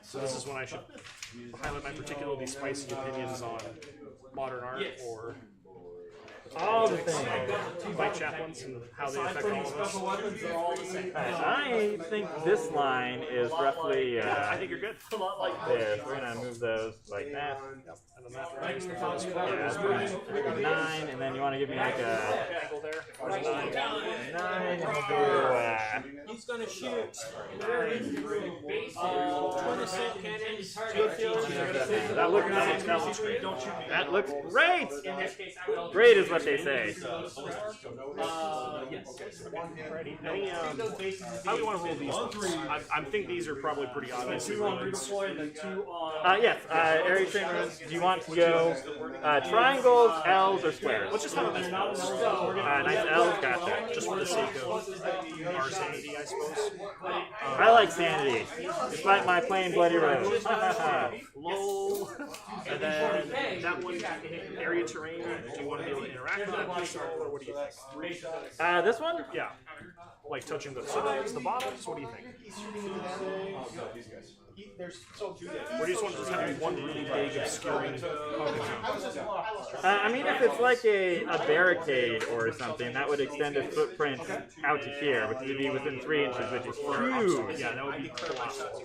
So this is when I should highlight my particularly spicy opinions on modern art or all the things. fight chaplains and how they affect all of us. I think this line is roughly. I think you're good. There, so we're gonna move those like that. And then that brings the first Yeah, that's fine. 9, and then you want to give me like a angle there. Where's the 9? 9, and we'll do. He's gonna shoot. 9. 20-cent cannon. That looks great. Great is what they say. Any, how do you want to roll these ones? I think these are probably pretty obvious. Yes, area train runes. Do you want to go triangles, L's, or squares? Let's just have a nice L's. Nice L's, gotcha. Just for the sake of our sanity, I suppose. I like sanity, despite my plain bloody road. Lol. And then that one, area terrain. Do you want to be able to interact with that pistol, or what do you think? This one? Yeah. Like touching the sides, the bottoms, what do you think? Or do you just want to just have one really big obscuring I mean, if it's like a barricade or something, that would extend its footprint out to here, which would be within 3 inches, which is huge. Yeah, that would be colossal.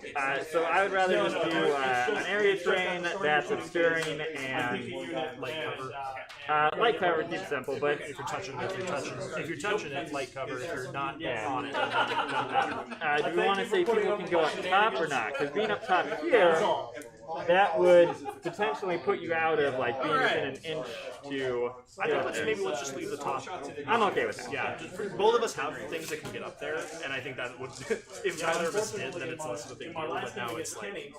So I would rather just do an area train that's obscuring and light cover, keep it simple. But If you're touching it, light cover. If you're not on it, do we want to say people can go up top or not? Because being up top here, that would potentially put you out of like being within an inch to. I think let's just leave the top. I'm okay with that. Yeah, both of us have things that can get up there, and I think that would, if neither of us did, then it's less of a big deal. But now it's like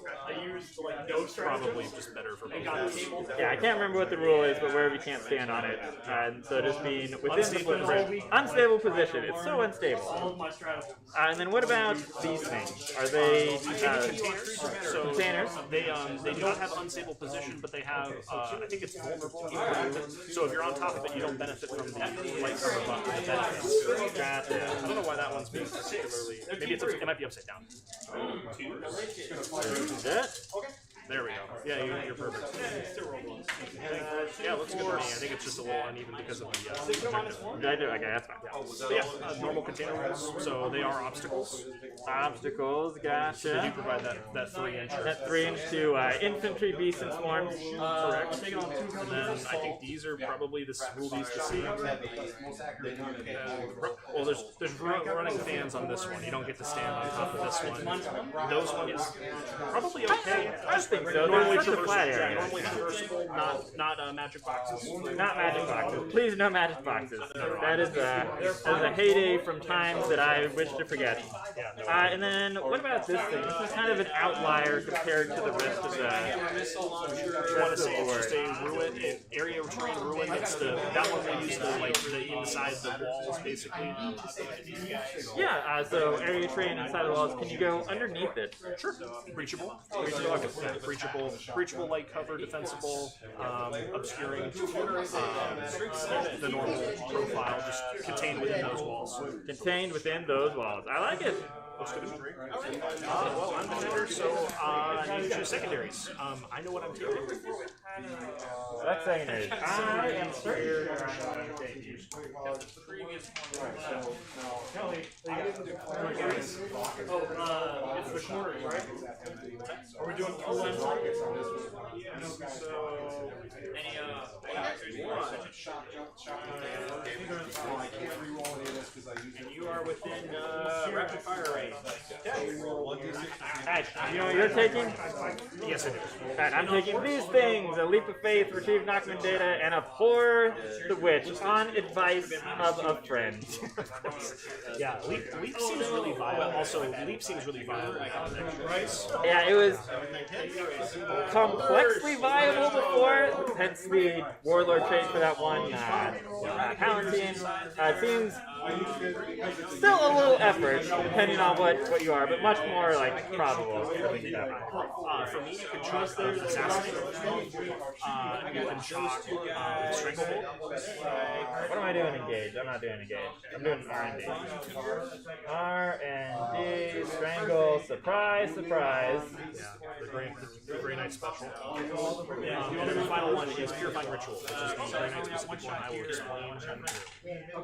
probably just better for both of us. Yeah, I can't remember what the rule is, but wherever you can't stand on it, and so just being within the footprint. Unstable position. It's so unstable. And then what about these things? Are they containers? They don't have unstable position, but they have, I think it's vulnerable. So if you're on top of it, you don't benefit from the light cover button. Gotcha. I don't know why that one's being particularly. Maybe it might be upside down. There we go. Yeah, you're perfect. Yeah, looks good to me. I think it's just a little uneven because of the objective. Okay, that's fine. But yeah, normal container rules. So they are obstacles. Obstacles, gotcha. They do provide that 3-inch. That 3-inch to infantry, beasts, and swarms. Correct. And then I think these are probably the rules to see. Well, there's running fans on this one. You don't get to stand on top of this one. Those ones probably okay. I think so. Normally such a flat area. Normally traversable, not magic boxes. Not magic boxes. Please, no magic boxes. That is a heyday from times that I wish to forget. And then what about this thing? This is kind of an outlier compared to the rest of the. I want to say it's just a ruin, an area of terrain ruin. It's that one we use the inside the walls basically. Yeah. So area train inside the walls. Can you go underneath it? Sure. Breachable. Breachable, light cover, defensible, obscuring, the normal profile, just contained within those walls. Contained within those walls. I like it. Looks good. Well, I'm defender, so I need to choose secondaries. I know what I'm taking. That's secondaries. I am certain. It's the corners, right? Are we doing two lines? And you are within rapid fire range. Alright, you know what you're taking? Yes, I do. Alright, I'm taking these things: a leap of faith, retrieve Nachman data, and abhor the witch on advice of a friend. Yeah, leap seems really viable. Also, leap seems really viable. Yeah, it was complexly viable before, hence the warlord trade for that one Palantir 16. It seems still a little effort, depending on what you are, but much more like probable. For me, you can choose the assassinate. You can choose stranglehold. What am I doing engage? I'm not doing engage. I'm doing R&D. R&D, strangle, surprise, surprise. Yeah, the Grey Knight special. And then the final one is Purifying Ritual, which is the Grey Knight specific one I will explain.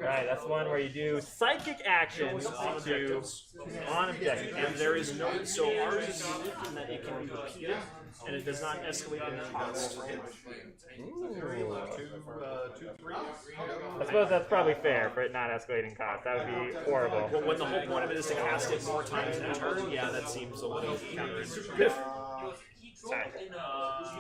Right, that's one where you do psychic actions on objectives. And there is no, so ours is unique in that it can be repeated, and it does not escalate in cost. I suppose that's probably fair for it not escalating cost. That would be horrible. Well, when the whole point of it is to cast it more times in a turn, yeah, that seems a little counterintuitive.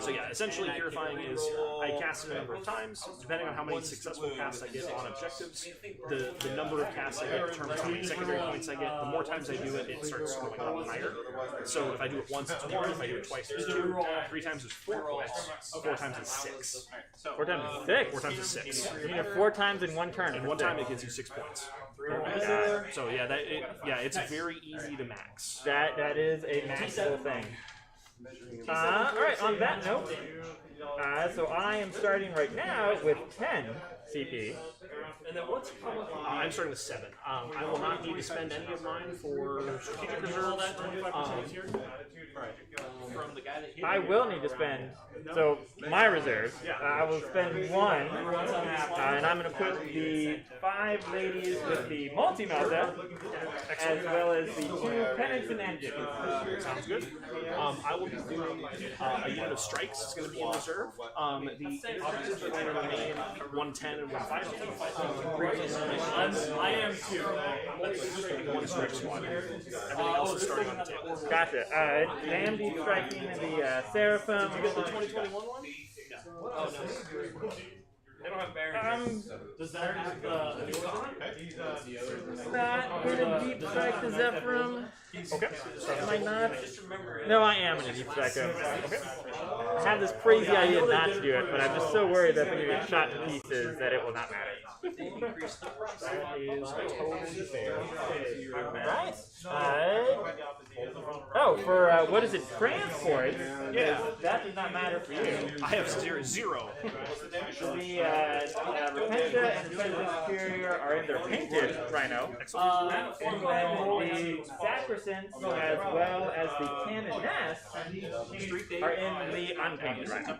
So yeah, essentially Purifying is I cast it a number of times. Depending on how many successful casts I get on objectives, the number of casts I get determines how many secondary points I get. The more times I do it, it starts going up higher. So if I do it once, it's 1. If I do it twice, it's 2. 3 times is 4 points. 4 times is 6. 4 times is 6? 4 times is 6. You need it 4 times in one turn. And one time it gives you 6 points. Oh my god. So yeah, it's very easy to max. That is a maxable thing. Alright, on that note, so I am starting right now with 10 CP. I'm starting with 7. I will not need to spend any of mine for strategic reserves. I will need to spend, so my reserves, I will spend 1, and I'm going to put the 5 ladies with the multi-melta, as well as the 2 penance and engines. Sounds good. I will be doing a unit of strikes. It's going to be in reserve. The objectives are going to remain 110 and 150. I am too. One strike squad. Everything else is starting on the table. Gotcha. AMD striking the Seraphim. Did you get the 2021 one? Oh, no. They don't have Baron. Does that have the new one? Not gonna deep strike the Zephyrum. Okay. Am I not? No, I am gonna deep strike him. Okay. I have this crazy idea not to do it, but I'm just so worried that if we get shot to pieces that it will not matter. That is totally fair. Nice. Oh, for what is it? Transport? Yeah. That does not matter for you. I have 0. The Repentia and President Superior are in their painted Rhino. And then the Sacrosanct, as well as the Canoness, are in the unpainted Rhino.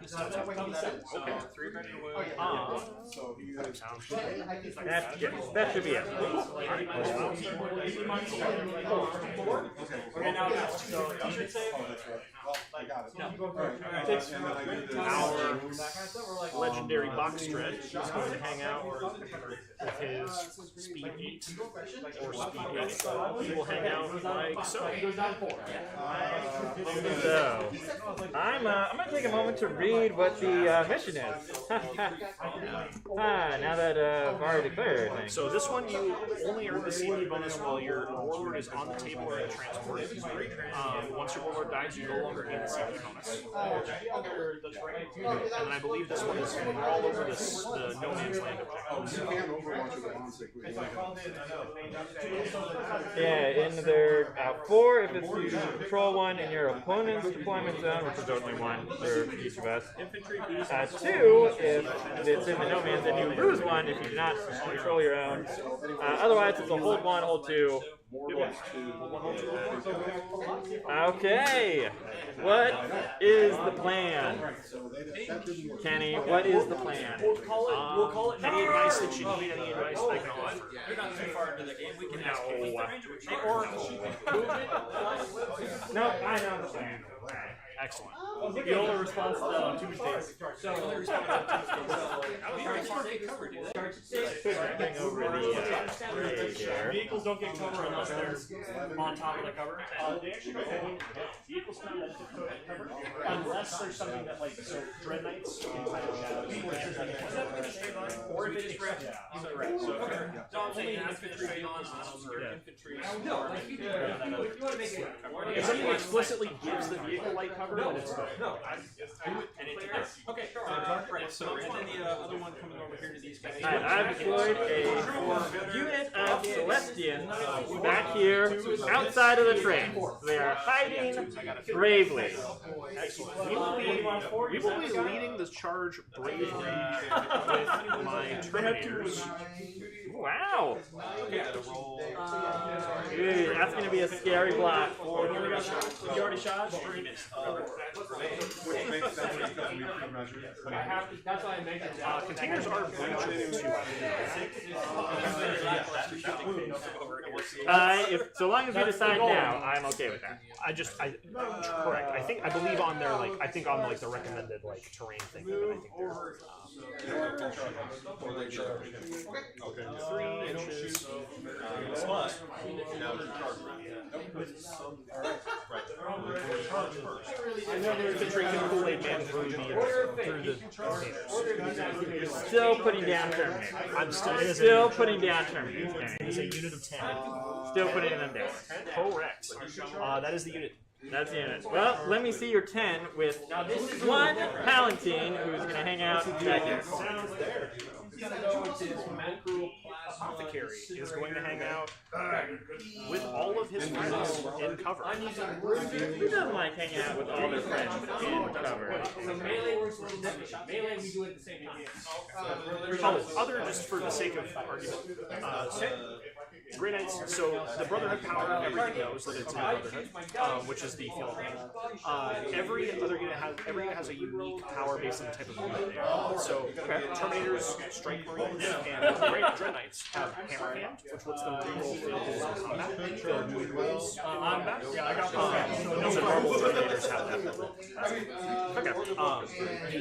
That should be it. Our legendary box dread is going to hang out with his speed 8 or speed 8. He will hang out like so. So, I'm going to take a moment to read what the mission is. Now that Var declared everything. So this one, you only earn the CP bonus while your warlord is on the table or in transport. Once your warlord dies, you no longer gain the CP bonus. And then I believe this one is all over the no man's land objectives. Yeah, in their 4 if it's you control 1 in your opponent's deployment zone, which is only 1 for each of us. 2 if it's in the no man's and you lose 1 if you do not control your own. Otherwise, it's a hold 1, hold 2. Okay, what is the plan? Kenny, what is the plan? We'll call it any advice that you need, any advice that I can offer. They're not too far into the game. We can ask No, I know the plan. Excellent. The only response to Tuesdays. So the only response to Tuesdays. We already covered, do that. Bring over the cover. Vehicles don't get cover unless they're on top of the cover. They actually don't. Vehicles cannot benefit from cover unless there's something that, like, so Dread Knights in Final Shadows, or if it's correct. Correct. So Don't say infantry, non-arms, or infantry. if something explicitly gives the vehicle light cover, then it's good. Okay, right. So and then the other one coming over here to these guys. Alright, I've deployed a unit of Celestians back here outside of the train. They are hiding bravely. Excellent. We will be leading the charge bravely with my Terminators. Wow! Yeah, to roll. Dude, that's going to be a scary block. You already shot? That's why I make it. Containers are breachable So long as you decide now, I'm okay with that. correct. I believe on their like the recommended like terrain thing. But I think they're 3 inches. Infantry can Kool-Aid Man through the containers. Still putting down Terminators. I'm Still putting down Terminators. It is a unit of 10. Still putting them down. Correct. That is the unit. That's the unit. Well, let me see your 10 with one Palatine who's going to hang out back here. Apothecary is going to hang out with all of his friends in cover. Who doesn't like hanging out with all their friends in cover? Melee works a little different. Melee, we do it at the same time. Other, just for the sake of argument, Grey Knights, so the Brotherhood power, everything knows that it's in the Brotherhood, which is the field thing. Every unit has a unique power based on the type of unit they are. So Terminators, Strike Marines, and Dread Knights have Hammer Hand, which lets them reroll failures in combat. The Moon rolls in combat. Yeah, I got So normal Terminators have that. Okay.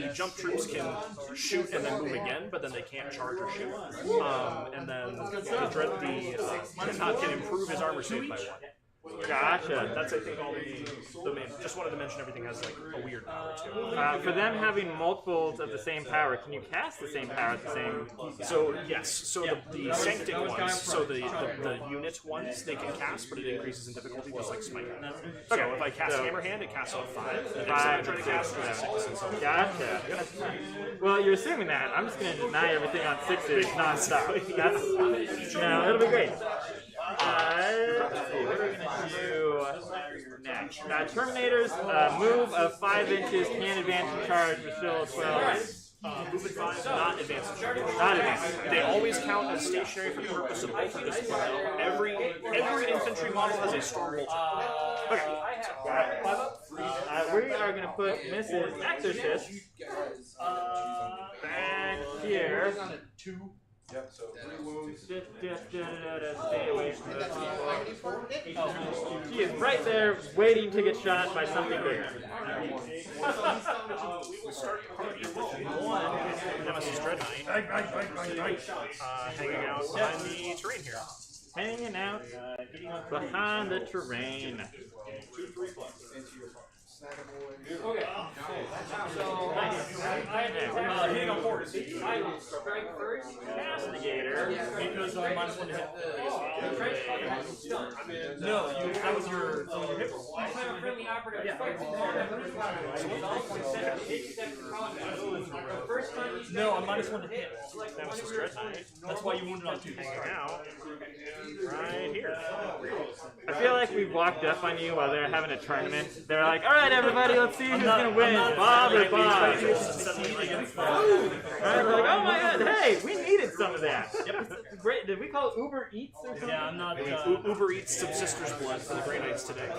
The jump troops can shoot and then move again, but then they can't charge or shoot. And then the can improve his armor save by 1. Gotcha. That's I think all the main. Just wanted to mention everything has like a weird power to it. For them having multiples of the same power, can you cast the same power at the same? So yes, so the Sanctic ones, so the unit ones, they can cast, but it increases in difficulty, just like Smite. So if I cast Hammer Hand, it casts on 5. And if I try to cast it, 6. And so Gotcha. Well, you're assuming that. I'm just going to deny everything on 6s nonstop. That's it'll be great. What are we going to do next? Terminators, move of 5 inches, can advance and charge, but still 12. Move at 5, not advance. Not advance. They always count as stationary for the purpose of ultra discipline. Every infantry model has a storm bolt. Okay. We are going to put Mrs. Exorcist back here. Yep, so 3 wounds. Stay away from those people. She is right there waiting to get shot by something bigger. We will start the party with 1 Nemesis Dread Knight hanging out behind the terrain here. Hanging out behind the terrain. 2, 3 plus into your farm. Okay. So, hang on forward. I will strike first. Castigator. Because minus 1 to hit. No, that was your hit roll. I have a friendly operative. No, I'm minus 1 to hit. Nemesis Dread Knight. That's why you wounded on 2. Hanging out right here. I feel like we walked up on you while they were having a tournament. They're like, all right, everybody, let's see who's going to win. Bob or Bob. Alright, we're like, oh my god, hey, we needed some of that. Great. Did we call it Uber Eats or something? Yeah, I'm not. Uber eats some Sister's Blood for the Grey Knights today.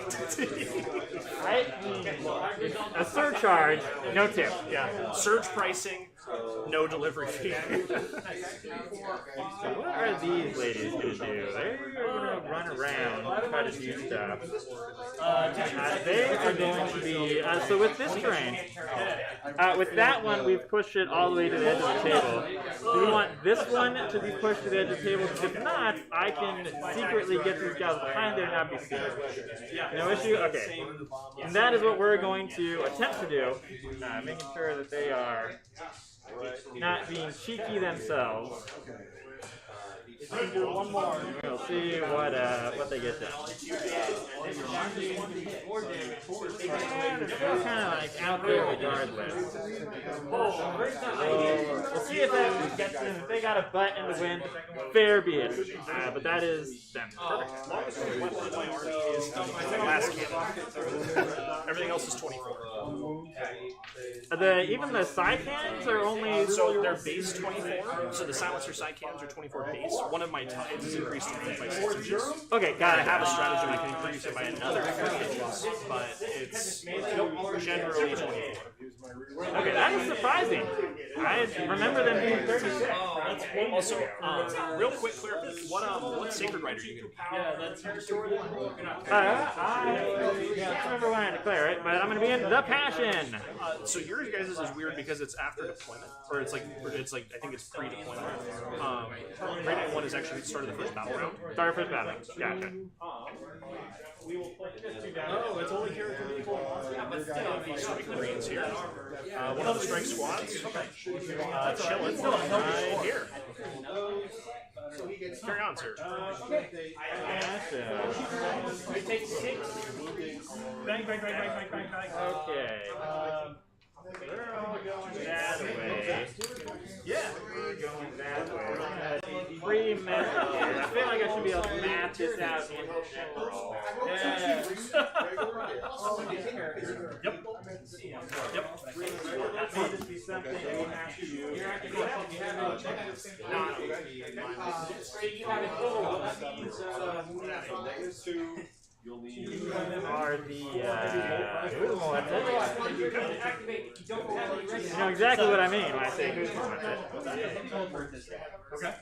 A surcharge, no tip. Yeah, surge pricing. No delivery fee. So what are these ladies going to do? They're going to run around and try to do stuff. They are going to be... so with this terrain, with that one, we've pushed it all the way to the edge of the table. Do we want this one to be pushed to the edge of the table? Because if not, I can secretly get these guys behind there and not be seen. No issue? Okay. And that is what we're going to attempt to do, making sure that they are not being cheeky themselves. One more. We'll see what they get done. They're kind of like out there regardless. We'll see if that gets them. If they got a butt in the wind, fair be it. But that is them. Perfect. My army is the last cannon. Everything else is 24. Even the side cannons are only... So they're base 24, so the silencer side cannons are 24 base. One of my tides is increased to 3 by 6 inches. Okay, got I it. have a stratagem I can increase it by another 3 inches, but it's generally 24. Okay, that is surprising. I remember them being 36. Also, real quick clarification, what Sacred Rider are you going to be? I can't remember when I declare it, but I'm going to be in the Passion. So yours guys is weird because it's after deployment, or it's like I think it's pre-deployment. Rating 1 is actually the start of the first battle round. Start of first battle. Gotcha. Oh, it's only character vehicle. The Strike Marines here. One of the strike squads. Chilling right here. Carry on, sir. We take 6. Bang, bang, bang, bang, bang, bang, bang. Okay. We're all going that way. Yeah. We're going that way. Pre-method here. I feel like I should be able to map this out in general. Yep. Yep. That may just be something we have to do. You'll need Are the who's you know exactly what I mean when I say who's Okay.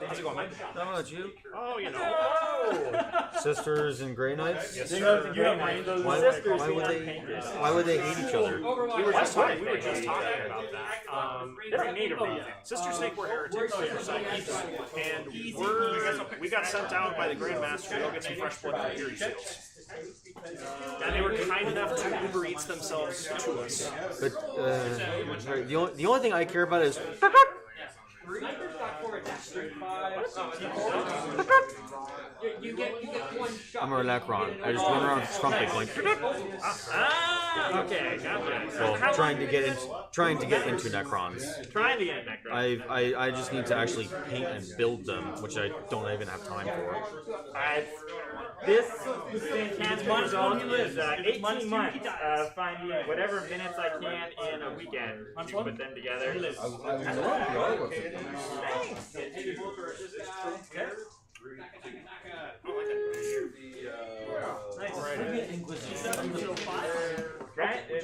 How's it going, Mike? How about you? Oh, you know. Sisters and Grey Knights? Yes, sir. Why would they hate each other? We were just talking about that. Different native reason. Sister Snake were heretics, and we got sent out by the Grandmaster to go get some fresh blood from Fury Seals. And they were kind enough to Uber Eats themselves to us. But the only thing I care about is I'm a Relacron. I just run around with a trumpet going. Okay, gotcha. Well, trying to get into Necrons. Trying to get Necrons. I just need to actually paint and build them, which I don't even have time for. This Fantasma Zone is 18 months of finding whatever minutes I can in a weekend to put them together. Right? They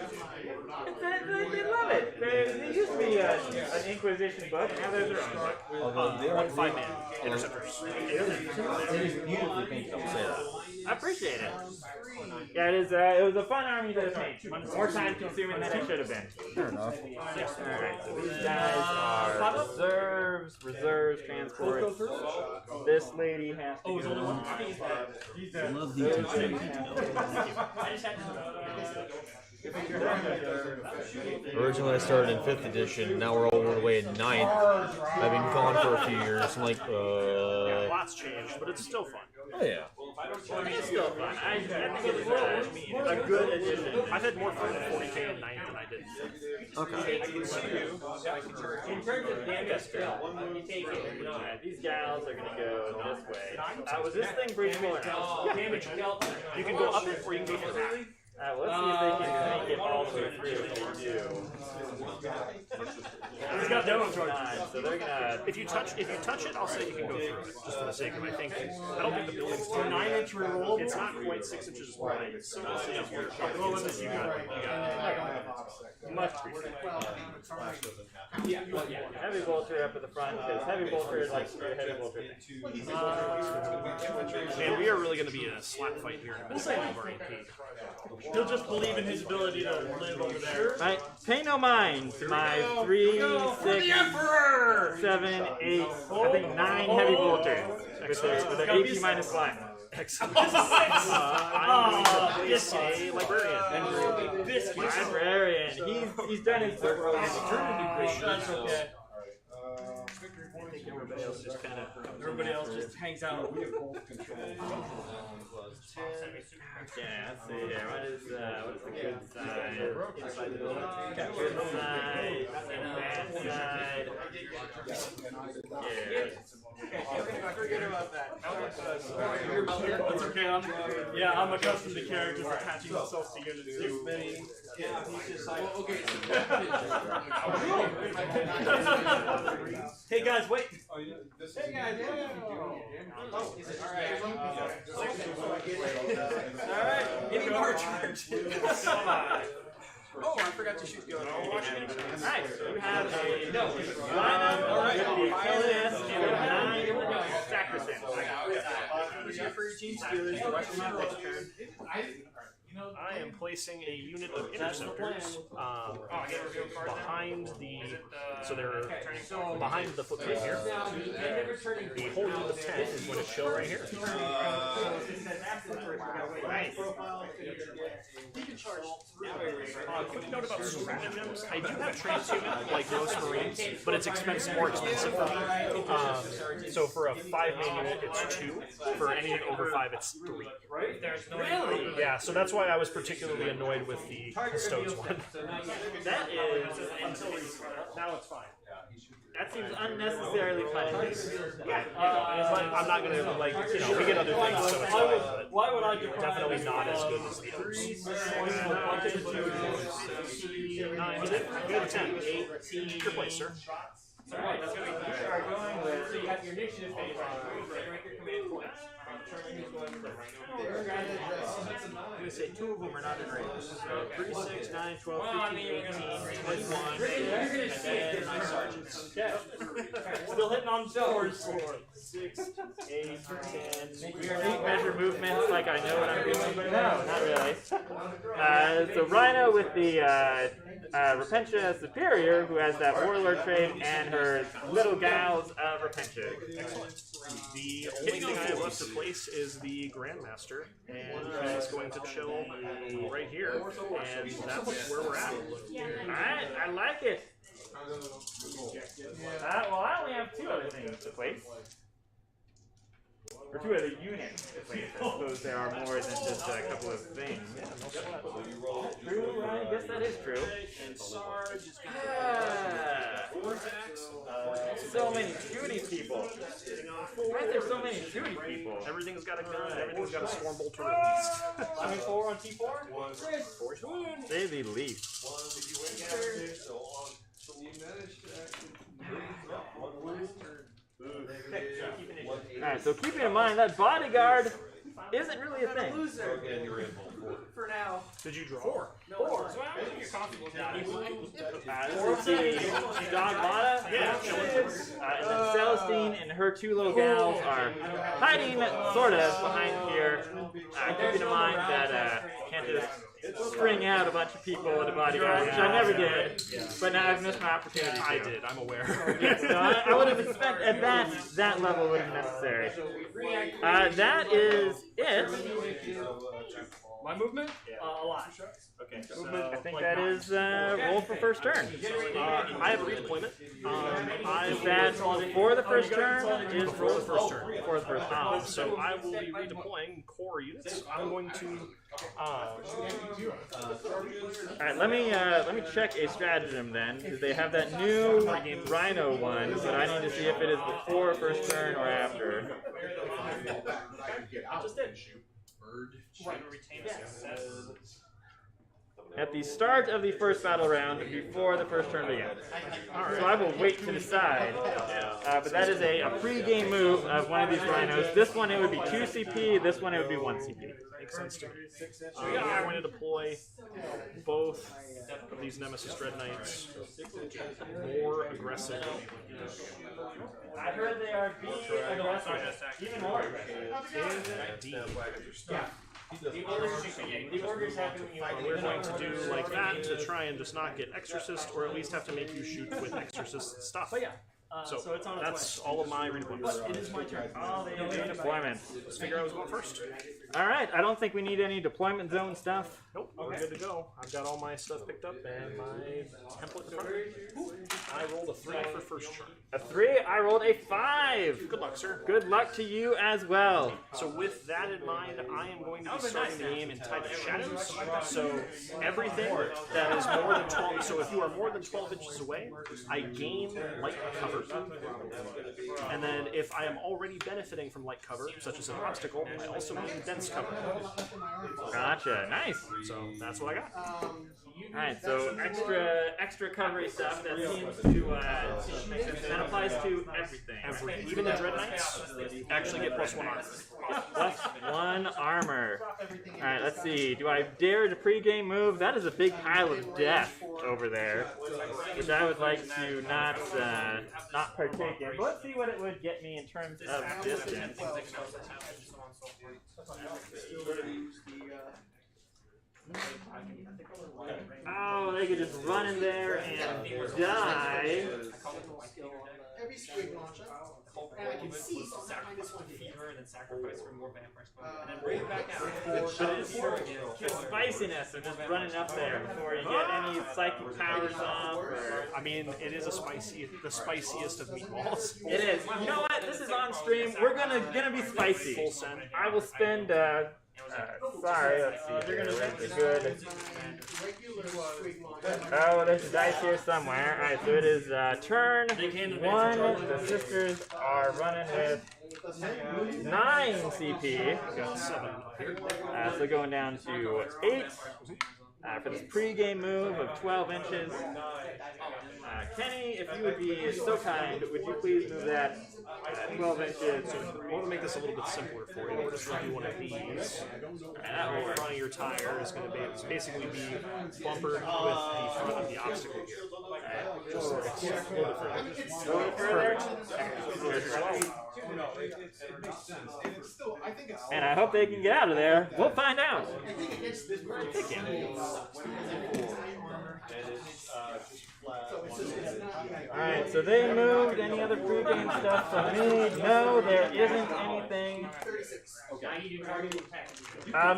love it. There used to be an Inquisition book, now there's their own book. 1-5-man interceptors. I appreciate it. Yeah, it is. It was a fun army to paint. More time consuming than it should have been. Fair enough. Alright, so these guys are reserves, transports. This lady has to go. Love the Originally I started in 5th edition, now we're all the way in 9th. I've been gone for a few years. I'm like, Yeah, lots changed, but it's still fun. oh yeah. It's still fun. I think it is a good addition. I've had more fun in 40k and 9th than I did in 5th. Okay. In terms of damage, these gals are going to go this way. Was this thing breachable or not? Yeah, you can go up it or you can go to the back. Let's see if they can make it all the way through. He's got demo charges. 9, so they're gonna. If you touch it, I'll say you can go through it, just for the sake of it. I don't think the building's For 9-inch reroll. It's not quite 6 inches wide, so we'll see if you're What was it? You got it. Much appreciated. Heavy bolter up at the front because heavy bolter likes to do a heavy bolter thing. Man, we are really going to be in a slap fight here in a minute. Of our AP. He'll just believe in his ability to live over there. Right, pay no mind to my 3, 6, 7, 8, I think 9 heavy bolters with their AP minus 1. Excellent. I'm a librarian. Librarian, he's done his work. That's okay. Everybody else just hangs out. Yeah, let's see here. What is the good side? Good side, bad side. Yeah. Forget about that. That's okay. I'm accustomed to characters attaching themselves to units too. Hey guys, wait. Hey guys, Alright, any more charge? Oh, I forgot to shoot the other one. Nice. You have a lineup with the Achilles and a 9 Sacrosanct. Easier for your team Steelers. The rest of my next turn. I am placing a unit of interceptors behind the. So they're behind the footprint here. The whole unit of 10 is going to show right here. Nice. Quick note about stratagems. I do have transhuman, like most Marines, but it's more expensive for me. So for a 5-man unit, it's 2. For anything over 5, it's 3. Really? Yeah, so that's why I was particularly annoyed with the Custodes one. That is. Now it's fine. That seems unnecessarily punishing. But I'm not gonna we get other things, so it's fine. But Why would I definitely not as good as the others. 9, 10. Good at 10. 18. Your place, sir. So you have your initiative phase on. Rank your command points. I'm going to say 2 of them are not in range. So 3, 6, 9, 12, 15, 18, 21, and then my sergeants. Still hitting on doors. 6, 8, 10. Feet measure movements like I know what I'm doing, but no, not really. So Rhino with the Repentia Superior, who has that Warlord trait, and her little gals of Repentia. Excellent. The only thing I have left to place is the Grandmaster, and he's going to chill right here, and that's where we're at. Alright, I like it. Well, I only have 2 other things to place. Or 2 other units to place. I suppose there are more than just a couple of things. True, I guess that is true. So many shooty people. Why is there so many shooty people? Everything's got a gun, everything's got a storm bolter at least. I'm in 4 on T4. Say the least. Alright, so keeping in mind that bodyguard isn't really a thing. For now. Did you draw? 4. No, 4. So I think you're comfortable with that. This is the Dog Mata. Yeah. And then Celestine and her 2 little gals are hiding, sort of, behind here. Keeping in mind that you can't just string out a bunch of people at a bodyguard, which I never did. But now I've missed my opportunity. I did, I'm aware. Yes, so I would have expected at that level would have been necessary. That is it. My movement? A lot. Okay, so I think that is roll for first turn. I have a redeployment. Is that for the first turn? Is For the first turn. For the first turn. So I will be redeploying core units. I'm going to. All right, let me check a stratagem then, because they have that new Rhino one, but I need to see if it is before first turn or after. at the start of the first battle round before the first turn begins. So I will wait to decide. But that is a pre-game move of one of these rhinos. This one it would be 2 CP, this one it would be 1 CP. Makes sense to me. I'm going to deploy both of these Nemesis Dread Knights more aggressively. I heard they are being aggressive. Even more aggressive. Indeed. The order's happening. We're going to do like that to try and just not get Exorcist, or at least have to make you shoot with Exorcist stuff. But yeah. So it's on that's all of my redeployments. It is my turn. Deployment. Let's figure out who's going first. All right, I don't think we need any deployment zone stuff. Nope, we're good to go. I've got all my stuff picked up and my template in front of me. I rolled a 3 for first turn. A 3, I rolled a 5. Good luck, sir. Good luck to you as well. So with that in mind, I am going to be starting the game in Tide of Shadows. So everything that is more than 12, so if you are more than 12 inches away, I gain light cover. And then if I am already benefiting from light cover, such as an obstacle, I also gain dense cover. Gotcha, nice. So that's what I got. Alright, so extra covery stuff that seems to make sense. That applies to everything. Even the Dread Knights actually get +1 armor. Plus 1 armor. Alright, let's see. Do I dare to pregame move? That is a big pile of death over there, which I would like to not partake in. But let's see what it would get me in terms of distance. Oh, they could just run in there and die. Heavy squig launcher. And I can see fever and then sacrifice for more vampire smoke. And then bring it back out. The spiciness of just running up there before you get any psychic powers off. I mean, it is the spiciest of meatballs. It is. You know what? This is on stream. We're gonna be spicy. Full send. I will spend. Sorry. Let's see. Here. Where's the good? Oh, there's a dice here somewhere. All right. So it is turn 1. The sisters are running with 9 CP. Got 7. So going down to 8 for this pre-game move of 12 inches. Kenny, if you would be so kind, would you please move that 12 inches? I want to make this a little bit simpler for you. We're just going to do one of these. And in front of your tire is going to basically be bumpered with the front of the obstacle gear. Just so it's a little bit further. A little further? And I hope they can get out of there. We'll find out. Alright, so they moved. Any other pre-game stuff from me? No, there isn't anything.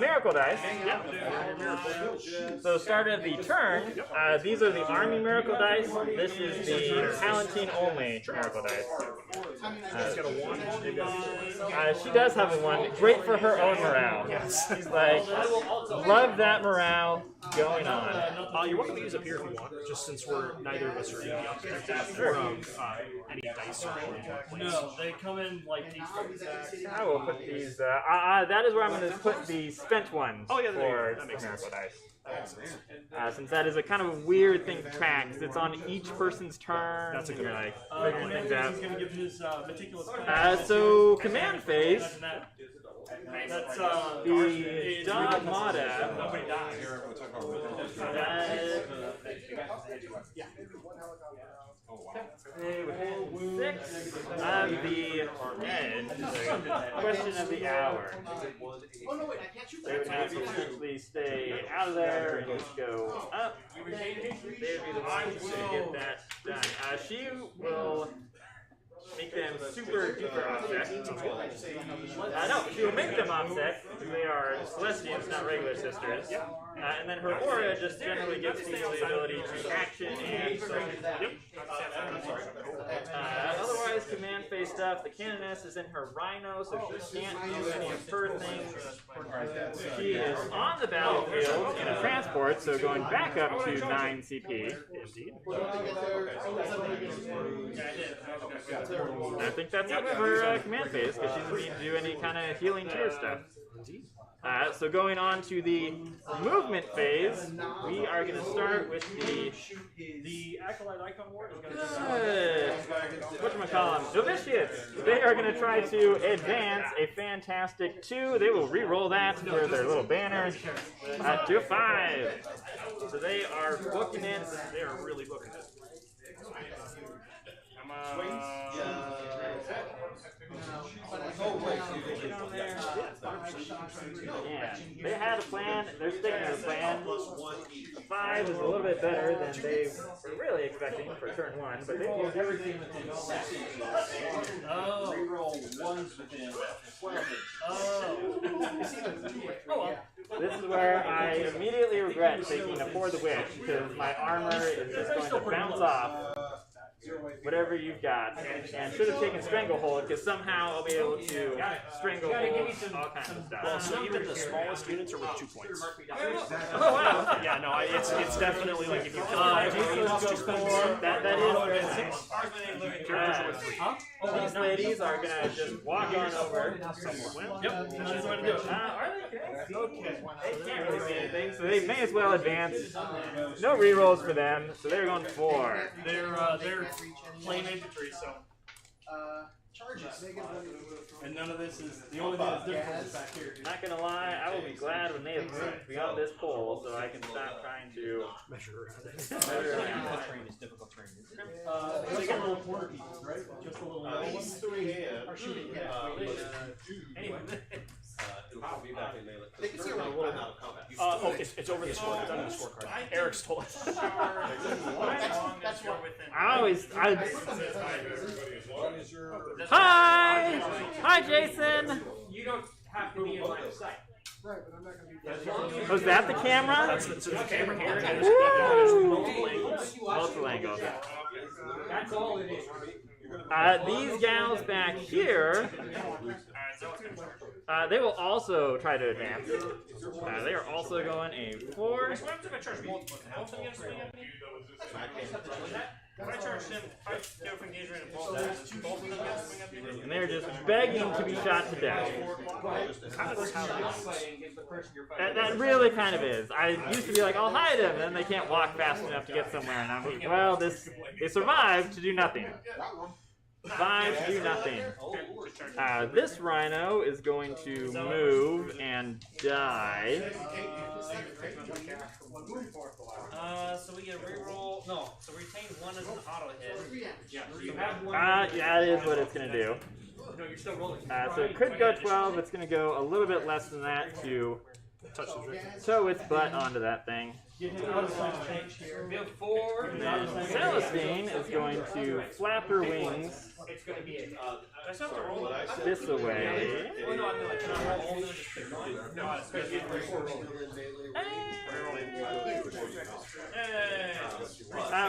Miracle Dice. So start of the turn, these are the Army Miracle Dice. This is the Palatine only Miracle Dice. She's got a 1. She does have a 1. Great for her own morale. Yes. She's like, love that morale going on. You're welcome to use up here if you want, just since neither of us are going to be objective from any dice or anything. No, they come in like these. I will put these. That is where I'm going to put the spent ones Oh, yeah, for that makes Miracle sense. Dice. Since that is a kind of a weird thing to track, 'cause it's on each person's turn. That's a good you're one. like figuring things out. He's gonna give his meticulous. So command phase. That's The Dogmata. Nobody dies. They would hit 6 of the edge. Question of the hour. They would have to essentially stay out of there and just go up. They would be the ones to get that done. She will make them super duper offset. No, she will make them offset because they are Celestians, not regular sisters. And then her aura just generally gives people the ability to action and otherwise, command phase stuff. The Canoness is in her Rhino, so she can't do any of her things. She is on the battlefield in a transport, so going back up to 9 CP. I think that's it for command phase, because she doesn't need to do any kind of healing tier stuff. So going on to the movement phase, we are going to start with The Acolyte Icon Ward is going to whatchamacallem, Novitiates. They are going to try to advance a fantastic 2. They will re-roll that for their little banner to 5. So they are booking it. They are really booking it. Come on. Yeah, they had a plan. They're sticking to the plan. 5 is a little bit better than they were really expecting for turn 1, but they used everything within set. Reroll ones within 12 This is where I immediately regret taking a For the Witch, because my armor is just going to bounce off whatever you've got, and should have taken Stranglehold, because somehow I'll be able to Stranglehold all kinds of stuff. Well, so even the smallest units are worth 2 points. Oh wow! Yeah, no, it's definitely like if you kill That is these ladies are gonna just walk on over. Yep, that's the way to do it. Are they? Okay. They can't really see anything, so they may as well advance. No rerolls for them, so they're going 4. They're plain infantry, so. Charges. And none of this is, the only thing that's different is back here. Not gonna lie, I will be glad when they have moved beyond this pole, so I can stop trying to measure around it. measure around. terrain is difficult terrain. They get little corner pieces, right? Just a little These 3 hand. Anyway. It'll be back in melee. They can see They're around. not out of combat. It's over the score. It's under the scorecard. Eric's told us. That's what. Hi, Jason. You don't have to be in line of sight. Right, but I'm not going to be. Was that the camera? That's the camera here. And Woo! there's multiple angles. Multiple angles. That's all it is. These gals back here, they will also try to advance. They are also going a 4. What happens if I charge multiple? Both of them get swing at me? If I charge him, if I go from engagement and both of them get swing at me? And they're just begging to be shot to death. That really kind of is. I used to be like, I'll hide him, and then they can't walk fast enough to get somewhere, and I'm like, well, they survived to do nothing. Survived to do nothing. This rhino is going to move and die. So we get a reroll. No, so retain 1 as an auto hit. Yeah, so you have 1. Yeah, it is what it's going to do. No, you're still rolling. So it could go 12. It's going to go a little bit less than that to tow its butt onto that thing. We have 4. And then Celestine is going to flap her wings It's going to be a. I still have to roll it. this away. Oh, no, I mean, like, can I roll all of them and just pick 1? No, it's going to be a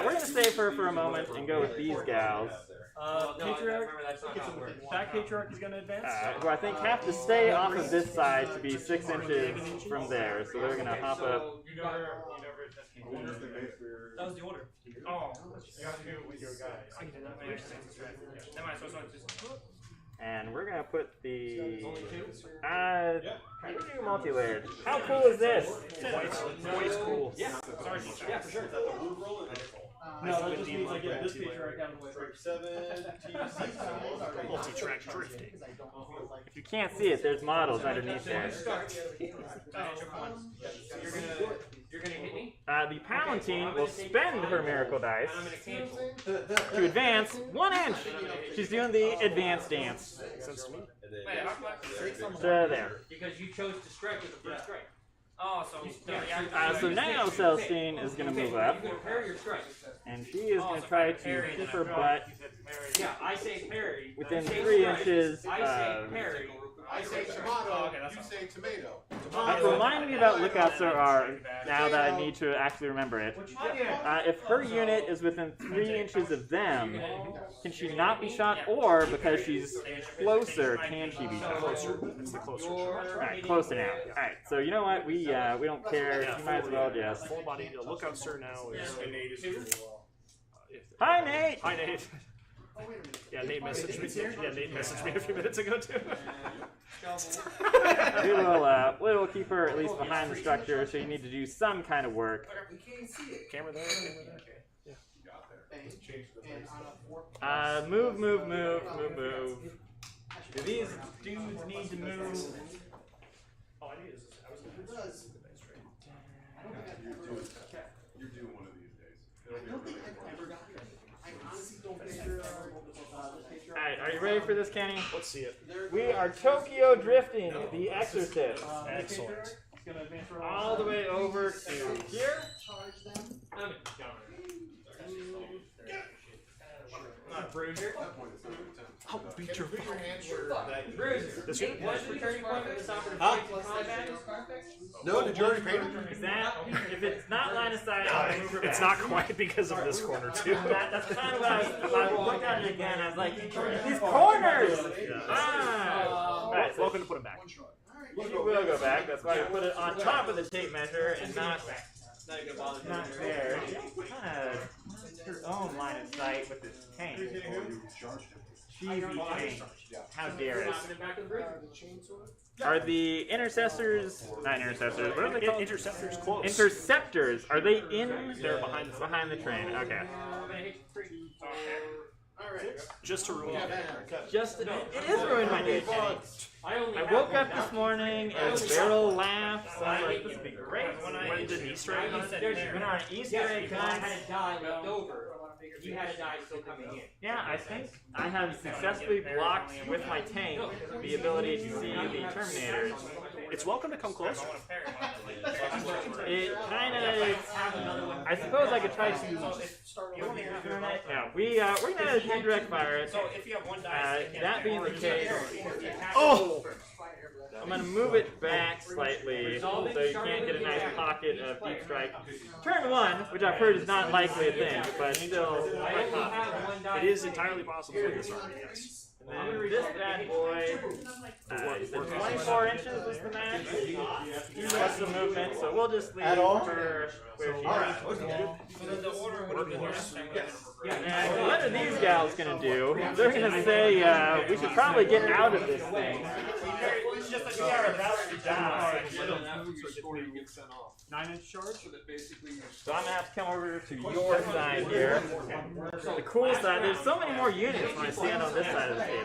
We're going to save her for a moment and go with these gals, Patriarch, back Patriarch is going to advance. who I think have to stay off of this side to be 6 inches from there. So they're going to hop up. That was the order. Oh. You got to do it with your guys. Never mind, so it's not just. And we're going to put the... you can do multi-layered. How cool is this? Quite cool. Yeah, sorry. Yeah, for sure. Is that the wood roll and roll? No, that just means I get this Patriarch out of the way. 7, Multi-track drifting. If you can't see it, there's models underneath there. You're gonna hit me? The Palatine will spend her miracle dice I'm gonna cancel. to advance 1 inch. She's doing the advanced dance. Wait, how come? So there. Because you chose to strike with the first strike. Oh, so So now Celestine is going to move up, You can parry your strike. and she is going to try to keep her butt Yeah, I say parry. within You say 3 strike. inches I say of... parry. I say strike. Tomato, Okay, that's you fine. say tomato. Remind me about Lookouts There Are, now that I need to actually remember it. If her unit is within 3 inches of them, can she not be shot, or because she's closer, can she be shot? Closer. It's the closer. Alright, close enough. Alright, so you know what? We don't care. You might as well just... Full body. Lookout sir now is. Hi, Nate! Hi, Nate. Yeah, Nate messaged me. Yeah, Nate messaged me a few minutes ago too. we'll keep her at least behind the structure, so you need to do some kind of work. We can't see it. Camera there. Bang. And on a 4. Move. Do these dudes need to move? Oh, I need is I was It does. I don't think I've ever. You're due one of these days. I don't think I've ever got it. I honestly don't think this picture. Alright, are you ready for this, Kenny? Let's see it. We are Tokyo drifting The Exorcist. Excellent. All the way over to here. Charge them. Not Bruiser. I'll beat your Bruiser. This one? What's the turning point with this operative combat? No, did you already pay him? Is that, if it's not line of sight, I'll move her It's back. not quite because of this corner too. That's kind of what I looked at it again. I was like, these corners! Ah! Alright, so Welcome to put him back. she will go back. That's why I put it on top of the tape measure and not there. Kind of her own line of sight with this tank. Cheesy tank. How dare it? Are the intercessors, not intercessors, what are they called? Interceptors close. Interceptors, are they in? They're behind the train. Okay. Just to ruin it. Just, it is ruined my day, Kenny. I woke up this morning and Beryl laughs. I'm like, this would be great. When did Easter egg hunt? There's been on an Easter egg hunt. had a die left over. You had a die still coming in. Yeah, I think I have successfully blocked with my tank the ability to see the Terminators. It's welcome to come closer. It kind of, I suppose I could try to. Yeah, we're gonna indirect fire it. So if you have one die, That being the case, Oh! I'm gonna move it back slightly so you can't get a nice pocket of deep strike. Turn 1, which I've heard is not likely a thing, but still. It is entirely possible in this army, yes. And then this bad boy, is it 24 inches is the max? Plus the movement, so we'll just leave her where she is. the order would have been last time. And what are these gals gonna do? They're gonna say, we should probably get out of this thing. It's just that we are about to die. 9-inch charge. So I'm gonna have to come over to your side here. The cool side, there's so many more units when I stand on this side of the table.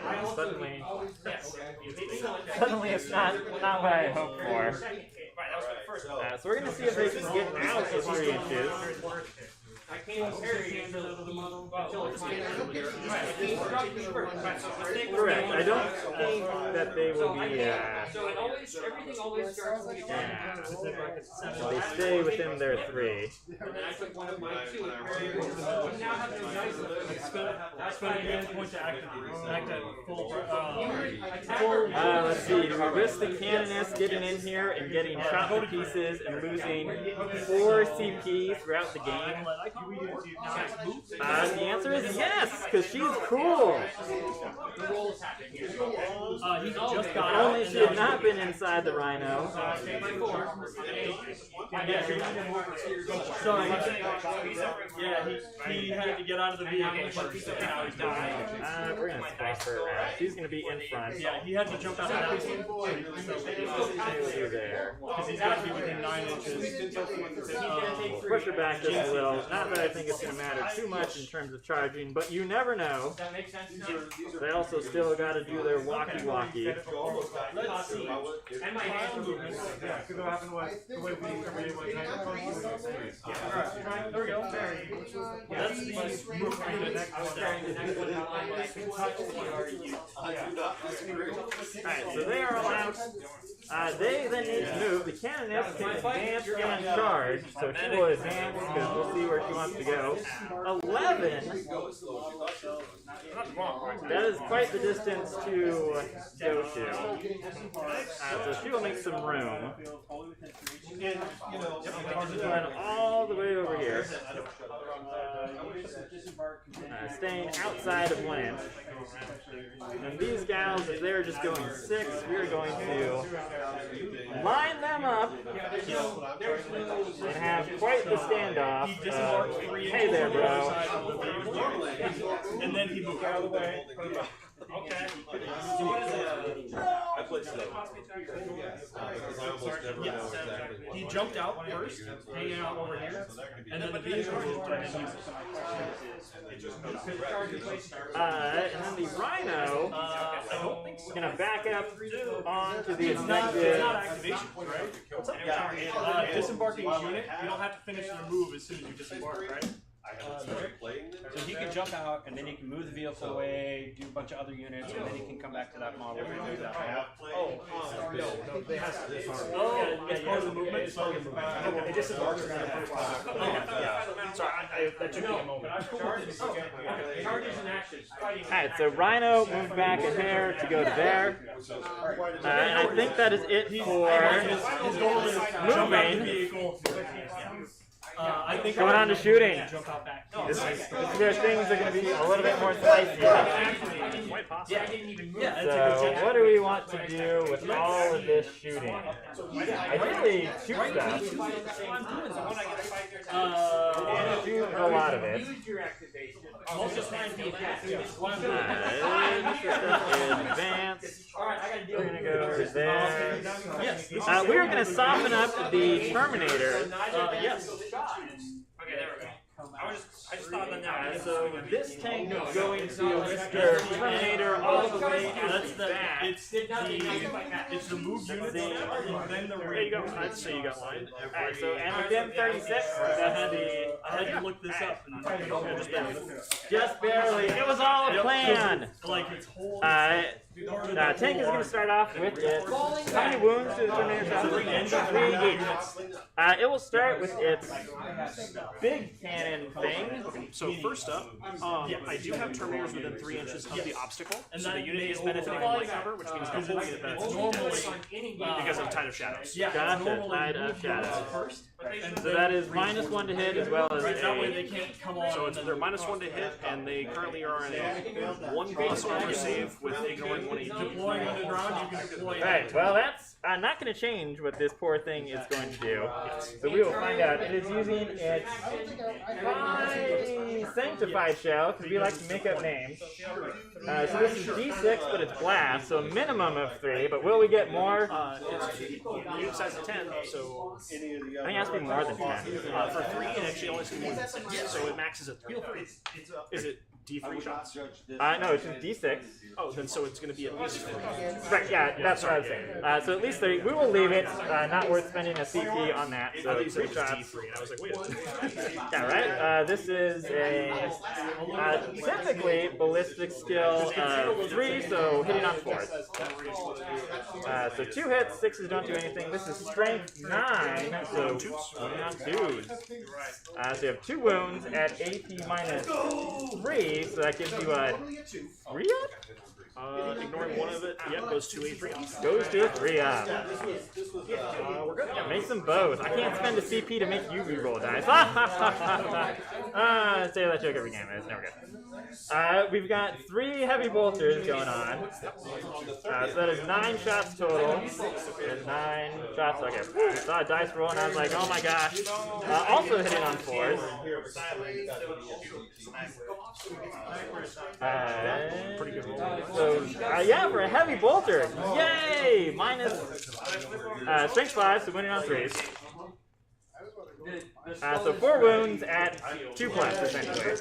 Suddenly it's not what I hoped for. So we're gonna see if they can get out of 3 inches. I can't carry it until it's Correct. I don't think that they will be, So it always, everything always starts with they stay within their 3. And then I took one of my 2 and carried it. We now have no dice. Spend again, point to active full. Let's see. Do we risk the Canoness getting in here and getting shot to pieces and losing 4 CP throughout the game? The answer is yes, because she's cool. He's just If got only she had not been inside the Rhino. He had to get out of the vehicle, but now he's down. We're gonna swap her around. She's gonna be in front. Yeah, he had to jump out of that vehicle. Stay with you there. Because he's got to be within 9 inches. Push her back just a little. Not that I think it's gonna matter too much in terms of charging, but you never know. That makes sense. They also still gotta do their walkie-walkie. Let's see. And my hand movement. Yeah, could go happen with the way we Alright, there we go. That's the movement. The next Alright, so they are all out. They then need to move. The Canoness can advance and charge, so she will advance because we'll see where she wants to go. 11? That is quite the distance to go to. So she will make some room. She's going all the way over here. Staying outside of 1 inch. And these gals, if they're just going 6, we're going to line them up and have quite the standoff. Hey there, bro. and and then he moved. Okay. So what is it? I played slow. Because I almost never know exactly. He jumped out first, hanging out over here, and then the vehicle moved, and then he And then the Rhino is gonna back up onto the It's not objective. activation, right? Disembarking unit, you don't have to finish their move as soon as you disembark, right? I haven't started playing them. So he can jump out, and then he can move the vehicle away, do a bunch of other units, and then he can come back to that model and do that. Oh, it's part of the movement. It's part of the movement. It just embarks around the profile. Sorry, that took me a moment. Charges and actions. Alright, so Rhino moved back a hair to go to there. And I think that is it for His goal is jump out the moving. vehicle. I think Going on to shooting. Jump out back. This is where things are going to be a little bit more spicy. Quite possible. So, what do we want to do with all of this shooting? Ideally, shoot stuff. Shoot a lot of it. Advance. We're going to go over there. We're going to soften up the Terminator. Yes. Okay, there we go. I just thought that now. So this tank is going to Mr. Terminator all the way to That's the the. back. It's the move unit, then the There you go. I'd say you got line. Alright, so and within 36, that's the I had to look this up. And just barely. It was all a plan. like its whole. Tank is going to start off with its. How many wounds does the Terminator have? 3 each. It will start with its big cannon thing. So first up, I do have Terminators within 3 inches of the obstacle, And so the that unit may is benefiting from light cover, which means the whole unit benefits from damage because of Tide of Shadows. Yeah, Gotcha, normally Tide of move units Shadows. first. So that is -1 to hit as well as Right, that way a. they can't come on. So they're -1 to hit, and they currently are in a 1 plus armor save with ignoring 1 AP. Deploying underground, you can deploy. Right, well that's not going to change what this poor thing is going to do. So we will find out. It is using its high sanctified shell, because we like to make up names. So this is D6, but it's blast, so a minimum of 3, but will we get more? It's unit size of 10, so I think it has to be more than 10. for 3 it actually only has to be more than 6, so it maxes at 3. Is it D3 shots? No, it's just D6. Oh, then so it's going to be at least 3. Right, yeah, that's what I was saying. So at least 3. We will leave it. Not worth spending a CP on that. I So thought you said 3 it was shots. D3, and I was like, wait a minute. Yeah, right? This is a typically ballistic skill 3, so hitting on 4s. So 2 hits, 6s don't do anything. This is strength 9, so hitting on 2s. So you have 2 wounds at AP -3, so that gives you a 3 up? Ignoring one of it, yep, goes to a 3. Goes to a 3 up. We're good. Yeah, make them both. I can't spend a CP to make you reroll dice. Say that joke every game. It's never good. We've got 3 heavy bolters going on. So that is 9 shots total. And 9 shots. Okay. I saw a dice roll and I was like, oh my gosh. Also hitting on 4s. Pretty good roll. So, yeah, for a heavy bolter. Yay! Minus strength 5, so winning on 3s. So 4 wounds at 2 plus, essentially.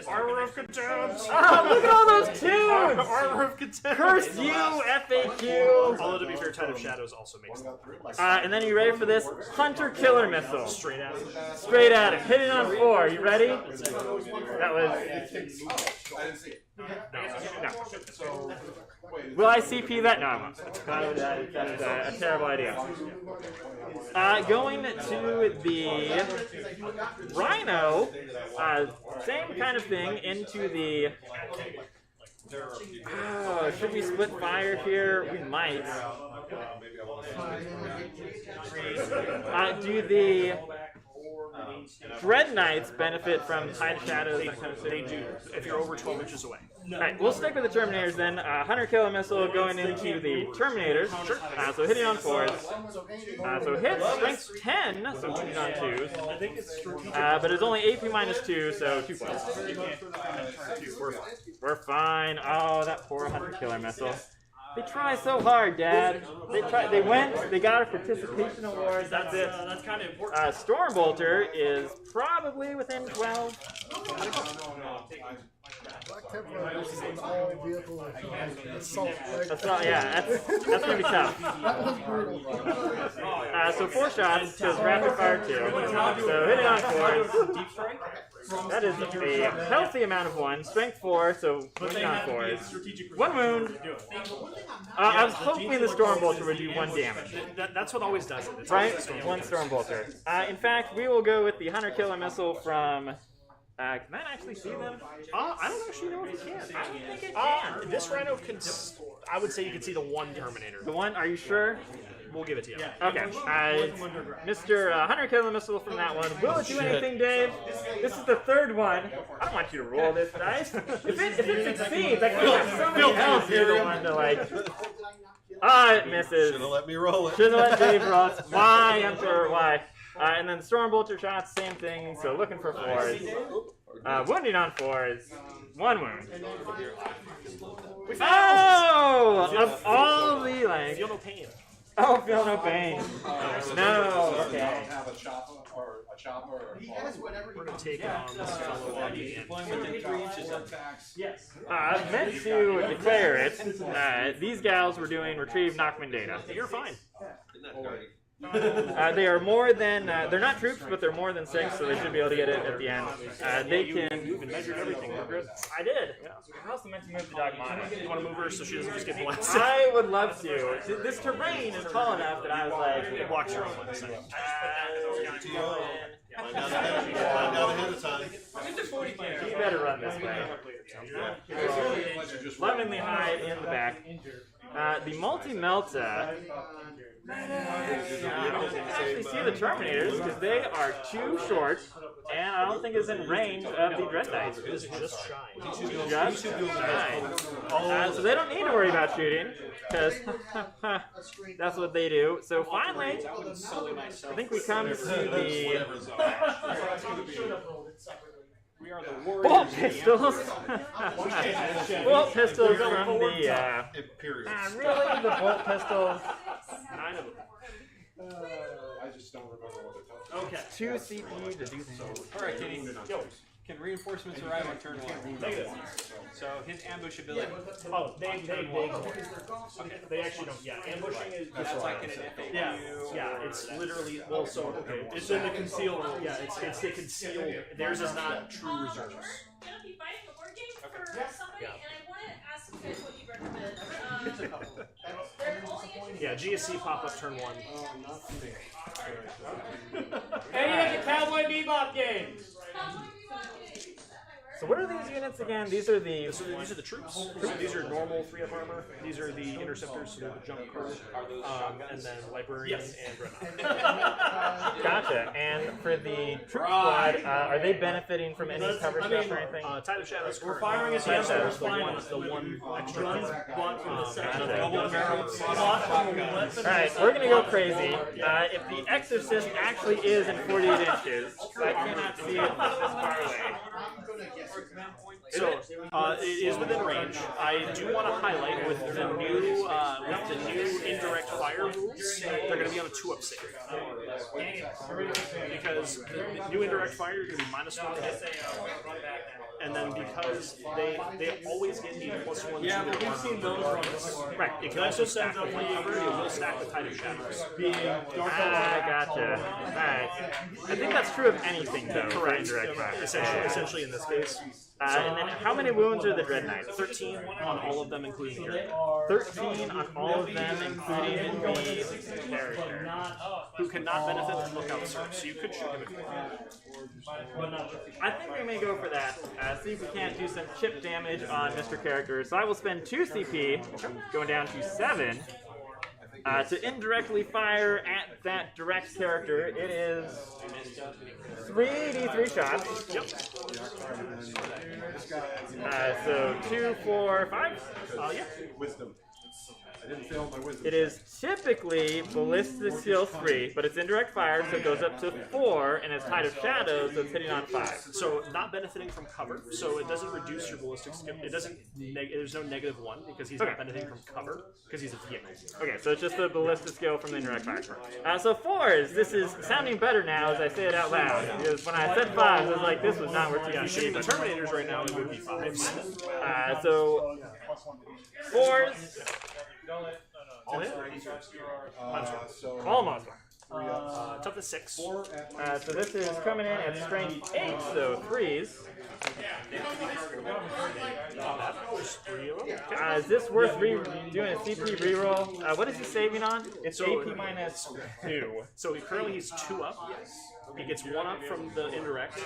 Armor of Contempt! Oh, look at all those tunes! Armor of Contempt! Curse you, FAQ! Although, to be fair, Tide of Shadows also makes them 3 plus. And then you ready for this? Hunter Killer Missile. Straight out. Straight at it. Hitting on 4. You ready? That was... No. Will I CP that? No, I won't. That is a terrible idea. Going to the Rhino, same kind of thing, into the... Oh, should we split fire here? We might. Do the Dread Knights benefit from Tide of Shadows, that kind of thing. They do, if you're over 12 inches away. Alright, we'll stick with the Terminators then. Hunter Killer Missile going into the Terminators. So hitting on 4s. So hits, strength 10, so hitting on 2s. But it's only AP minus 2, so 2 points. We're fine. Oh, that poor Hunter Killer Missile. They try so hard, Dad. They went. They got a participation award. That's it. That's kind of important. Stormbolter is probably within 12. Black Templar versus an all-vehicle assault. That's not. Yeah, that's gonna be tough. That was brutal. So 4 shots because rapid fire 2. So hitting on 4s. That is a healthy amount of 1. Strength 4, so hitting on 4s. 1 wound. I was hoping the Stormbolter would do 1 damage. That's what always does it. It's Right? always the Stormbolter. 1 Stormbolter. In fact, we will go with the Hunter Killer Missile from. Can that actually see them? I don't actually know if it can. I don't think it can. This Rhino can. I would say you can see the one Terminator. The one? Are you sure? We'll give it to you. Okay. Mr. Hunter Killer Missile from that one. Will it do anything, Dave? This is the 3rd one. I don't want you to roll this dice. If it succeeds, I can have somebody else be the one to like. It misses. Should've let me roll it. Should've let Dave roll it. Why, Emperor? Why? And then Stormbolter shots, same thing. So looking for 4s. Wounding on 4s. 1 wound. Oh! Of all the like. Feel no pain. Oh, feel no pain. No. Okay. Have a chopper or a chopper or a We're gonna take on this fellow on the end. I meant to declare it. These gals were doing retrieve Knockman data. You're fine. Isn't that dirty? They are more than, they're not troops, but they're more than 6, so they should be able to get it at the end. They can... You even measured everything. We're good. I did. I also meant to move the Dogmata. You want to move her so she doesn't just get blasted? I would love to. This terrain is tall enough that I was like... It blocks your own one. So. Find out ahead of time. You better run this way. Lovingly hide in the back. The Multi-Melta... I don't actually see the Terminators because they are too short, and I don't think it's in range of the Dread Knights. It's just shy. Just shy. So they don't need to worry about shooting because that's what they do. So finally, I think we come to the bolt pistols. Bolt pistols from the. Really, the bolt pistols. 9 of them. I just don't remember what they're talking Okay. 2 CP to do things. Alright, Kitty. Can reinforcements arrive on turn 1? Negative. So his ambush ability. Oh, they They actually don't. Yeah, ambushing is. That's like in an FAQ. Yeah, it's literally. Well, so okay. It's in the conceal room. Yeah, it's the concealed. Theirs is not true reserves. Gonna be fighting a board game for somebody, and I want to ask you guys what you recommend. They're only Yeah, GSC pop up turn 1. Any of the Cowboy Bebop games. So what are these units again? These are the... These are the troops. So these are normal 3-up armor. These are the interceptors, so they're the jump crew. And then librarian and dreadnought. Gotcha. And for the troop squad, are they benefiting from any cover stuff or anything? Tide of Shadows. We're firing at the Tide of Emperor's Shadows, the one, finest. the one extra. Guns bought from the section. Gotcha. Double barreled slot. Alright, we're gonna go crazy. If the Exorcist actually is in 48 inches, I cannot see it from this far away. So it is within range. I do want to highlight with the new indirect fire rules, they're going to be on a 2-up save. Because the new indirect fire, you're going to be -1 to hit. And then because they always get the +1 Yeah, to but we've seen those runs. Right, it can also stack with light cover, it will stack with Tide of Shadows. Gotcha. Alright. I think that's true of anything, though, for Correct. indirect fire. Essentially in this case. And then how many wounds are the Dread Knights? 13 on all of them, including the character. 13 on all of them, including the character. Who cannot benefit from lookout search, so you could shoot him if you want. I think we may go for that. See if we can't do some chip damage on Mr. Character. So I will spend 2 CP, going down to 7. To indirectly fire at that direct character, it is 3d3 shots. So 2, 4, 5. Yeah. Wisdom. I didn't fail my wisdom. It is typically ballistic skill 3, but it's indirect fire, so it goes up to 4, and it's Tide of Shadows, so it's hitting on 5. So not benefiting from cover, so it doesn't reduce your ballistic skill. It doesn't. There's no -1 because he's not benefiting from cover because he's a vehicle. Okay, so it's just the ballistic skill from the indirect fire. So 4s, this is sounding better now as I say it out loud. Because when I said 5s, I was like, this was not worth the Shooting the Terminators right now, it would be 5s. So 4s, All in? almost. Toughness 6. So this is coming in at strength 8, so 3s. Is this worth doing a CP reroll? What is he saving on? It's AP -2. So currently he's 2 up. He gets 1 up from the indirect.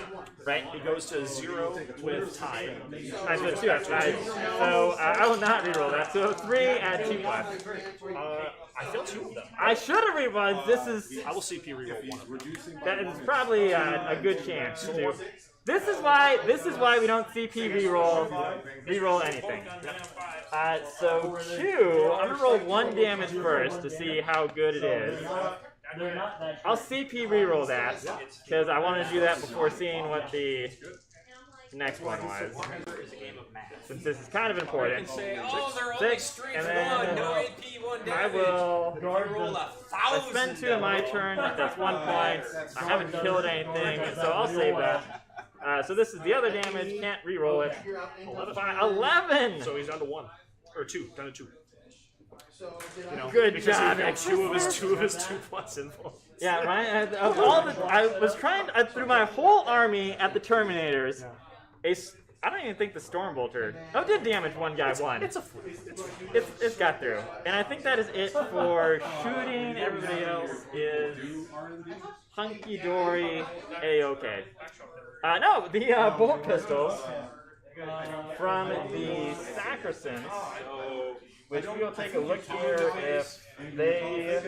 Right. He goes to 0 with Tide. So 2 up. So I will not reroll that. So 3 add 2 plus. I failed 2 of them. I should have rerolled. This is. I will CP reroll 1 of them. That is probably a good chance too. This is why we don't CP reroll anything. So 2. I'm gonna roll 1 damage first to see how good it is. I'll CP reroll that because I want to do that before seeing what the next one was. Since this is kind of important. Six, and then I will I spend 2 of my turn. That's 1 point. I haven't killed anything, so I'll save that. So this is the other damage. Can't reroll it. 11. So he's down to 1 or 2. Down to 2. You know, Good because job. He got 2 of his 2 plus influence. Yeah, right. Of all the, I was trying. I threw my whole army at the Terminators. I don't even think the Stormbolter. Oh, it did damage one guy. It's a fluke. It's got through, and I think that is it for shooting. Everybody else is hunky dory, a-okay. No, the bolt pistols from the Sacrosans. Which we'll take a look here if they.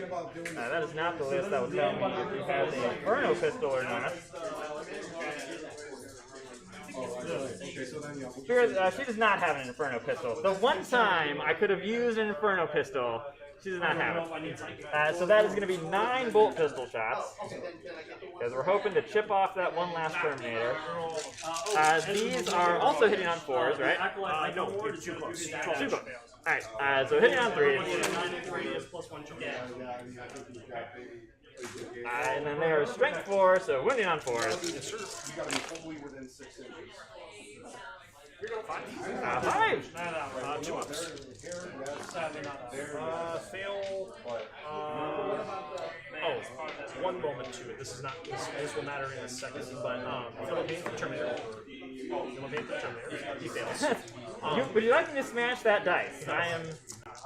That is not the list that will tell me if he has an Inferno pistol or not. Here, she does not have an Inferno pistol. The one time I could have used an Inferno pistol, she does not have it. So that is going to be 9 bolt pistol shots. Because we're hoping to chip off that one last Terminator. These are also hitting on 4s, right? No, you're too close. 2 close. Alright, so hitting on 3s. And then they are strength 4, so winning on 4s. You gotta be fully within 6 inches. 5. 2 ups. Fail. One moment to it. This is not. This will matter in a second. But Philippine Terminator. He fails. Would you like me to smash that dice? I am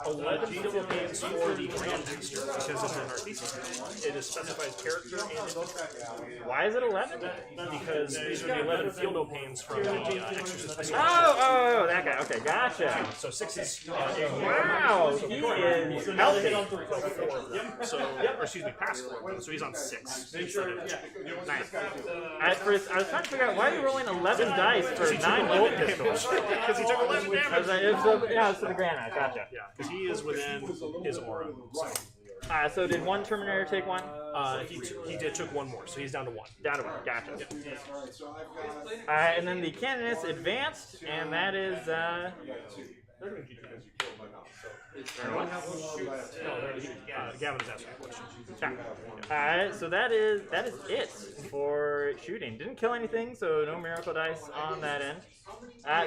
11 Philippines for the Grandmaster because it's an artisan. It specifies character and why is it 11? because these are the 11 field opanes from the Exorcist. Oh, that guy. Okay, gotcha. So 6 is Wow, he is healthy. So, or excuse me, past 4. So he's on 6 instead of 2. Nice. At first, I was trying to figure out why are you rolling 11 dice for 9 bolt pistols. Because he took 11 damage. It's for the Grandmaster. Gotcha. Yeah, because he is within his aura. So did one Terminator take 1? He took 1 more, so he's down to 1. Down to 1. Gotcha. And then the Canoness advanced, and that is Gavin is asking a question. so that is it for shooting. Didn't kill anything, so no miracle dice on that end.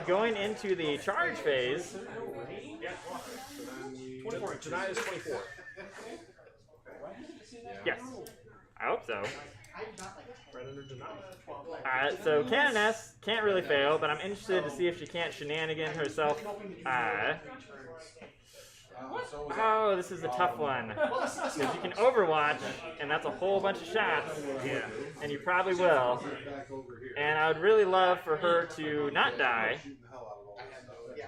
Going into the charge phase. 24. Tonight is 24. Yes. I hope so. Right under denied. So Canoness can't really fail, but I'm interested to see if she can't shenanigan herself. Oh, this is a tough one. Because you can Overwatch, and that's a whole bunch of shots. Yeah. And you probably will. And I would really love for her to not die.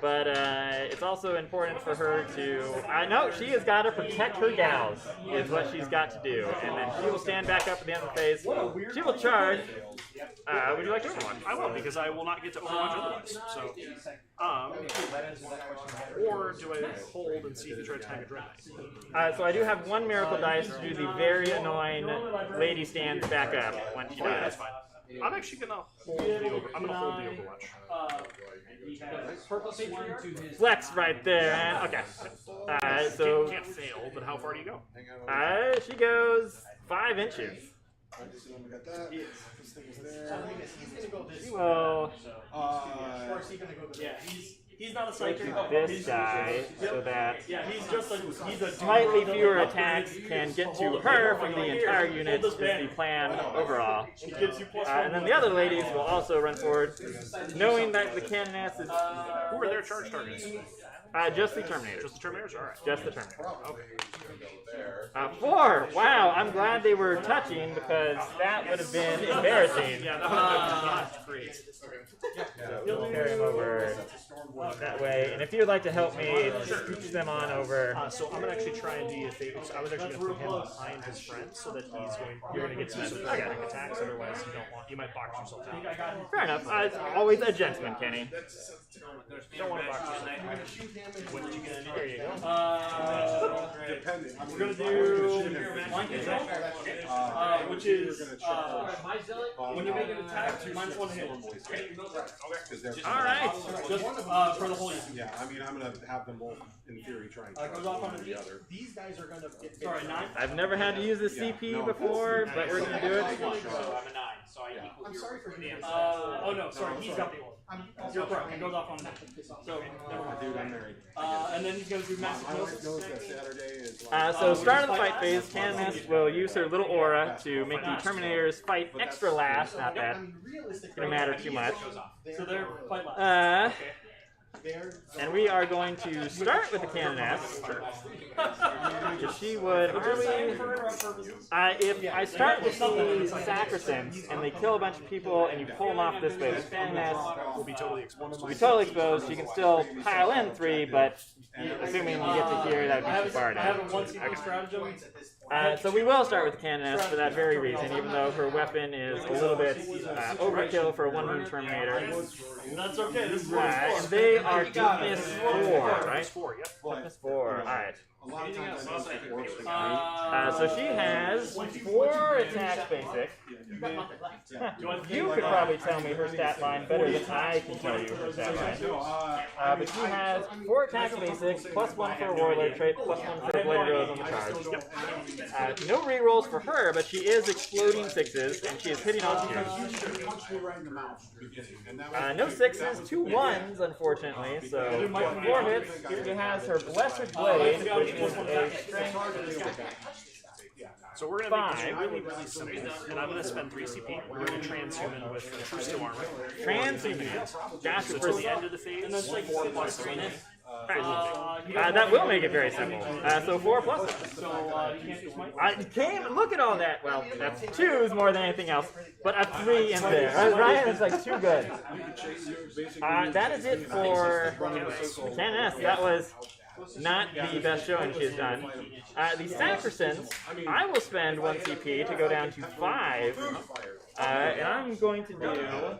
but it's also important for her to. No, she has got to protect her gals. Is what she's got to do, and then she will stand back up at the end of the phase. She will charge. Would you like to overwatch? I will, because I will not get to overwatch otherwise. So, or do I hold and see if you try to tag a Dread Knight? So I do have one miracle dice to do the very annoying lady stands back up when she Oh, yeah, dies. that's fine. I'm actually gonna hold the I'm gonna hold the Overwatch. Flex right there, and okay. So Can't fail, but how far do you go? she goes 5 inches. She will He's not a do psychic. this guy so that Yeah, he's just a he's a slightly fewer attacks can get to her from the entire unit is the plan overall. He gives you plus And then the other ladies will also run forward, knowing that the Canoness is Who are their charge targets? just the Terminators. Just the Terminators? Alright. Just the Terminator. 4! Wow, I'm glad they were touching because that would have been embarrassing. Yeah, that would have been not great. Carry him over that way. And if you'd like to help me, scooch them on over. So I'm gonna actually try and do a favor. I was actually gonna put him behind his friend so that you're gonna get some supporting attacks. Otherwise, you might box yourself out. Fair enough. Always a gentleman, Kenny. You don't want to box yourself. What did you get? There you go. Depending. We're gonna do line control, which is when you make an attack, -1 hit. Alright. Just for the whole unit. Yeah, I mean, I'm gonna have them both, in theory, try and Goes off on the other. These guys are gonna get. Sorry, 9. I've never had to use the CP before, but we're gonna do it. I'm sorry for doing Oh no, sorry, he's got the order. You're correct. It goes off on that. So never mind. Dude, I'm married. And then he's gonna do massive My wife ghost. knows that Saturday is like... So start of the fight phase, Canoness will use her little aura to make the Terminators fight extra last. Not that it's gonna matter too much. So they're quite loud. And we are going to start with the Canoness. Because she would really... if I start with the Sacrosanct and they kill a bunch of people and you pull them off this way, the Canoness Will be totally exposed. will be totally exposed. You can still pile in 3, but assuming we get to here, that would be too far I have a down. 1CP stratagem. So we will start with the Canoness for that very reason, even though her weapon is a little bit overkill for a 1-wound Terminator. That's okay. This is And they are toughness 4, right? 4, yep. Toughness 4, alright. A lot of times I think it works. So she has 4 attacks basic. You could probably tell me her stat line better than I can tell you her stat line. But she has 4 attacks basic, +1 for a Warlord trait, +1 for a Blade Rose on the charge. No rerolls for her, but she is exploding 6s, and she is hitting on 2s. Punch me right in the mouth. No 6s, 2 1s, unfortunately. So 4 hits. She has her Blessed Blade, which is a strength. So we're gonna make this really, really simple, and I'm gonna spend 3 CP. We're gonna transhuman with True Steel Armor. Transhuman. Gotcha. So For to the end of the phase, 4 plus 3. that will make it very simple. So 4 pluses. So you can't do smite. I came. Look at all that. Well, that's 2s more than anything else, but a 3 in there. Ryan is like too good. That is it for Canoness. That was not the best showing she has done. The Sacrosanct, I will spend 1 CP to go down to 5. And I'm going to do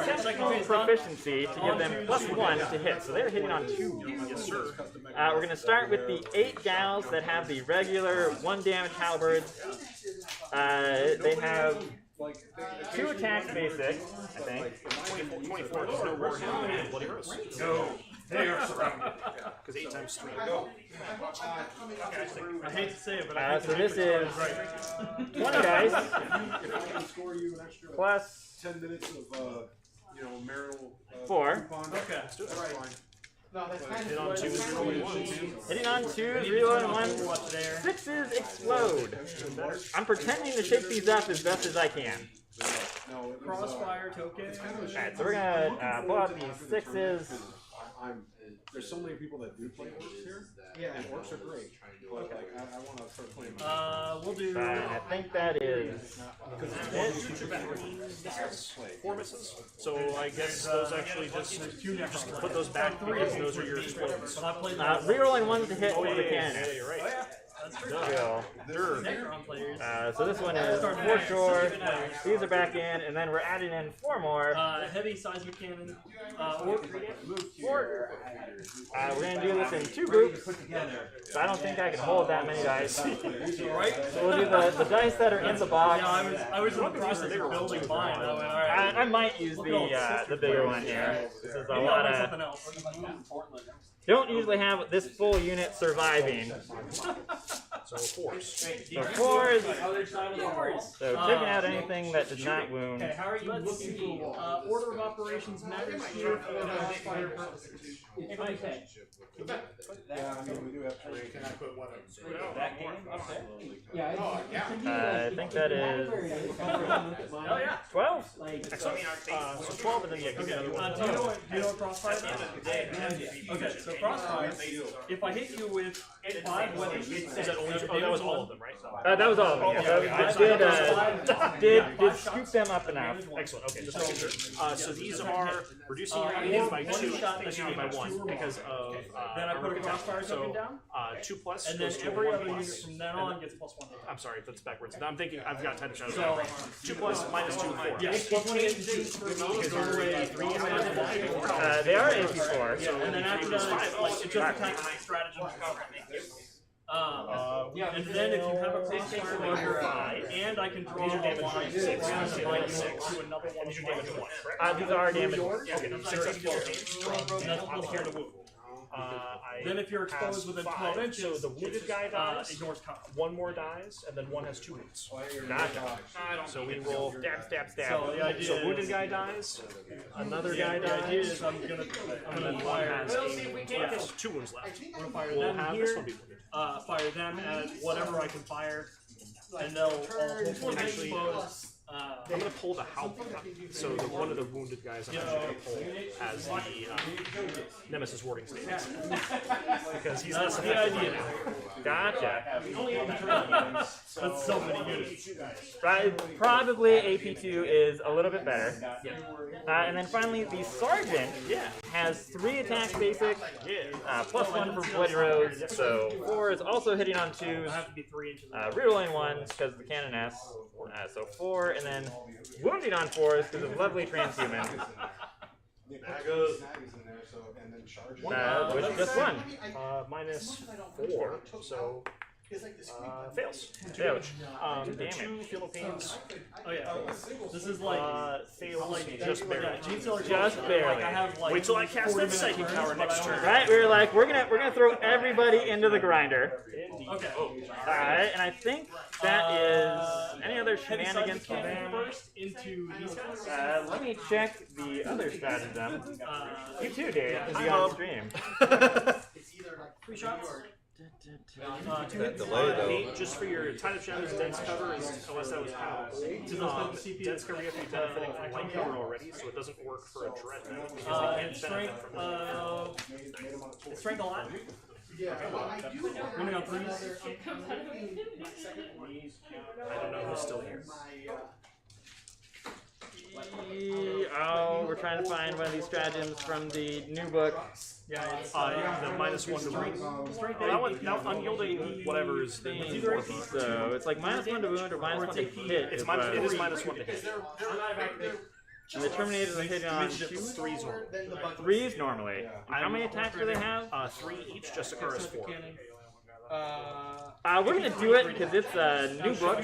technical proficiency to give them +1 to hit. So they're hitting on 2. Yes, sir. We're going to start with the 8 gals that have the regular 1 damage halberds. They have 2 attacks basic, I think. 24, there's no war here in Bloody Rose. No. They are surrounded. Because 8 times 3. I hate to say it, but I So this is 20 dice If I can score you an extra plus 10 minutes of, marital... 4. coupon, Okay. that's fine. No, that's kind Hit of. on 2s, reload 1s. Hitting on 2s, reloading 1s. 6s explode. I'm pretending to shake these up as best as I can. No, it was, Crossfire token. Alright, so we're gonna pull out these 6s. there's so many people that do play orcs here. Yeah. And orcs are great. But like, I want to start playing. We'll do. I think that is Four misses. So I guess those actually just put those back because those are your explosions. But I played rerolling one to hit with the cannon. Yeah, you're right. Oh yeah, that's true. Necron players. So this one is 4 shore. These are back in, and then we're adding in 4 more. Heavy seismic cannon. We're gonna do this in 2 groups. So I don't think I can hold that many dice. So Right? we'll do the dice that are in the box. I was in the process of building mine. I went, alright. I might use the bigger one here. This is a Maybe lot I'll make of. something else. Don't usually have this full unit surviving. So fours. So 4s. So Uh, taking out anything that did not wound. Okay, how are you looking for order of operations matters here for fire purposes? If I can. Yeah, I mean, we do have terrain. Can I put one of That game? Yeah. I think that is Oh yeah. 12. Excellent. So 12 and then yeah, give me another one. Do you know what crossfire is? Okay, so crossfire, if I hit you with 5 weapons, Is that only? Oh, that was all of them, right? That was all of them. Yeah. So did scoop them up enough. Excellent. Okay, just making sure. So these are reducing your unit by 2, excuse me, by 1 because of then I put a crossfire so token down, 2 plus. and then goes to every 1 other unit plus. from then on gets +1. I'm sorry, that's backwards. No, I'm thinking I've got Titan Shadow. So 2 plus minus 2, 4. yes, plus 1 is Because you're a 3 minus They are AP4. So and then after that, like it's just a kind of stratagem. And then if you have a crossfire under 5, and I can draw a line 6 to another one. These are damage 1, These are damage. Okay, 6 And that's plus here to 1. move. Then if you're exposed within 12 inches, so the wounded guy dies, ignores cover. 1 more dies, and then 1 has 2 wounds. Gotcha. So we roll Stab. So the idea So wounded is, guy dies, another guy the idea dies, is I'm gonna and then one fire, has has 2 wounds left. I'm gonna fire We'll them have this one here, be wounded. fire them at whatever I can fire, and they'll all hopefully be Actually, exposed. I'm gonna pull the Halberd. So one of the wounded guys I'm actually gonna pull as the Nemesis warding stance. Because he's That's less the effective idea. right now. Gotcha. That's so many units. Probably AP2 is a little bit better. And then finally, the Sergeant has 3 attacks basic, plus 1 for Bloody Rose, so 4 is also hitting on 2s, I have to be 3 inches. rerolling 1s because of the Cannon S, so 4, and then wounding on 4s because of lovely transhuman, which just 1. Minus 4, so fails. Ouch. The 2 Philippines Oh yeah. This is like fails just barely. Just barely. Like I have like Wait till I cast 40 that psychic minutes power first, next but I turn. Right, we were like, we're gonna throw everybody into the grinder. Indeed. Okay. Alright, and I think that is any other Heavy shenanigans seismic from cannon them? first into these guys. Let me check the other stratagem. You too, Dave, because you I'm on up. stream. It's either like 3 shots. That delay though. 8 just for your Tide of Shadows dense cover, is, unless that was how dense cover you have to be benefiting from light cover already, so it doesn't work for a dread mode because they And can't benefit strength, from it. strength a lot. yeah. I do Running on 3s. I don't know who's still here. Oh, we're trying to find one of these stratagems from the new book. Yeah, it's The minus 1 to wound. That one, now unyielding whatever is the So it's like minus 1 to wound or minus 1 to hit. It's is minus, what- it is minus 1 to hit. And the Terminators are hitting on 2 3s normal. 3s normally. How many attacks do they have? 3 each just occur as 4. We're gonna do it because it's a new book,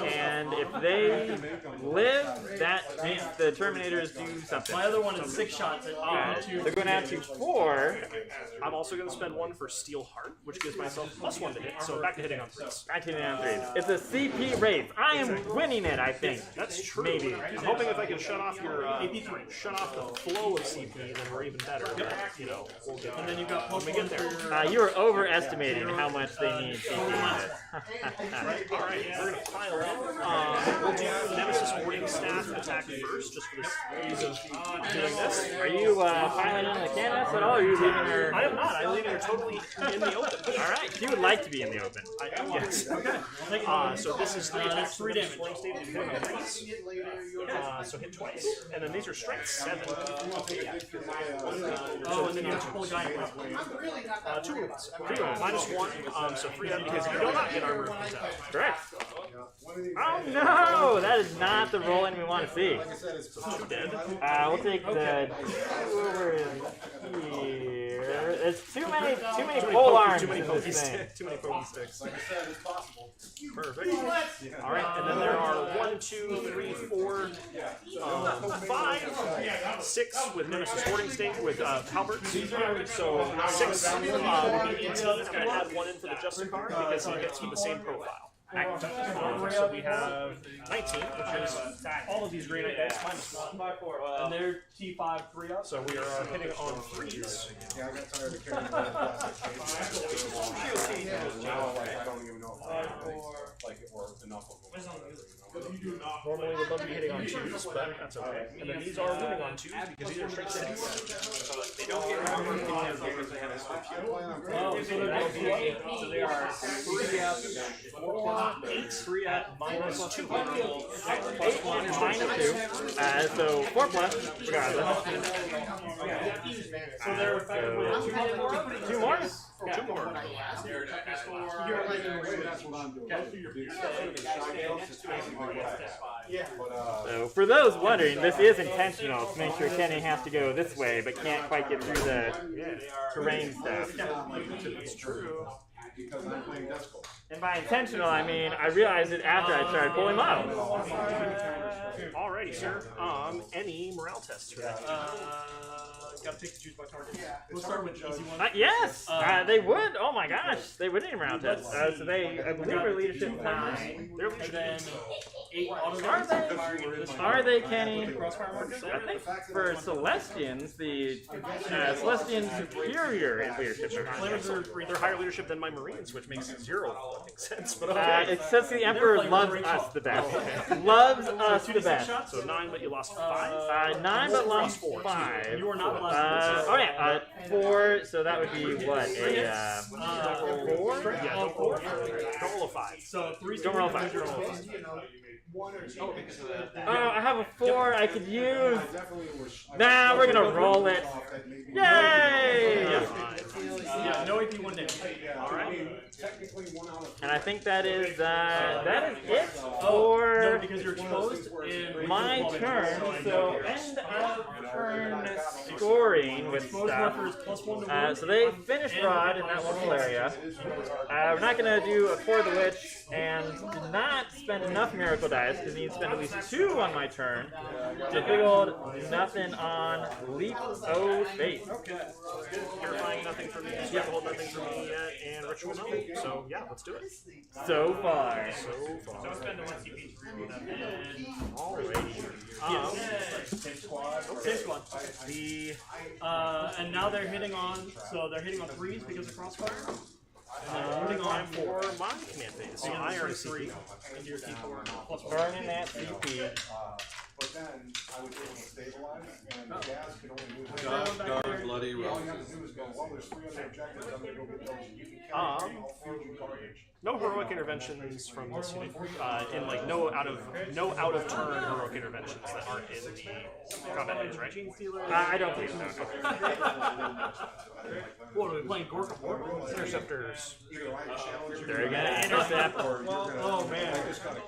and if they live, that makes the Terminators do something. my other one is 6 shots at 2. They're going out to 4. I'm also going to spend 1 for Steel Heart, which gives myself plus 1 to hit, so back to hitting on 3s. Back to the down 3s. It's a CP race. I am winning it, I think. That's true. Maybe. I'm hoping if I can shut off your shut off the flow of CP, then we're even better. But, you know, we'll get there. And then you've got when we get there. You are overestimating how much much they need to do this. Alright, we're gonna pile in. We'll do Nemesis Warding Staff attack first, just for the ease of doing this. Are you piling in the canvas at all, or are you leaving her? I am not. I'm leaving her totally in the open. Alright, you would like to be in the open. Yes. Okay. So this is 3 attacks, 3 damage. Flame state is hitting twice. So hit twice. And then these are strength 7. Oh, and then you have to pull a guy. 2 wounds. -1. So 3 because you do not get armor if it's out. Correct. Oh no! That is not the rolling we want to see. So 2 dead. We'll take the 2 over here. There's too many pole arms Too many in pokey this thing. sticks. Too many pokey sticks. Perfect. Alright, and then there are 1, 2, 3, 4, 5, 6 with Nemesis Warding State with halberds. So 6 would be 18. I'm going to add 1 in for the Justicar because he gets with the same profile. So we have 19, which is all of these green dice -1. And they're T5 3 up. So we are hitting on 3s. Yeah, I got tired of carrying that plastic case. Now, like, I don't even know if I have like it or enough of them. Normally would love to be hitting on 2s, but that's okay. And then these are winning on 2s because these are straight 6. So they don't get armor because they have a switch. Oh, so they are 3 up, 8, 3 at -2. 8 -2. So 4 plus, regardless. so they're effectively 2 more? 2 more. So for those wondering, this is intentional to make sure Kenny has to go this way, but can't quite get through the terrain stuff. It's true. Because I'm playing Disco. And by intentional, I mean I realized it after I started pulling models. Alrighty, sir. Any morale tests for that? Gotta pick and choose my target. We'll start with easy one. Yes, they would. Oh my gosh, they would need a round test. So they, I believe, are leadership 9. They're And then 8 auto Are they? Are they, Kenny? crossfire markers? I think for Celestians, the Celestian Superior is leadership 9. They're higher leadership than my Marines, which makes 0 sense. But okay. It says the Emperor loves us the best. Loves us the best. So 9, but you lost 5. 9 but lost 5. You are not lost. 4. So that would be what? A 4? Yeah, don't roll a 5. So 3 Don't roll 5. Oh, I have a 4 I could use. Nah, we're gonna roll it. Yay! Yeah, no AP 1 damage. Alright. And I think that is it No, for because you're exposed in my turn. So end of turn scoring with exposed stuff. markers +1 to wound. So they finished Rod in that local area. We're not going to do a For the Witch and did not spend enough Miracle Dice because I need to spend at least 2 on my turn. So big old nothing on Leap O Faith. Terrifying nothing for me, Struggle nothing for me yet, and Ritual nothing. So yeah, let's do it. So far. Don't spend the 1 CP to remove that. Alrighty. Same squad. And now they're hitting on, so they're hitting on 3s because of crossfire. And they're hitting on For my command phase, so I earn 3. into your T4 plus 1. Burning that CP. But then I would be able to stabilize, and the gas could only move. Dark bloody All road. you have to do is go, well, there's 3 other objectives, I'm gonna go get those. You can carry all 3 of you garbage. No heroic interventions from this unit. In like no out of turn heroic interventions that aren't in the combat phase, right? I don't think so. What are we playing? Gorka War? Interceptors. Either I challenge you. They're gonna intercept. Or you're gonna, Oh, man. I just gotta,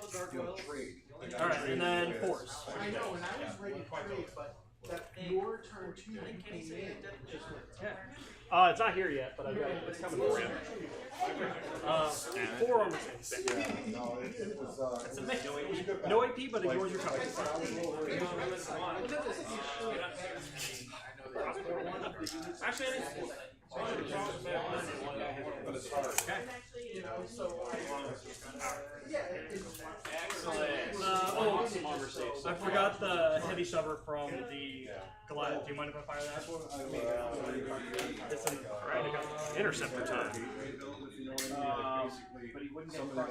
trade. Alright, and then 4s. I know, and I was ready to trade, but that your turn 2 came in, just went. It's not here yet, but I got it. It's coming for you. 4 armor saves. No, it was, It's a mix. No AP, but ignores your coverage. Actually, I didn't. but it's hard. I forgot the heavy shover from the Goliath. Do you mind if I fire that? Interceptor time. somebody that doesn't have a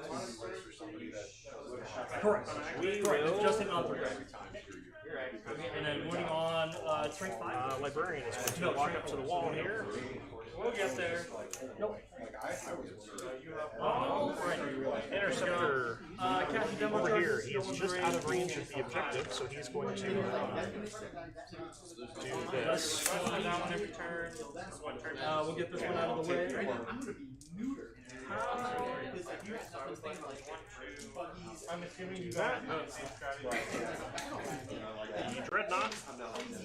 team list or somebody that Correct. It's just an on 3. every time through you. You're right. And then moving on, strength 5. Librarian is going to walk up to the wall here. We'll get there. Nope. Like I was Oh, right. Interceptor Captain Demo over here. charges, He is just out of range of the objective, so he's going to do this. That one every turn. We'll get this one out of the way. I'm assuming you got The Dreadnought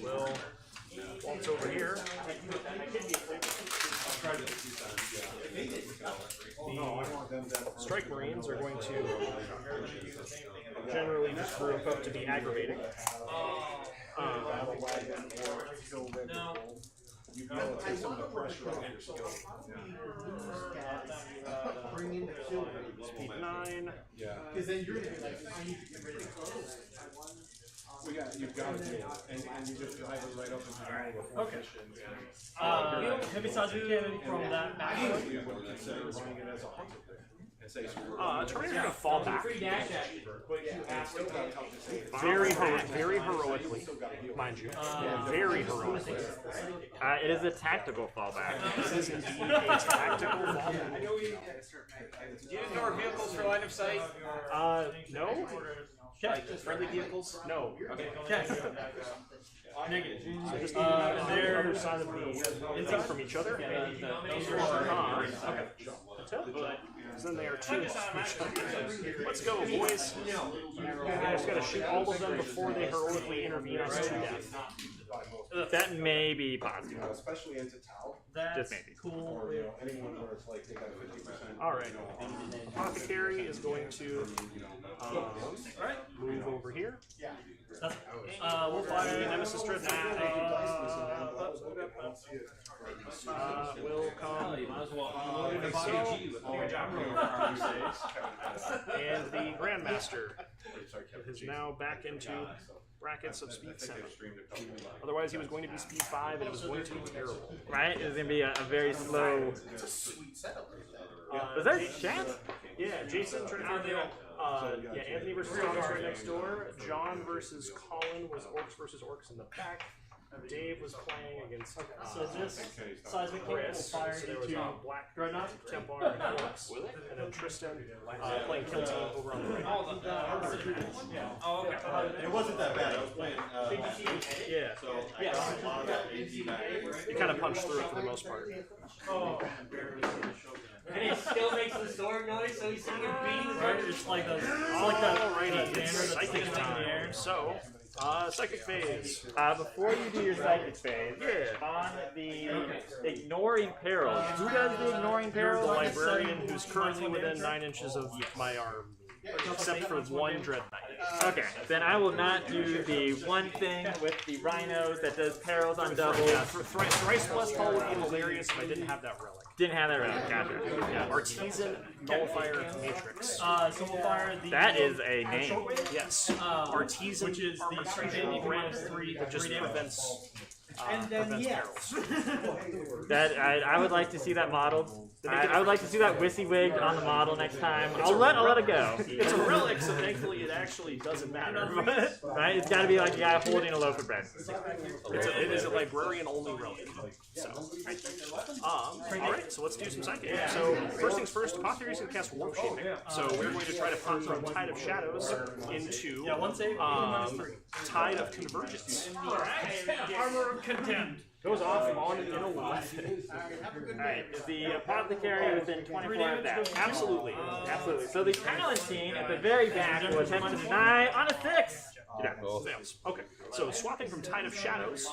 will waltz over here. The Strike Marines are going to generally just group up to be aggravating. No. You know, take some of the pressure off your skill. Bring in the children. Speed 9. Yeah. Because then you're gonna be like, I need to get rid of clothes. You've got to do it, and you just drive it right up into the middle of the Okay. formation. Heavy seismic cannon from that back. You would consider running it as a hunter thing. And say, Terminator's going to fall back. Very heroically, mind you. Very heroically. It is a tactical fallback. This is indeed a tactical fallback. Do you ignore vehicles for line of sight? No. Friendly vehicles? No. Negative. So just need to move on the other side of the thing from each other. Okay. Because then they are two. Let's go, boys. We just gotta shoot all of them before they heroically intervene us to death. That may be possible. especially into Tau, Just maybe. Cool. or anyone where it's like they got 50%. Alright. Apothecary is going to move over here. We'll fire Nemesis Dreadnought will come. And the Grandmaster is now back into brackets of speed 7. Otherwise, he was going to be speed 5, and it was going to be terrible. Right? It's going to be a very slow. It's a sweet setup right there. Was there a chance? Yeah, Jason trying to figure out. Anthony versus Thomas right next door. John versus Colin was Orcs versus Orcs in the back. Dave was playing against So this seismic cannon will Chris. fire So there was into Black Dreadnought. Templar and Orcs, and then Tristan playing Kill Team over on the right. Oh, okay. It wasn't that bad. I was playing. Yeah, So I got a lot of that AZ back. you kind of punched through it for the most part. And he still makes the sword noise, so he's sitting here beating the Right? It's like that. It's like that Alrighty, banner it's that's psychic sticking in the time. air. So, psychic phase. Before you do your psychic phase, on the ignoring perils, who does the ignoring The perils? librarian who's currently within 9 inches of my arm, except for one Dread Knight. Okay, then I will not do the one thing with the rhinos that does perils on double. Yeah, Thrice Blessed Hall would be hilarious if I didn't have that relic. Didn't have that right. Gotcha. Yeah, Artisan Nullifier Matrix. So we'll fire the. That is a name. Yes, Artisan, which is the Artisan Grand 3 that just prevents perils. That I would like to see that modeled. I would like to see that WYSIWYG on the model next time. I'll let it go. It's a relic, so thankfully it actually doesn't matter. Right? It's got to be like a guy holding a loaf of bread. It is a librarian only relic. So, alright, so let's do some psychic. So, first things first, Apothecary's going to cast Warp Shaping. So, we're going to try to pop from Tide of Shadows into Tide of Convergence. Armor of Contempt. Goes off on an 11. Alright, is the Apothecary within 24 of that? Absolutely. Absolutely. So the Palatine at the very back will attempt to deny on a 6. Fails. Okay, so swapping from Tide of Shadows,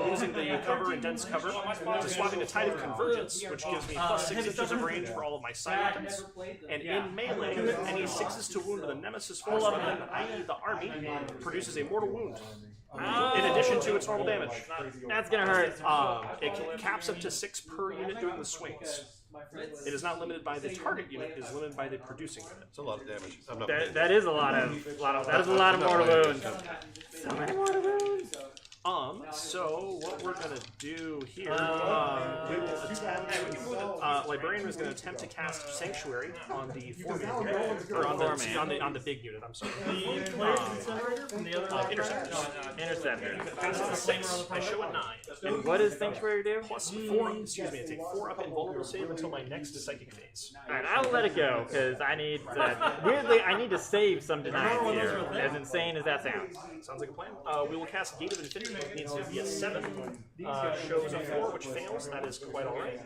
losing the cover and dense cover, to swapping to Tide of Convergence, which gives me plus 6 inches of range for all of my side weapons. And in melee, any 6s to wound to the Nemesis force weapon, i.e. the army, produces a mortal wound. In addition to its normal damage. That's gonna hurt. It caps up to 6 per unit doing the swings. It is not limited by the target unit, it is limited by the producing unit. It's a lot of damage. I'm not. That is a lot of mortal wounds. So many mortal wounds. So what we're gonna do here, we will attempt. Librarian was gonna attempt to cast Sanctuary on the 4-man unit, or on the big unit. I'm sorry. The player's incinerator from the other Interceptors. Interceptor. Passes a 6. I show a 9. And what does Sanctuary do? Plus 4. Excuse me. I take 4 up invulnerable save until my next psychic phase. Alright, I'll let it go, because I need weirdly, I need to save some denies here, as insane as that sounds. Sounds like a plan. We will cast Gate of Infinity. It needs to be a 7. Shows a 4, which fails. That is quite alright.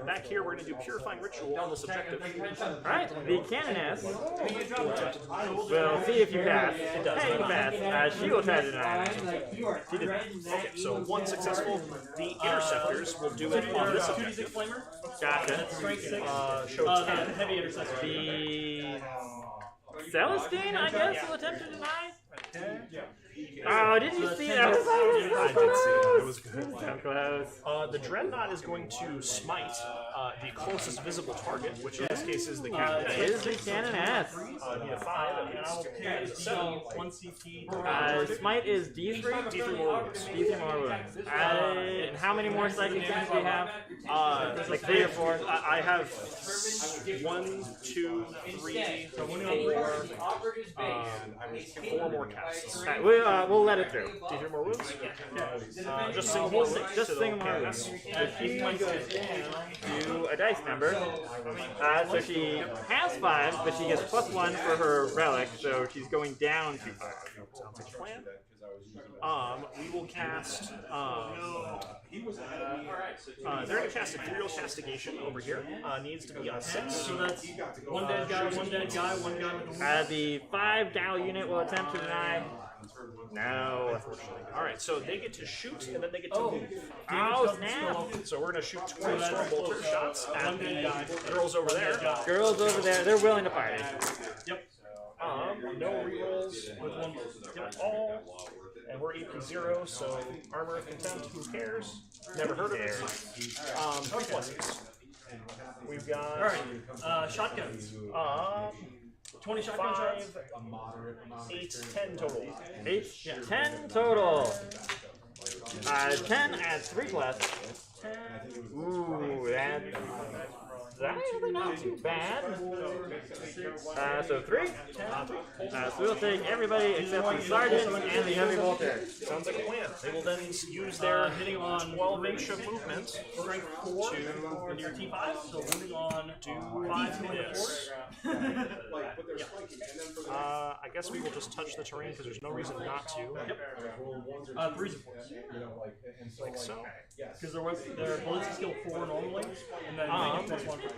Back here, we're going to do Purifying Ritual on this objective. Alright, the Canoness will see if you pass. It does. Hey, you pass. She will try to deny. She did. Okay, so 1 successful. The Interceptors will do it on this objective. Flamer. Gotcha. Strength 6. Show 10. Heavy intercessor. The Celestine, I guess, will attempt to deny? Oh, did you see that? I did see it. It was good. So close. The Dreadnought is going to smite the closest visible target, which in this case is the Cannon. It is the Canoness. Need a 5. And I'll carry 1 CP. Smite is D3? D3 more wounds. D3 more wounds. And how many more psychic things do you have? Like 3 or 4? I have 1, 2, 3, 4 more casts. Alright, we'll let it through. D3 more wounds? Just single more wounds. Just single more wounds. So she's going to do a dice number. So she has 5, but she gets +1 for her relic, so she's going down to 5. Sounds like a plan. We will cast. They're going to cast Ethereal Castigation over here. Needs to be a 6. So that's 1 dead guy, 1 dead guy, 1 guy with a The 5 Gal unit will attempt to deny. No. Alright, so they get to shoot and then they get to move. Oh, snap. So we're going to shoot 20 Stormbolter shots at the girls over there. Girls over there, they're willing to fight. Yep. No rerolls with 1 at all. And we're AP 0, so Armor of Contempt, who cares? Never heard of it. 3 pluses. We've got. Alright, shotguns. 20 shotgun shots. 8, 10 total. 8, 10 total. 10 adds 3 plus. 10. Ooh, that's actually not too bad. So 3. So we'll take everybody except the sergeant and the heavy bolter. Sounds like a plan. They will then use their hitting on 12 inch of movement. Strength 4 to your T5. So moving on to 5 minutes. I guess we will just touch the terrain because there's no reason not to. Yep. 3 supports. Like so. Because they're ability skill 4 normally, and then they get +1 for cover.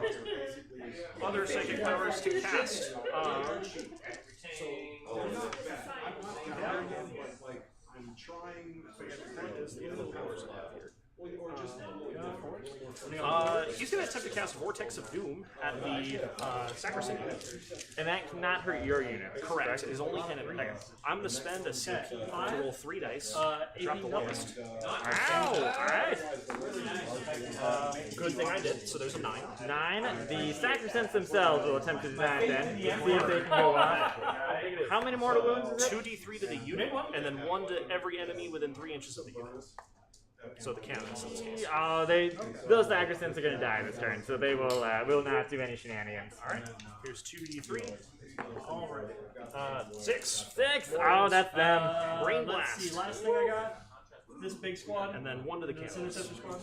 Other psychic powers to cast. I'm trying. Is the other powers left here? He's going to attempt to cast Vortex of Doom at the Sacrosanct unit. And that cannot hurt your unit. Correct. It is only can it. I'm going to spend a CP to roll 3 dice. Drop the lowest. Ow! Alright. Good thing I did, so there's a 9. 9. The Sacrosancts themselves will attempt to deny it then. See if they can go on. How many mortal wounds is it? 2d3 to the unit, and then 1 to every enemy within 3 inches of the unit. So the cannons in this case. Oh, those Sacrosancts are going to die this turn, so they will not do any shenanigans. Alright, here's 2d3. 6. 6! Oh, that's them. Brain Let's Blast. see, last thing I got. This big squad. And then 1 to the This cannons. interceptor squad.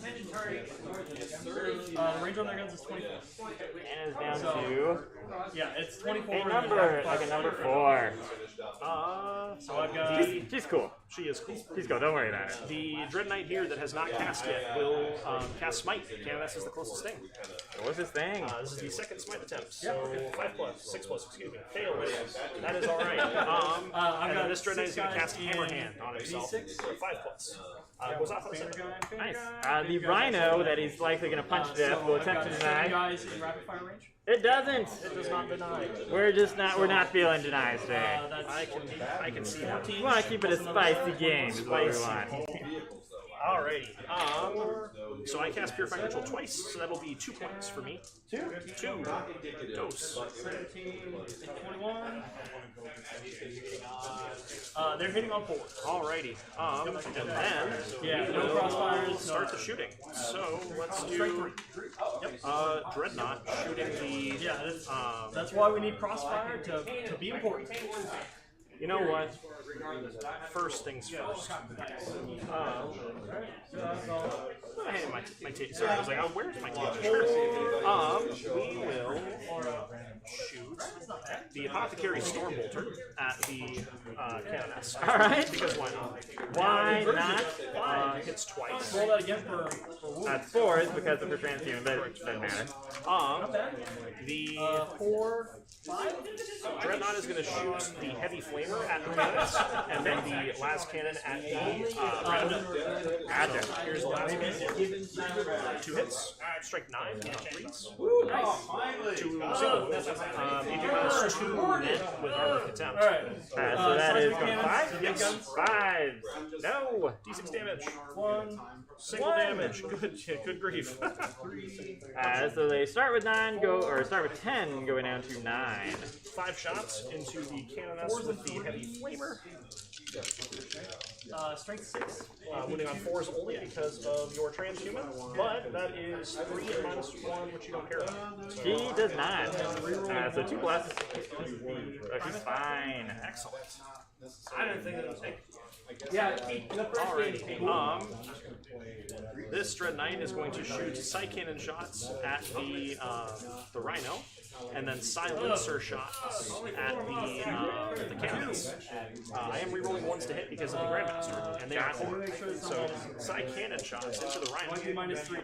The range on their guns is 24. And it's down to Yeah, it's 24. a number, like a number 4. So I've got. She's cool. She is cool. She's cool, don't worry about it. The Dread Knight here that has not cast yet will cast Smite. Canoness is the closest thing. What's this thing? This is the second Smite attempt. So 5 plus, 6 plus, excuse me. Failed. That is alright. And then this Dread Knight is going to cast Hammerhand on himself. 5 plus. Goes off on the center. Nice. The Rhino that he's likely going to punch to death will attempt to deny. Guys in rapid fire range. It doesn't. It does not deny. We're not feeling denies today. I can see that. We want to keep it a spicy game is what we want. Alrighty. So I cast Purifying Ritual twice, so that'll be 2 points for me. 2 dose. 17, 21. They're hitting on 4. Alrighty. And then Yeah, we no will crossfires, start no- the shooting. So let's do Dreadnought shooting the. Yeah, that's why we need crossfire to be important. You know what? First things first. Hey, my tape. Sorry, I was like, oh, where's my tape? We will shoot the Apothecary Stormbolter at the Canoness. All right. Because why not? Why not? Hits twice. Roll that again for That's 4 because of her transhuman, but it doesn't matter. The 4, 5. Dreadnought is going to shoot the Heavy Flamer at the Canoness, and then the Las Cannon at the Gotcha. Here's the last cannon. 2 hits. Strike 9. Please. Nice. 2 single moves. You do minus 2 net with Armor Contempt. Alright. So that is going cannons, 5? big Yes. guns. 5. No. D6 damage. 1. Single damage. Good grief. So they start with 9, start with 10, going down to 9. 5 shots into the Canoness with the Heavy Flamer. Strength 6. Winning on 4s only because of your transhuman, but that is 3 and minus 1, which you don't care about. She does not. So 2 plus. She's fine. Excellent. I didn't think that was safe. Yeah, alrighty. This Dread Knight is going to shoot Psy Cannon shots at the Rhino, and then Silencer shots at the Cannons. I am rerolling 1s to hit because of the Grandmaster, and they are 4. So Psy Cannon shots into the Rhino. Minus 3.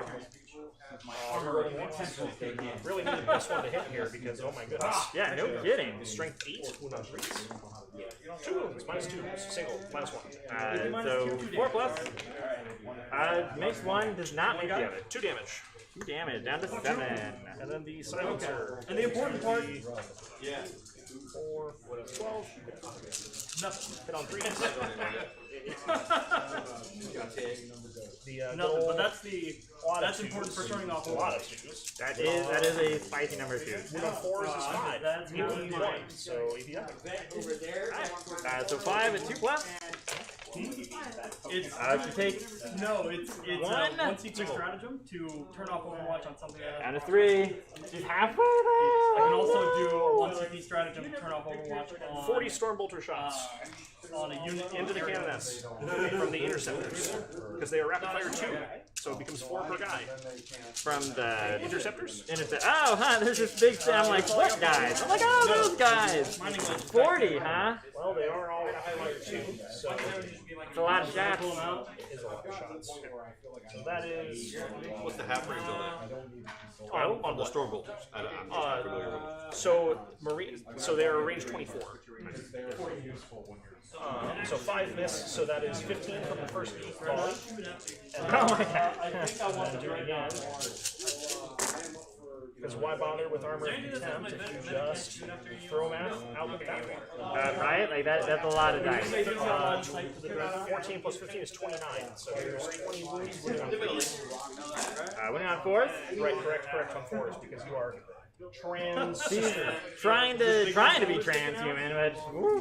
Really need a +1 to hit here because, oh my goodness. Yeah, no kidding. Strength 8, wound on 3s. 2 wounds, minus 2, single, minus 1. So 4 plus. Makes 1, does not make the other. 2 damage. 2 damage, down to 7. And then the Silencer. And the important part, 4, 12. nothing. Hit on 3. Nothing, but that's important for turning off a lot of 2s. That is a spicy number 2. Wound on 4s is 5. That's You need 1, so if you have So 5 and 2 plus. It's She takes no, it's 1. 1 secret stratagem to turn off Overwatch on something else. down to 3. She's halfway I can there. also do a 1 CP stratagem to turn off Overwatch on 40 Stormbolter shots on a unit into the Canoness from the Interceptors, because they are rapid fire 2, so it becomes 4 per guy. From the Interceptors? Oh, huh, there's this big thing. I'm like, what guys? I'm like, oh, those guys. 40, huh? Well, they are all rapid fire 2, so It's a lot of shots. is a lot of shots. So that is What's the half range on that? on The what? Stormbolters. I'm not familiar with So they are range 24. So 5 miss, so that is 15 from the first volley. And Oh my god. I think I want to do it again. Because why bother with armor and contempt if you just throw them out with that one? Right? Like that's a lot of dice. 14 plus 15 is 29, so there's 20 wounds winning on 3s. Winning on 4th. Right, correct on 4s, because you are Trying to be transhuman, but woo,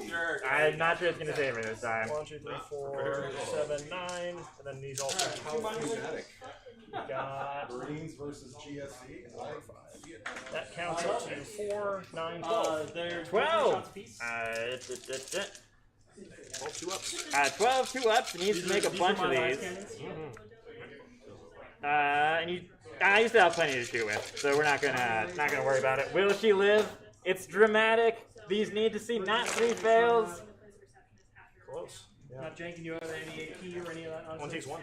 I'm not sure it's gonna save her this time. 1, 2, 3, 4, 7, 9, and then these also got Marines versus GSC. that counts up to 4, 9, 12. They're 12. 12 2-ups. 12 2-ups. Needs to make a bunch of these. And I used to have plenty to shoot with, so we're not gonna worry about it. Will she live? It's dramatic. These need to see not 3 fails. Close. Not janking you out of any AP or any of that. One takes 1.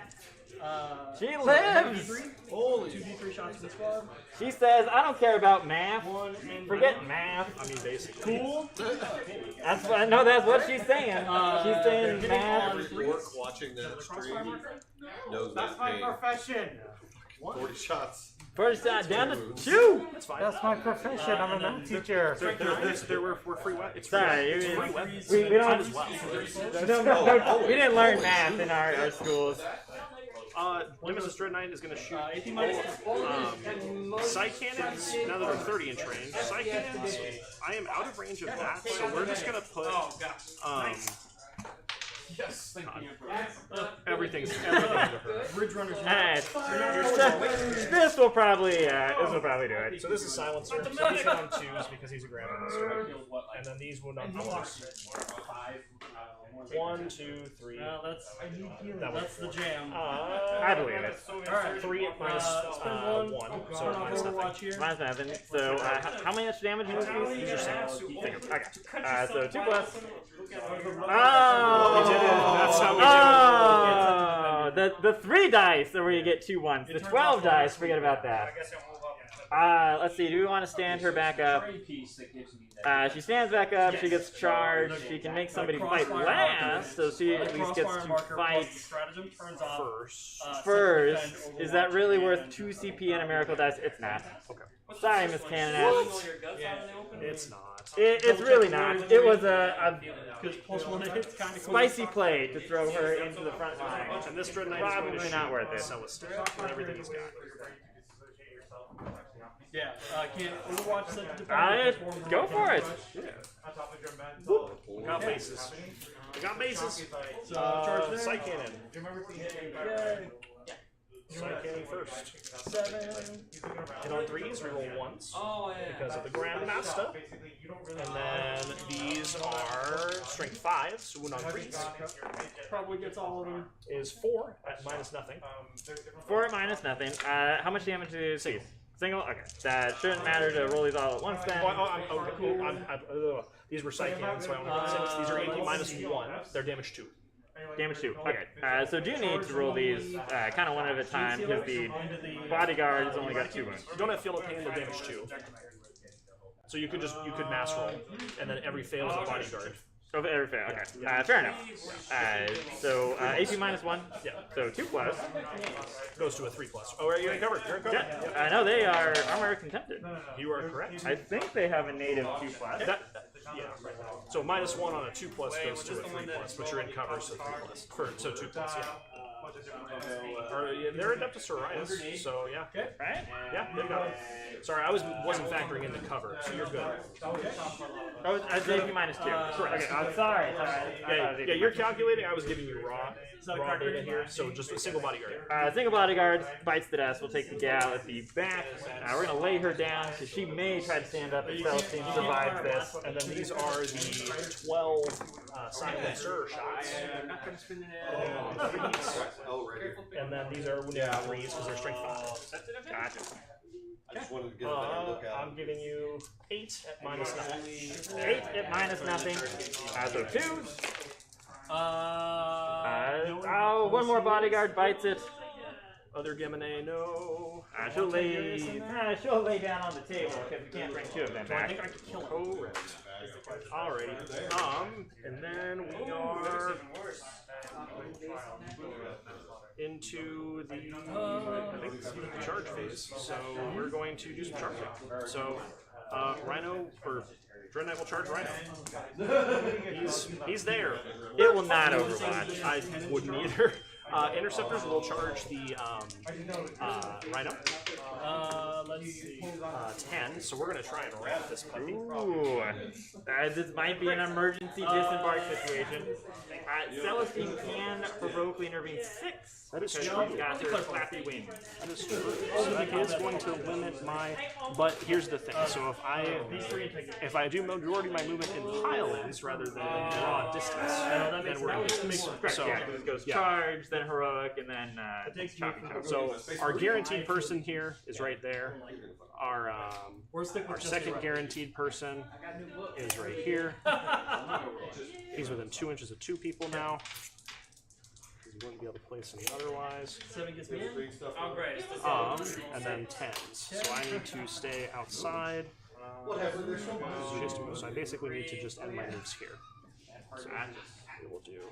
She lives. Holy 2d3 shots in the squad. She says, "I don't care about math. 1 and Forget math." I mean, basically. cool. That's what that's what she's saying. She's saying math. Work watching that stream knows that pain. Profession. 40 shots. First shot down to 2. That's fine. That's my profession. I'm a math teacher. We're free web. It's Sorry, free web. we don't. As well. We didn't learn math in our schools. Nemesis Dread Knight is going to shoot 18 minus Psy Cannons, now that they're 30 inch range. Psy Cannons, I am out of range of that, so we're just going to put Yes, thank you. everything's into her. Bridge Runners. This will probably do it. So this is Silencer. So he's on 2s because he's a Grandmaster. And then these wound on 4s. 1, 2, 3. That's the jam. I believe it. Alright. 3 minus 1, so minus nothing. Minus nothing. So how much damage do these? These are saves. Okay. So 2 plus. We did it. That's how we do it. The 3 dice are where you get 2 ones. The 12 dice, forget about that. Let's see. Do we want to stand her back up? She stands back up. She gets charged. She can make somebody fight last, so she at least gets to fight first. Is that really worth 2 CP and a miracle dice? It's not. Okay. Sorry, Miss Cannon. It's not. It's really not. It was a spicy spicy play to throw her into the front line. And this Dread Knight is going to Probably not worth it. sell his stuff and everything he's got. Yeah, can't Overwatch set to defend. Go for it. Got bases. We got bases. Charge there. Psy Cannon. Yay. Psy Cannon first. 7. Hit on 3s, reroll 1s. Because of the Grandmaster. And then these are strength 5s, so wound on 3s. Probably gets all of them. Is 4 at minus nothing. 4 minus nothing. How much damage do these? Single? Okay. That shouldn't matter to roll these all at once then. These were Psy Cannons, so I only got 6. These are AP minus 1. They're damage 2. Damage 2. Okay. So do need to roll these kind of one at a time because the bodyguard has only got 2 wounds. You don't have Feel No Pain, they're damage 2. So you could mass roll, and then every fail is a bodyguard. Oh, every fail. Okay. Fair enough. So AP minus 1. Yeah. So 2 plus. Goes to a 3 plus. Oh, you're covered. You're covered. Yeah. I know they are armor contempted. You are correct. I think they have a native 2 plus. Yeah. So minus 1 on a 2 plus goes to a 3 plus, but you're in cover, so 3 plus. So 2 plus, yeah. They're Adeptus Orion, so yeah. Right? Yeah, they've got it. Sorry, I wasn't factoring in the cover, so you're good. Oh, it's AP minus 2. Correct. Okay, I'm sorry. Yeah, you're calculating. I was giving you raw data here, so just a single bodyguard. Single bodyguard bites the dust. We'll take the gal at the back. We're going to lay her down, so she may try to stand up if Celestine survives this. And then these are the 12 Silencer shots. And then these are wounded 3s because they're strength 5. Gotcha. I just wanted to get a better look at I'm giving you 8 at minus nothing. 8 at minus nothing. So 2. One more bodyguard bites it. Other Gemini, no. She'll lay down on the table because we can't bring 2 of them I back. think I could kill her. Correct. Alrighty. And then we are into the charge phase. So we're going to do some charging. So Rhino or Dread Knight will charge Rhino. He's there. It will not Overwatch. I wouldn't either. Interceptors will charge the Rhino. Let's see. 10, so we're going to try and wrap this puppy. Ooh. This might be an emergency disembark situation. Celestine can heroically intervene 6. That is because true. she's got her clappy wings. That is true. So that is going to limit my. But here's the thing. So if I do majority of my movement in pile-ins rather than draw distance, then we're going to. So it goes charge, then heroic, and then choppy chop. So our guaranteed person here is right there. Our second guaranteed person is right here. He's within 2 inches of 2 people now. You wouldn't be able to place him otherwise. 7 gets me in. Oh, great. And then 10s. So I need to stay outside. So I basically need to just end my moves here. So we will do.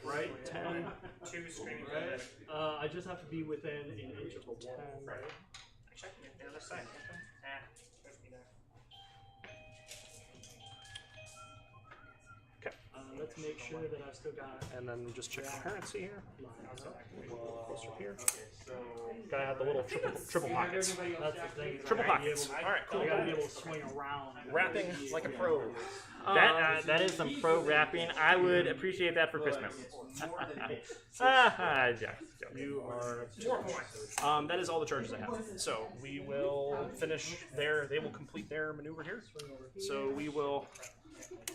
Right, 10. 2 screaming. I just have to be within an inch of the wall. Actually, I can get the other side. there's me there. Okay. let's make sure that I've still got. And then just check coherency here. Closer here. Gotta have the little triple pockets. That's the thing. Triple pockets. All right, cool. I gotta be able to swing around. Wrapping like a pro. That is some pro wrapping. I would appreciate that for Christmas. You are. That is all the charges I have. So we will finish their. They will complete their maneuver here. So we will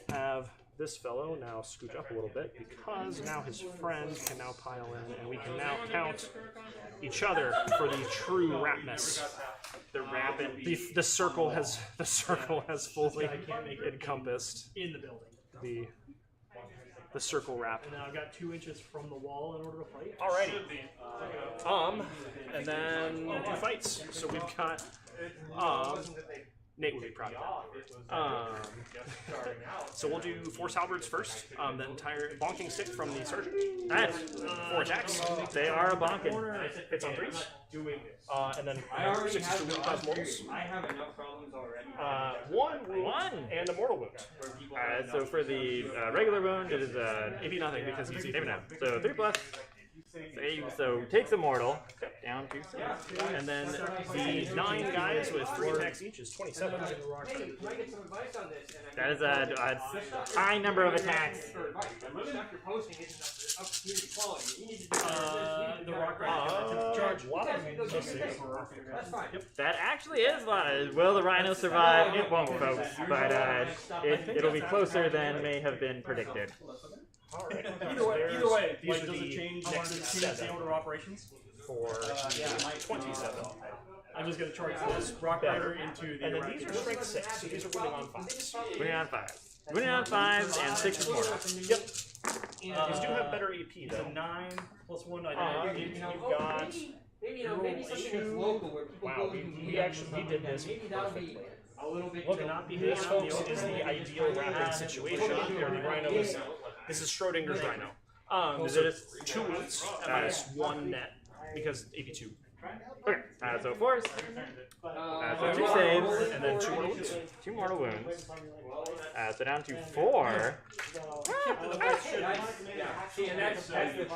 have this fellow now scooch up a little bit because now his friend can now pile in, and we can now count each other for the true rapness. The rapid. The circle has fully encompassed In the building. the circle wrap. And then I've got 2 inches from the wall in order to fight. Alrighty. And then 2 fights. So we've got Nate would be proud of that. So we'll do 4 halberds first. The entire bonking stick from the sergeant. Nice. 4 attacks. They are a bonking. Hits on 3s. And then 6 to wound cause mortals. I have enough problems already. 1 wound and a mortal wound. So for the regular wound, it is AP nothing because he's even now. So 3+. So takes a mortal down to 6. And then the 9 guys with 3 attacks each is 27. Hey, can I get some advice on this? And That is a high number of attacks. After posting isn't up to community quality. You need to do The rock rider charge. That's fine. That actually is a lot. Will the rhino survive? It won't, folks. But it'll be closer than may have been predicted. Alright. Either way, These are does it the change next the 7 order of operations? for 27. I'm just gonna charge this rock rider into the. And then these are strength 6, so these are winning on 5s. Winning on 5. Winning on 5s and 6 is mortal. Yep. These do have better AP So though. 9 plus 1. I You've got. Maybe something that's local where people Wow, go we did this maybe that'll be a little bit. Look, this, folks, is the ideal wrapping situation. Here, the rhino is. This is Schrodinger's rhino. Is it 2 wounds minus 1 net because AP2. Okay, so 4s. So 2 saves, And then 2 mortal wounds. 2 mortal wounds. So down to 4. See, and that's the thing.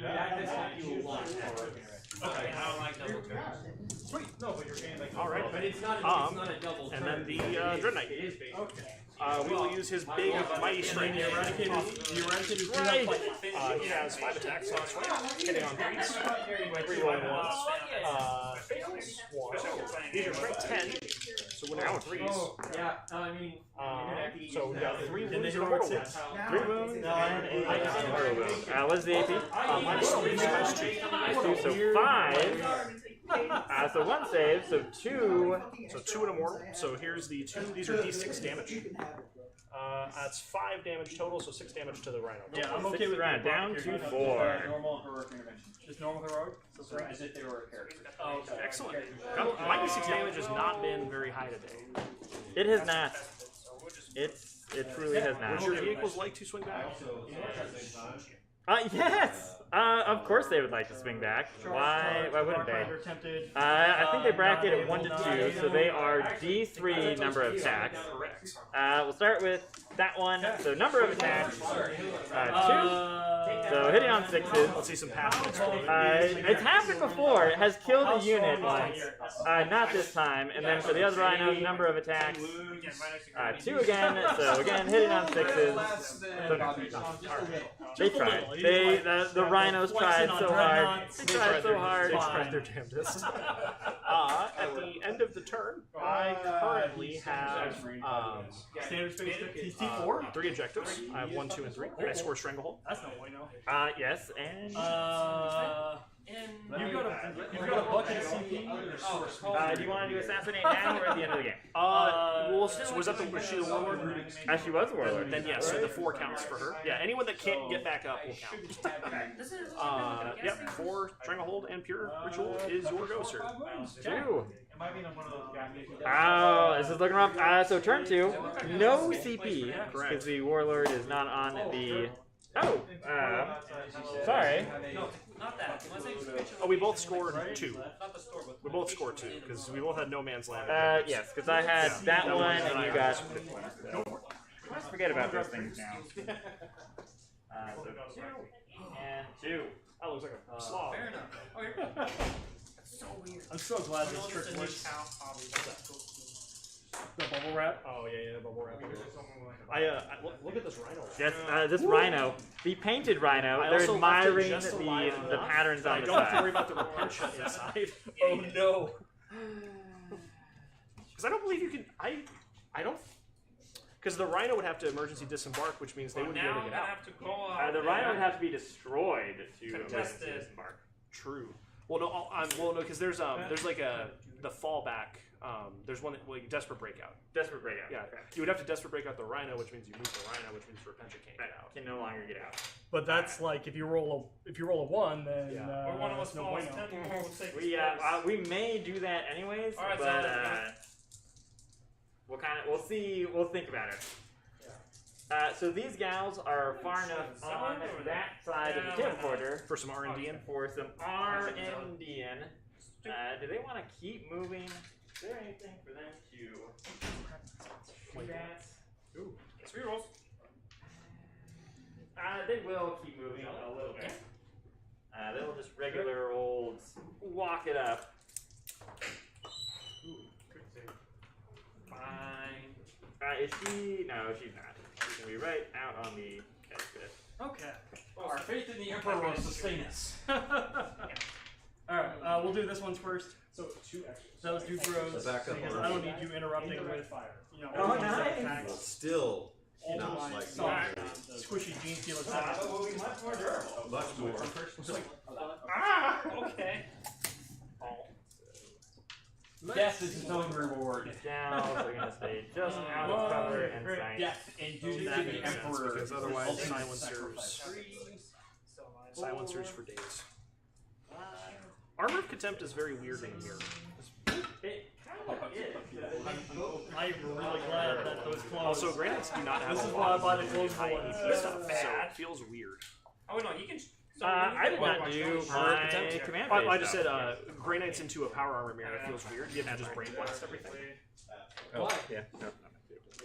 That doesn't do a lot. Okay. I don't like double turns. Sweet. No, but you're getting like. All right. But it's not a double turn. And then the Dread Knight. It is basically. Okay. We will use his big mighty strength. The eradicated He has 5 attacks. That's right. Hitting on 3s. 3 rolling 1s. Fails 1. These are strength 10. So we're now 3s. Yeah, I mean. So we got 3 wounds and a mortal wound. 3 wounds and a mortal wound. What's the AP? Minus 3, minus 2. Minus 2, so 5. So 1 save, so 2. So 2 and a mortal. So here's the 2. These are d6 damage. That's 5 damage total, so 6 damage to the rhino. Yeah, I'm okay with round down to 4. Normal heroic intervention. Just normal heroic? So as if they were a character. Oh, okay. Excellent. My d6 damage has not been very high today. It has not. It truly has Would not. your vehicles like to swing back? Yes! Of course they would like to swing back. Why wouldn't they? Tempted. I think they bracket it 1 to 2, so they are D3 number of attacks. We'll start with that one. So number of attacks, 2. So hitting on 6s. Let's see some passion. It's happened before. It has killed a unit once. Not this time. And then for the other rhinos, number of attacks, 2 again. So again, hitting on 6s. So, they tried. The rhinos tried so hard. They tried so hard. They tried their damnedest. At the end of the turn, I currently have Standard space T4? 3 objectives. I have 1, 2, and 3. I score Stranglehold. That's no bueno. Yes, and You've got a bucket of CP. do you want to do assassinate now or at the end of the game? So was that was she the warlord? She was a warlord. Then yes, so the 4 counts for her. Yeah, anyone that can't get back up will count. Yep, 4 Stranglehold and Pure Ritual is your go, sir. 2. Oh, this is looking rough. So turn 2, no CP, because the warlord is not on the. Oh, sorry. Not that. Oh, we both scored 2. We both scored 2 because we both had no man's land. Yes, because I had that one and you got. always forget about those things now. So 2 and 2. That looks like a slob. Fair enough. Okay. That's so weird. I'm so glad this trick works. The bubble wrap. Oh yeah, bubble wrap. Look at this rhino. Yes, this rhino, the painted rhino. I They're also left it admiring just the alive patterns I on the don't have to side. worry about the retention inside. Oh no. Because I don't believe you can. I don't. Because the rhino would have to emergency disembark, which means they wouldn't be able Now to I'm get gonna out. have to go out. The rhino would have to be destroyed to Contested. emergency disembark. True. Well, no, because there's like the fallback. There's one that desperate breakout. Desperate breakout. Yeah, Okay. you would have to desperate break out the rhino, which means you move the rhino, which means retention can't get out. Can no longer get out. But that's like if you roll a 1, then Yeah. Or one of us it's no falls bueno. 10 more safe We may do that anyways, All right, but so we'll see. We'll think about it. So these gals are far enough on that side of the camcorder For some R&D in. for some R&D in. Do they want to keep moving? Is there anything for them to do that? Ooh. 3 rolls. They will keep moving a little bit. They'll just regular old walk it up. Fine. Is she? No, she's not. She's gonna be right out on the edge of it. Okay. Our faith in the Emperor will sustain us. Alright, we'll do this one's first. So 2 extras. Those do throws. The backup Because one. I don't need you interrupting with fire. You know, Oh, all these nice. attacks. Still All not my like soft, squishy Gene Stealer attacks. But we'll be much more durable. much more. Ah! Okay. Death is its own reward. Gals are gonna stay just out of cover and sight. Death and duty to That the makes sense, Emperor. because otherwise Ultimate silencers for days. Armor of Contempt is very weird in here. It kind of is. I'm really glad that those clothes. Also, granites do not have This a is lot why I of buy the really clothes high ones. AP stuff, so it feels weird. Oh no, he can. I did not do my command phase I just stuff. said granites into a power armor mirror. It feels weird. You have to just brain blast everything. Oh, yeah. No.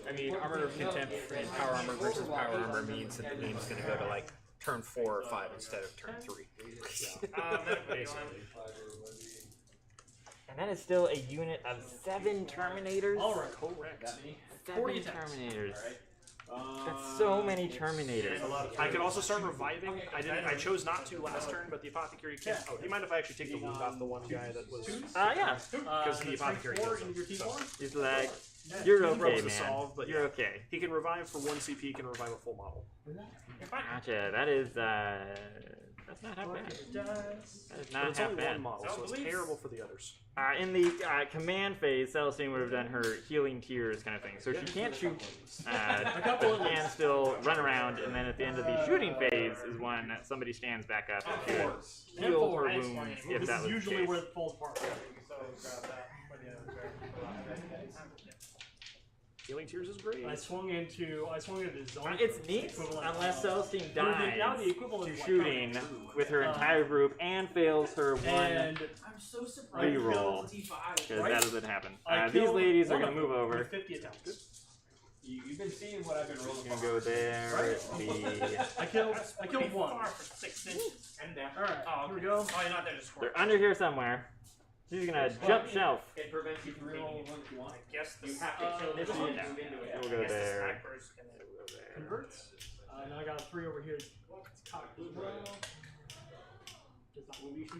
I mean, Armor of Contempt and Power Armor versus Power Armor means that the game's going to go to like turn 4 or 5 instead of turn 3. Basically. And that is still a unit of 7 Terminators. Alright. Correct. 7 Terminators. That's so many Terminators. I could also start reviving. I chose not to last turn, but the apothecary can. Oh, do you mind if I actually take the wound off the one guy that was? Yeah. Because the apothecary does it, so. He's like, you're He okay, rubs the man. solve, but You're yeah. okay. He can revive for 1 CP. He can revive a full model. Gotcha. That is, that's not half bad. That is But not it's half only bad. one model, so it's terrible for the others. In the command phase, Celestine would have done her healing tears kind of thing. So she can't shoot, but she can still run around, and then at the end of the shooting phase is when somebody stands back up and could heal her wounds if This that is was the usually case. where it falls apart. Healing tears is great. I swung into zone. It's neat, equivalent unless Celestine It would be now dies the equivalent to of shooting with her entire group and fails her one and I'm so surprised. reroll, T5. because Right? that doesn't happen. I These killed ladies are one going to of move them over. with 50 attacks. You've been seeing what I've been rolling. Gonna go there. The I killed one. Far for 6 inches. And down. Alright, Oh, here we go. Oh, you're not there to score. they're under here somewhere. She's gonna jump shelf. It prevents you from rolling one if you want. I guess the You have to kill this this one one. to move into it. We'll go I guess the there. snipers can. Converts. Now I got 3 over here. It's cocked as well. Does not move these.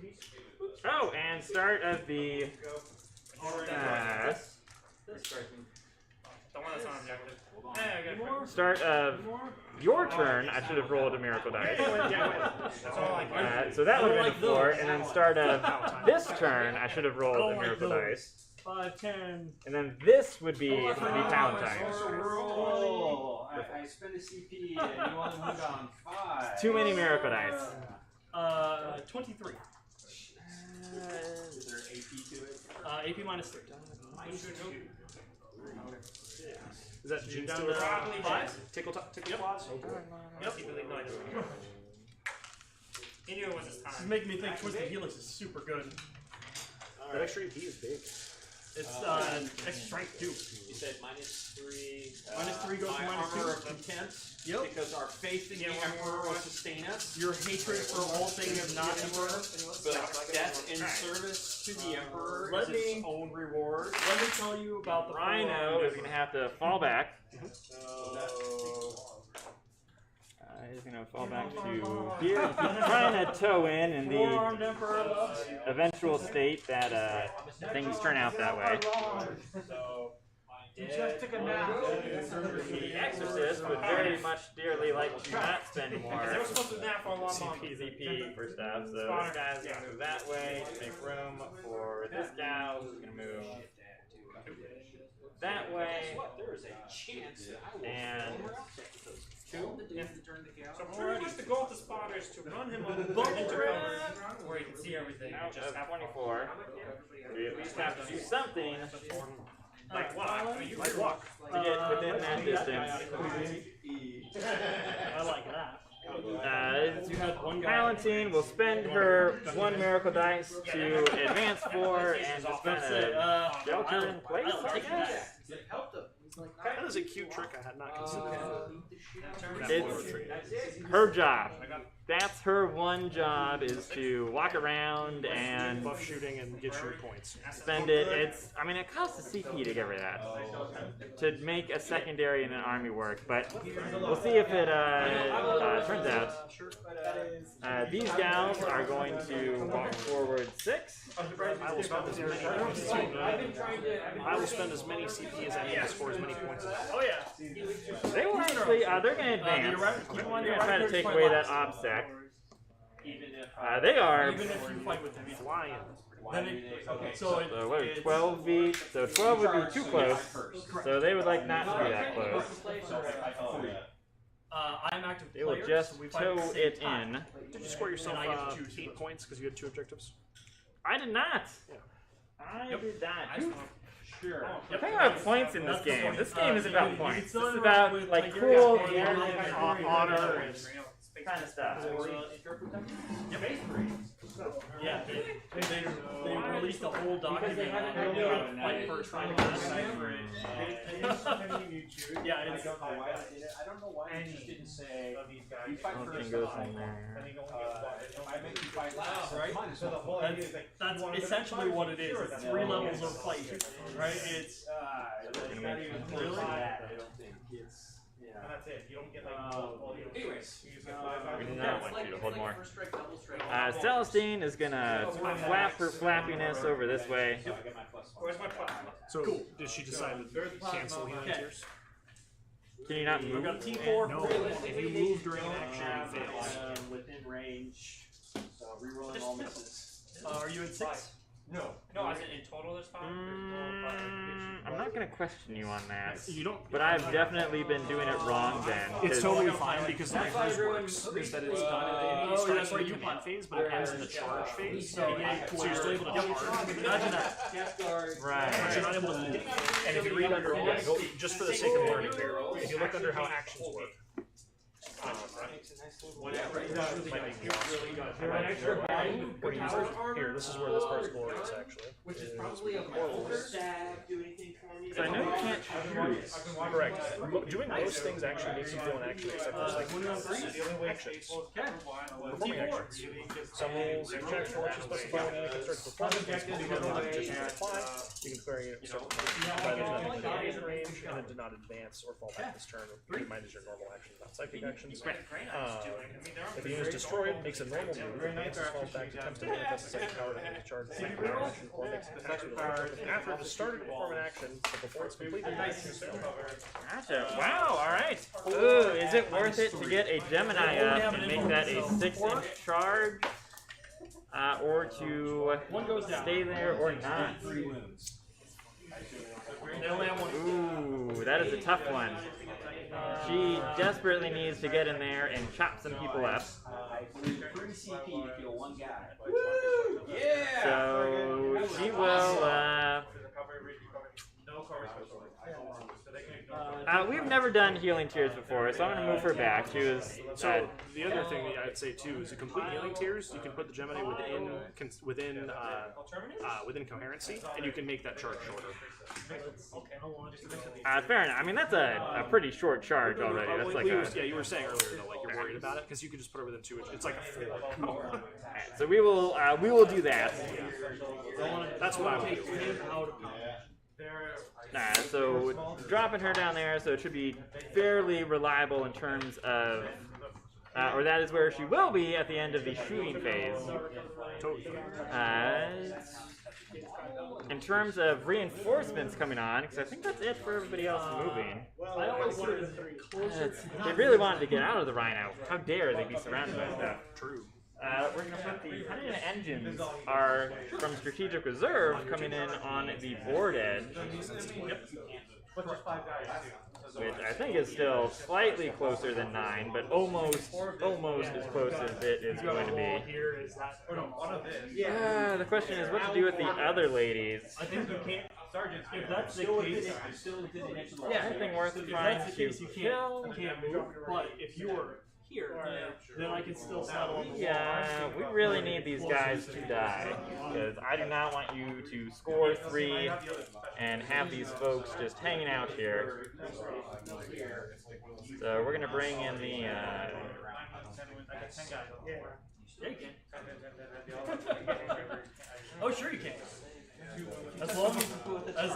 Oh, and start of the The one that's on objective. Hey, I got start of your turn. I should have rolled a miracle dice. That's all I got. So that would have been a 4, and then start of this turn. I should have rolled a miracle dice, 5, 10. and then this would be the pound time. Roll. I spend a CP and you only moved on 5. Too many miracle dice. 23. Is there AP to it? AP minus 3. Is that Gene Down Stealer? to 5? Tickle claws? Yep. He believed no, I just- He knew it was his This is time. making me think Twisted Helix is super good. That extra EP is big. It's extra strength 2. You said -3. -3 goes to my -2. armor of contempt. Yep. Because our faith in the Emperor will sustain us. Your hatred for all things of not Emperor. But death in service to the Emperor Let is its me- own reward. Let me tell you about the Rhino is going to have to fall back. He's going to fall back to here. He's trying to toe in the Four-armed Emperor. eventual state that things turn out that way. You just took a nap. The Exorcist would very much dearly like to not spend more They were supposed to nap for a long time. CP for stuff, so this guy's going to move that way to make room for this gal who's going to move that way, There is a chance that I will and So pretty much the goal of the spotter is to run him over into cover where you can see everything. out Just of have 24. We at least have to do something like walk. Like walk. to get within that distance. I like that. You had one guy. Palantine will spend her 1 miracle dice to advance 4 and just kind of shelter in place, I guess. That is a cute trick I had not considered. It's her job. That's her one job, is to walk around and Buff shooting and get your points. spend it. I mean, it costs a CP to get rid of that. To make a secondary in an army work, but we'll see if it turns out. These gals are going to walk forward 6. I will spend as many points I will spend as many CP as I need to score as many points as I Oh yeah. They will actually, they're going to advance. They're going to try to take away that obstacle. They are. Even if you fight with them, you flying. then it, okay, so it, So what, it's 12 feet? So 12 would be too close. So they would like not to be that close. I'm active They will player, just so we fight tow at the same it time. in. Did you score yourself And I get to choose 8 points because you had 2 objectives? I did not. Yeah. I Yep. did not. Sure. We're talking about points in this game. This game is about points. This still is interact about with, like like, cool your honor and kind of stuff. Yeah, they released a whole document on like first trying to decipher it. Yeah, it's I don't know why I just didn't say you fight Nothing first goes time. in there. I make you fight last, right? that's essentially what it is. It's 3 levels of fight, right? It's Really? And that's it. You don't get like Anyways, We do not want you to hold more. Celestine is gonna flap her flappiness over this way. where's my plus? So, did she decide to cancel healing tears? Can you not we move? got T4. No, if you move during an action, it fails. Within range, so rerolling all misses. Are you in 6? no. No, is it in total there's 5? I'm not gonna question you on that. You don't. But I've definitely been doing it wrong then. It's 'cause totally fine because the way hers works is that it's done. It starts in the command phase, but it ends in the charge phase. So you're still able to charge. Imagine that. But Right. you're not able to move. And if you read under, just for the sake of learning here, if you look under how actions work, here, this is where this part's glorious, actually. Which is probably a older stab. Do anything for me? So I know you can't choose. Correct. Doing most things actually makes you feel an action, except for like actions. Performing actions. Some rules, you can specify when an action starts performing. You can apply. You can declare a unit start performing. Range and then do not advance or fall back this turn. Keep in mind as your normal actions, not psychic actions. If the unit is destroyed, makes a normal move. Advances, falls back, attempts to manifest a second power to make charge the second power action, or makes an attack with a weapon. After it has started to perform an action, but before it's completed, the action is failed. Gotcha. Wow, alright. Ooh, is it worth it to get a Gemini up and make that a 6-inch charge? Or to stay there or not? Ooh, that is a tough one. She desperately needs to get in there and chop some people up. 3 CP to kill one guy. Yeah! So she will we've never done healing tears before, so I'm gonna move her back. She was So the other thing that I'd say too is to complete healing tears, you can put the Gemini within coherency, and you can make that charge shorter. fair enough. I mean, that's a pretty short charge already. That's like a... Yeah, you were saying earlier though, like you're worried about it because you can just put her within 2 inches. It's like a 4. Alright, so we will do that. That's what I would do. So dropping her down there, so it should be fairly reliable in terms of, or that is where she will be at the end of the shooting phase. In terms of reinforcements coming on, because I think that's it for everybody else moving. They really wanted to get out of the Rhino. How dare they be surrounded by stuff? True. We're going to put the Huntington engines are from Strategic Reserve coming in on the board edge. Which I think is still slightly closer than 9, but almost as close as it is going to be. The question is what to do with the other ladies. I think you can't, Sergeant. If that's the case, Yeah, anything worth trying to you can't move. But if you were here, then I can still saddle on the Yeah, we really need these guys to die, because I do not want you to score 3 and have these folks just hanging out here. So we're gonna bring in the. Yeah, you can. Oh, sure you can. As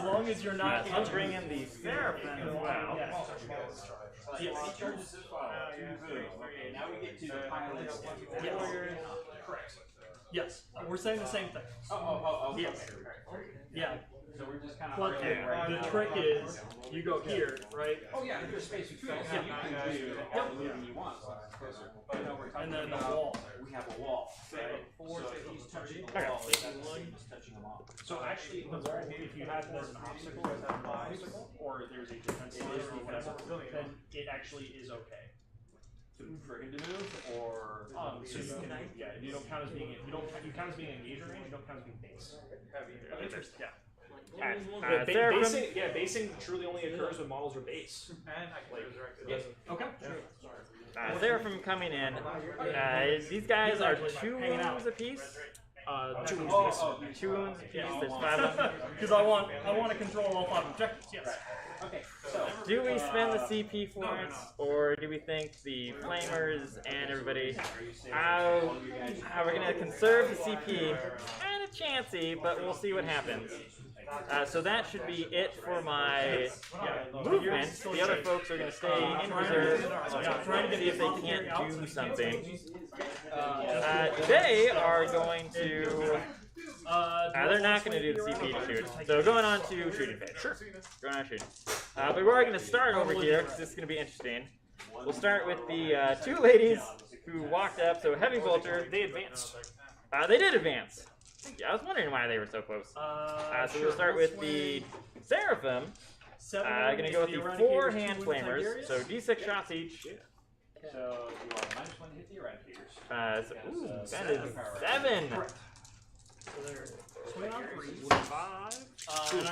long as you're not. Let's bring in the Seraphim as well. Yes. Now we get to the pilots. Yes, we're saying the same thing. Yes. Yeah. So we're just kind of. But the trick is, you go here, right? Oh yeah, there's space between us. You can do all the moving you want. But no, we're talking And then the about wall. we have a wall. Right? So he's touching the wall. He's touching them all. So actually, the wall, if you have it as an obstacle, or there's a defense line or whatever, then it actually is okay. For him to move, or so you can, you don't count as being you count as being engaged range, you don't count as being base. Interesting. Yeah. Seraphim. Basing truly only occurs when models are base. Okay. Seraphim coming in. These guys are 2 wounds apiece. 2 wounds apiece. 2 wounds apiece. There's 5 of them. Because I want to control all 5 objectives. Yes. Okay. So Do we spend the CP for it, or do we think the Flamers and everybody? We're gonna conserve the CP. Kind of chancy, but we'll see what happens. So that should be it for my movement. The other folks are going to stay in reserve, trying to see if they can't do something. They are going to... they're not going to do the CP to shoot. So going on to shooting phase. Sure. Going on shooting. But we're going to start over here, because this is going to be interesting. We'll start with the 2 ladies who walked up. So Heavy Bolter. They advanced. They did advance. Yeah, I was wondering why they were so close. So we'll start with the Seraphim. Gonna go with the 4 hand flamers, so D6 shots each. So you are -1 to hit the eradicators. That is 7. So they're swing on 3. 5.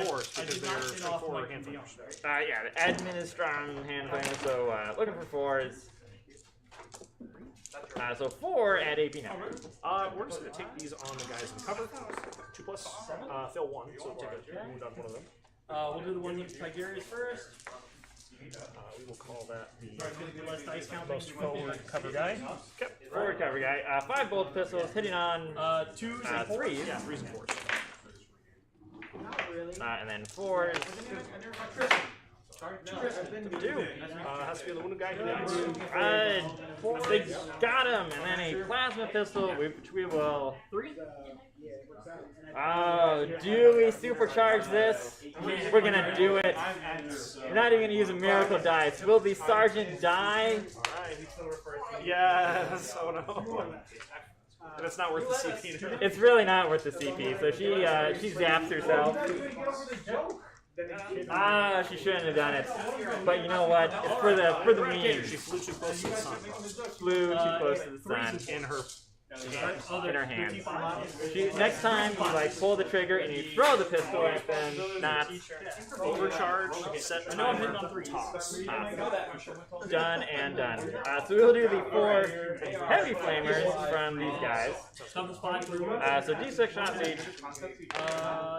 4, because they're 4 hand flamers. Yeah, the admin is strong hand flamer, so looking for 4s. So 4 at AP now. We're just going to take these on the guys in cover. 2 plus. Fail 1, so take a wound on one of them. We'll do the one with Tigerius first. We will call that the Less dice count. most forward cover guy. Okay. Forward cover guy. 5 bolt pistols hitting on 2s and 4s. 3s. Yeah, 3s and 4s. And then 4s. 2. Has to be the wounded guy who dies. They got him, and then a plasma pistol, which we will. 3. Do we supercharge this? We're gonna do it. We're not even gonna use a miracle dice. Will the sergeant die? Yes. Oh no. And it's not worth the CP. It's really not worth the CP. So she zaps herself. She shouldn't have done it. But you know what? It's for the meme. She flew too close to the sun. Flew too close to the sun. In her in her hand. Next time, you like pull the trigger and you throw the pistol at them, not Overcharge, set time, toss. done and done. So we'll do the 4 heavy flamers from these guys. Stuff is fine. So D6 shots each.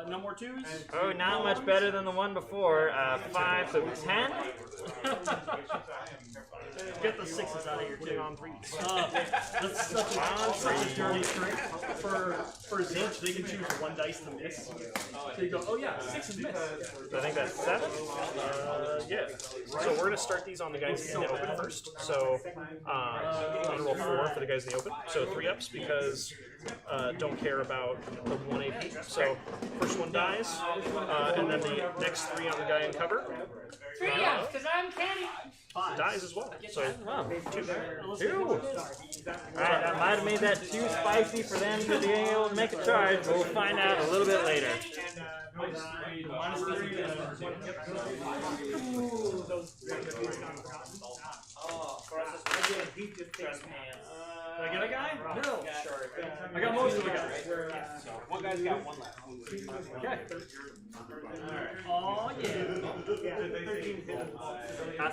No more 2s? Oh, not much better than the one before. 5, so 10. Get the 6s out of here, too. On 3s. That's such a dirty trick. For Zinch, they can choose 1 dice to miss. So you go, oh yeah, 6 is missed. So I think that's 7. Yeah. So we're gonna start these on the guys in the open first. So I'm gonna roll 4 for the guys in the open. So 3 ups because don't care about the 1 AP. So first one dies, and then the next 3 on the guy in cover 3 ups, because I'm canny. dies as well. So 2. 2. Alright, I might have made that too spicy for them to be able to make a charge, but we'll find out a little bit later. Did I get a guy? No. I got most of the guys. One guy's got 1 left. Okay. Oh, yeah.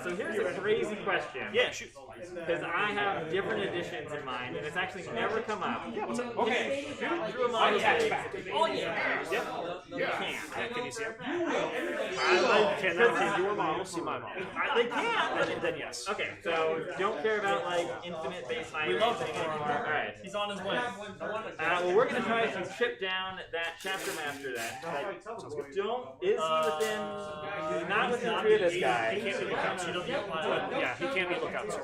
So here's a crazy question. Yeah, shoot. Because I have different editions in mind, and it's actually never come up. Yeah, what's up? Okay. Shoot through a model legs. Oh, yeah. You can't. Can you see him? I cannot see your model, see my model. They can't. Then yes. Okay, so don't care about like infinite baseline. We love him. Alright. He's on his way. Well, we're gonna try to chip down that chapter master then. Like, don't is he within? He's not within 3 of this guy. He can't be lookouts. Yeah, he can't be lookouts.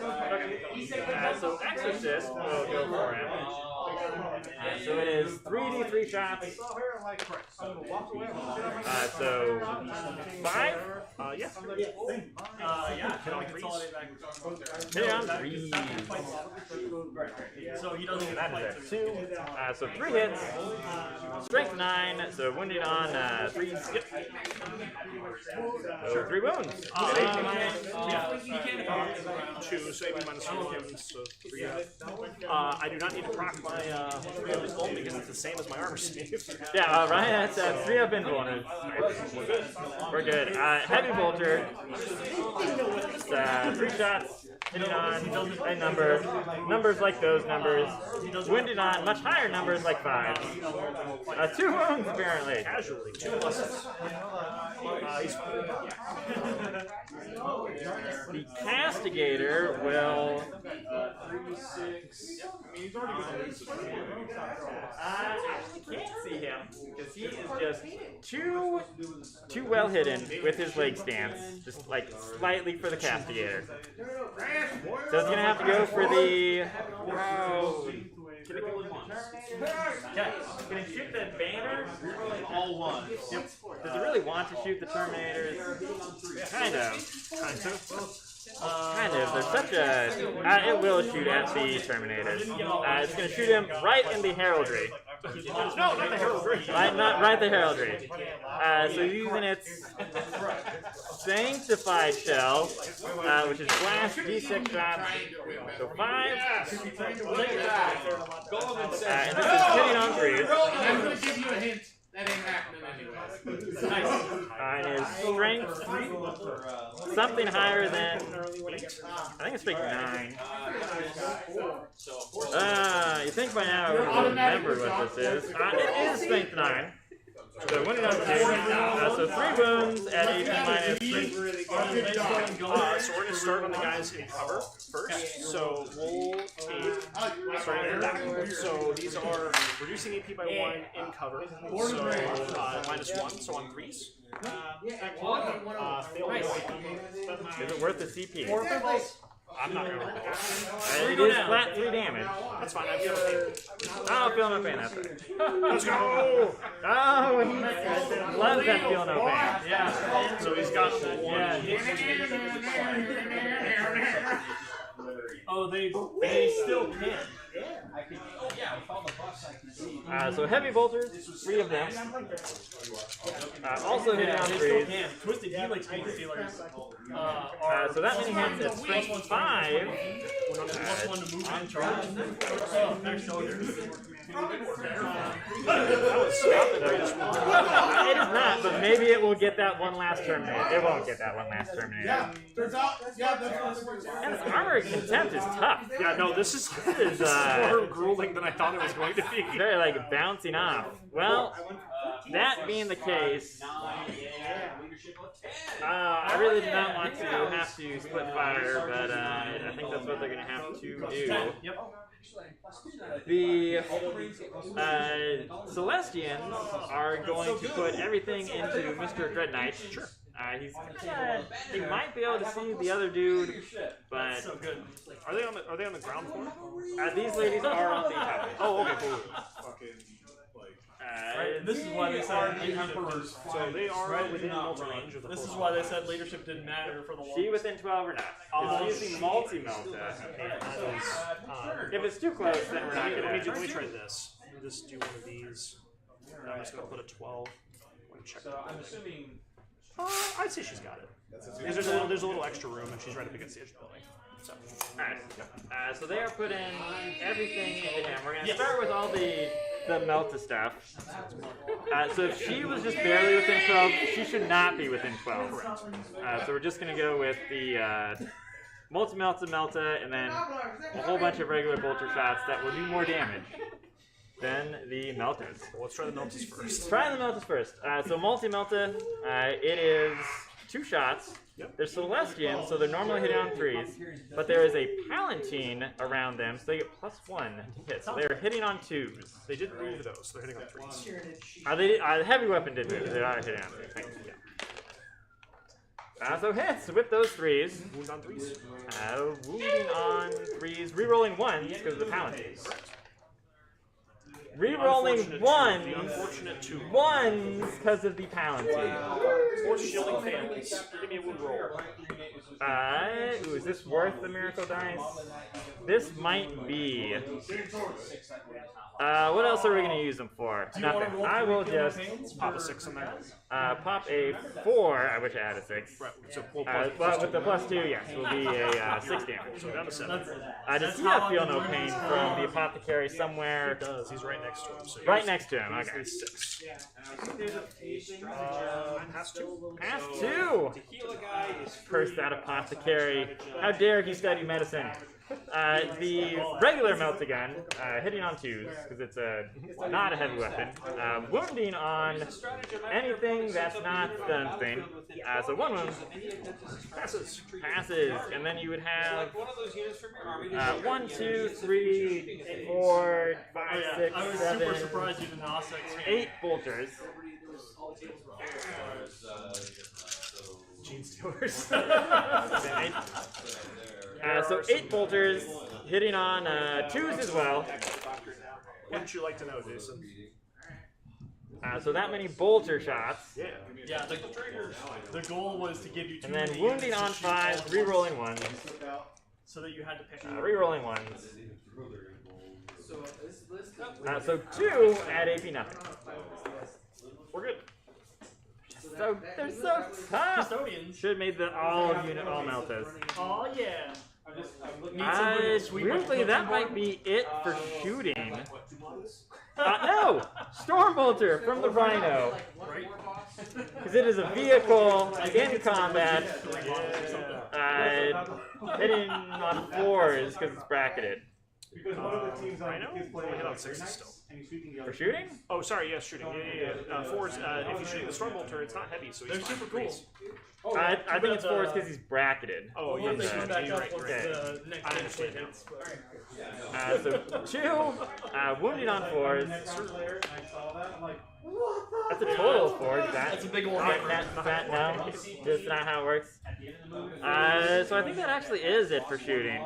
So Exorcist will go for him. So it is 3d3 shots. So 5. Yeah. Yeah. Hit on 3s. Hit on 3. So he doesn't get That fight. is a 2. So 3 hits. Strength 9. So wounded on 3s. Yep. So 3 wounds. Yeah, he can't 2, so AP minus 1, so 3. I do not need to proc my 3 up bolt because it's the same as my armor save. Yeah, Ryan, that's 3 up invulnerable. We're good. Heavy bolter. 3 shots. Hitting on a number. Numbers like those numbers. Wounded on much higher numbers like 5. 2 wounds apparently. Casually, 2 pluses. The castigator will. I actually can't see him because he is just too well hidden with his leg stance, just like slightly for the castigator. So it's gonna have to go for the. Okay, can it shoot the banner? All 1. Yep. Does it really want to shoot the Terminators? Kind of. Kind of. There's such a. It will shoot at the Terminators. It's going to shoot him right in the heraldry. No, not the heraldry. Right the heraldry. So using its sanctified shell, which is blast d6 shots. So 5. And this is hitting on 3s. I'm going to give you a hint. That ain't happening anyway. Nice. And his strength, something higher than, I think it's strength 9. You think by now I would have remembered what this is. It is strength 9. So winning on 2. So 3 wounds at AP minus 3. So we're going to start on the guys in cover first. So we'll take, starting at that. So these are reducing AP by 1 in cover. So minus 1, so on 3s. Fail Is it worth the CP? I'm not going to. It is flat 3 damage. That's fine. I feel pain. I don't feel no pain that thing. Let's go! Oh, he loves that feel no pain. Yeah. So he's got the 1. Oh, they still can. So heavy bolters, 3 of them. Also hitting on 3s. Twisted Helix wholesalers. So that many hits at strength 5. Plus 1 to move in charge. They're so good. It is not, but maybe it will get that one last Terminator. It won't get that one last Terminator. Yeah, turns out, yeah, that's what it works out. And this Armor of Contempt is tough. Yeah, no, this is more grueling than I thought it was going to be. Very like bouncing off. Well, that being the case, I really do not want to have to split fire, but I think that's what they're going to have to do. The Celestians are going to put everything into Mr. Dread Knight. Sure. He might be able to see the other dude, but so good. Are they on the ground floor? These ladies are on the top. Oh, okay, cool. This is why they said the Emperors. So they are within multi-range of the This is why they said leadership didn't matter for the long. She within 12 or not? It's using multi-melta. If it's too close, then we're not going Let to. me try this. Let me just do one of these. I'm just going to put a 12. Check. So I'm assuming. I'd say she's got it. Because there's a little extra room and she's right up against the edge of the building. So, Alright. So they are putting everything into him. We're going to start with all the Melta stuff. So if she was just barely within 12, she should not be within 12. So we're just going to go with the Melta, and then a whole bunch of regular bolter shots that will do more damage than the Meltas. well, let's try the Meltas first. Try the Meltas first. So multi-Melta, it is 2 shots. Yep. They're Celestians, so they're normally hitting on 3s, but there is a Palatine around them, so they get +1 to hit. So they're hitting on 2s. They did move those, so they're hitting on 3s. The heavy weapon did move. They are hitting on 3s. Thanks. Yeah. So hits with those 3s. Wound on 3s. Wounding on 3s. Rerolling 1s because of the Palatine. Rerolling The 1s. unfortunate 2. 1s because of the Palatine. Force shielding fails. Give me a wound roll. Ooh, is this worth the miracle dice? This might be. What else are we going to use them for? Nothing. I will just Pop a 6 in there. pop a 4. I wish I had a 6. Right, so we'll But with the +2, yes, will be a 6 damage. So down to 7. Does he have feel no pain from the apothecary somewhere? He does. He's right next to him. So Right next to him. Okay. 6. Pass 2. Pass 2. Curse that apothecary. How dare he study medicine? The regular Meltagun, hitting on 2s, because it's not a heavy weapon. Wounding on anything that's not something. So 1 wound. Passes. And then you would have 1, 2, 3, 4, 5, 6, I was 7, super surprised you didn't ask 8 bolters. Gene Stealers. So 8 bolters, hitting on 2s as well. Wouldn't you like to know, Jason? So that many bolter shots. Yeah. Yeah, the goal was to give you 2 And then units wounding to on shoot 5s, rerolling 1s. so that you had to pick. Rerolling 1s. So 2 at AP nothing. We're good. So they're so tough. Custodians. Should have made the all Meltas. Oh yeah. Weirdly, that might be it for shooting. No! Stormbolter from the Rhino. Because it is a vehicle in combat. Hitting on 4s because it's bracketed. Rhino? We hit on 6s still. For shooting? Oh, sorry, yes, shooting. Yeah. 4s, if you shoot the Stormbolter, it's not heavy, so he's They're fine super with cool. 3s. I think it's 4s because he's bracketed. Oh, Well, yeah, they come back you're up right. once Okay. the next I understand now. hits, So 2 wounding on 4s. That's a total of 4. That's a big old no, that's not how it works. So I think that actually is it for shooting.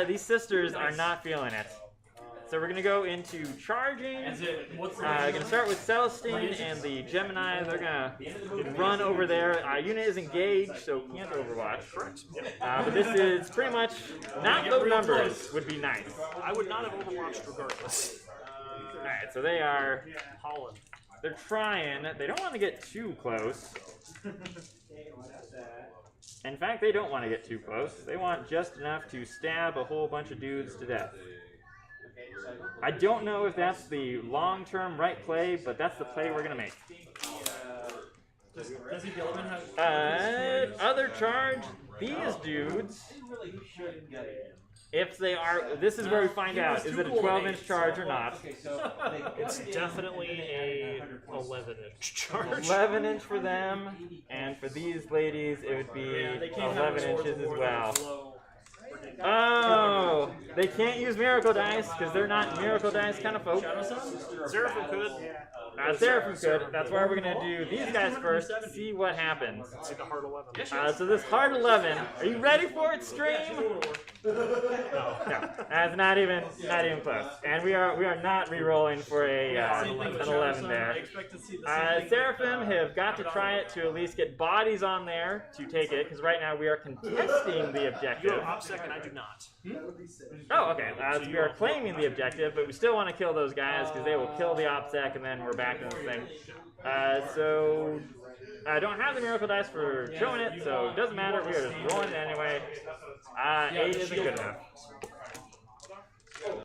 These sisters are not feeling it. so we're gonna go into charging. What's Gonna start with Celestine and the Gemini. They're gonna run over there. Unit is engaged, so can't Overwatch. Correct. But this is pretty much not low numbers. Would be nice. I would not have overwatched regardless. All right, so they are. Holland. They're trying. They don't want to get too close. In fact, they don't want to get too close. They want just enough to stab a whole bunch of dudes to death. I don't know if that's the long-term right play, but that's the play we're gonna make. Does he have Other charge, these dudes, if they are, this is where we find out, is it a 12-inch charge or not? It's definitely a 11-inch charge. 11-inch for them, and for these ladies, it would be 11 inches as well. Oh, they can't use Miracle Dice because they're not Miracle Dice kind of folk. Seraphim could. Seraphim could. That's why we're going to do these guys first, see what happens. See the hard 11. So this hard 11, are you ready for it, stream? No, that's not even close. And we are not re-rolling for an 11 there. Seraphim have got to try it to at least get bodies on there to take it, because right now we are contesting the objective. You have OPSEC and I do not. Oh, okay. So we are claiming the objective, but we still want to kill those guys because they will kill the OPSEC, and then we're back in the thing. So I don't have the Miracle Dice for showing it, so it doesn't matter. We are just rolling it anyway. 8 isn't good enough.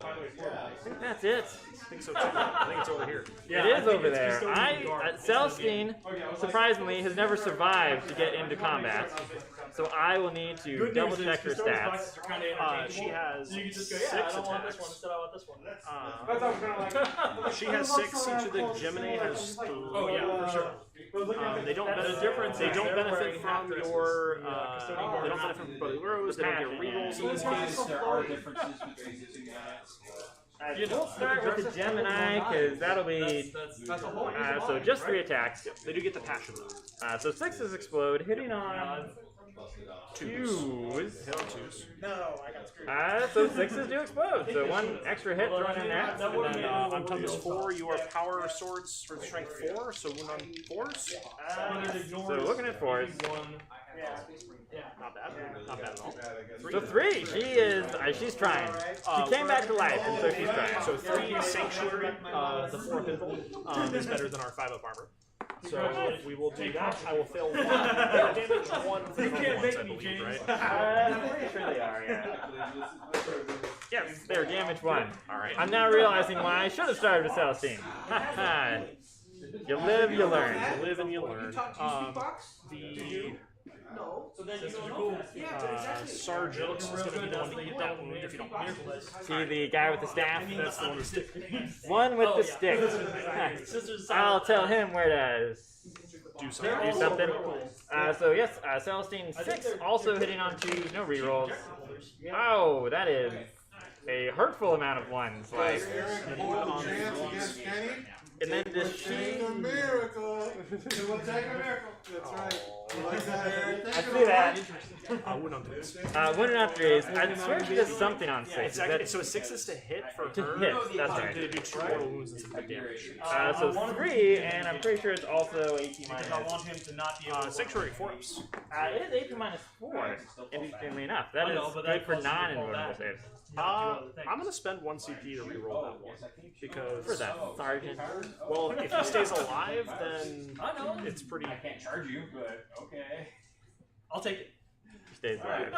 I think that's it. I think so too. I think it's over here. Yeah, it is over there. Celestine, surprisingly, has never survived to get into combat. So I will need to double check her stats. She has 6 attacks. She has 6. Each of the Gemini has 3. Oh yeah, for sure. They don't benefit. They don't benefit from your. They don't benefit from both arrows. They don't get rerolls in this case. There are differences between the two units. We'll start with the Gemini, because that'll be, so just 3 attacks. They do get the passion though. So 6s explode, hitting on 2s. Hit on 2s. No, I got screwed. So 6s do explode, so 1 extra hit thrown in there. And then on Tumbus 4, you are power swords for strength 4, so wound on 4s. So looking at 4s. Not bad. Not bad at all. So 3, she's trying. She came back to life, and so she's trying. So 3 Sanctuary, the 4 pinball, is better than our 5-up armor. So we will do that. I will fail 1. Damage 1 for the normal ones, I believe, right? I'm pretty sure they are, yeah. Yes, they're damage 1. Alright. I'm now realizing why I should have started with Celestine. Ha You live, you learn. You live and you learn. Sergeant is going to be the one to eat that wound if you don't mind. See the guy with the staff? That's the one with the stick. One with the stick. I'll tell him where to Do something. do something. So yes, Celestine 6 also hitting on 2s, no rerolls. Oh, that is a hurtful amount of 1s. Like, and then does she? Miracle. It will take a miracle. That's right. I see that. Wound on 3s. Wound on 3s. I swear she does something on 6. So a 6 is to hit for To her. hit, that's To right. do 2 mortal wounds instead of damage. So 3, and I'm pretty sure it's also 18 minus. I want him to not be able to. Sanctuary 4-ups. It is 18 minus 4, interestingly enough. That is good for non-invulnerable saves. I'm going to spend 1 CP to reroll that one. Because. For that sergeant. Well, if he stays alive, then I know. it's pretty. I can't charge you, but okay. I'll take it. He stays alive.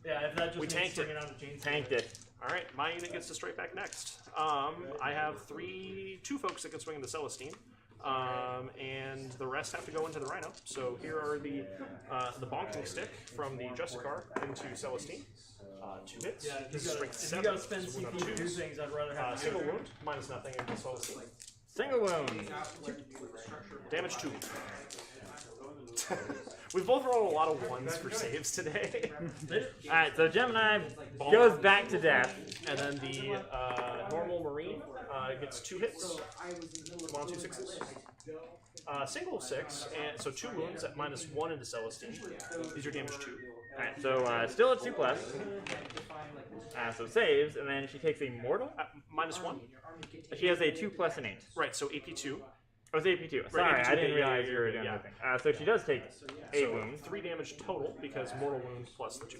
Yeah, if that just We means tanked it. swinging out of chains. Tanked it. Alright, my unit gets to straight back next. I have 2 folks that can swing into Celestine. And the rest have to go into the Rhino. So here are the bonking stick from the Justicar into Celestine. 2 hits. Yeah, This is strength if 7. you gotta spend so wound on CP to do 2s. things, I'd rather have Single wound, minus nothing into Celestine. Single wound. Damage 2. We've both rolled a lot of 1s for saves today. Alright, so Gemini goes back to death. And then the normal Marine gets 2 hits. Come on, 2 6s. Single 6, and so 2 wounds at minus 1 into Celestine. These are damage 2. Alright, so still at 2+. So saves, and then she takes a mortal. -1. She has a 2 plus an 8. Right, so AP2. Oh, it's AP2. Sorry, AP2, I didn't yeah, realize yeah, you were yeah, doing yeah. the thing. So she does take 8 wounds. 3 damage total because mortal wound plus the 2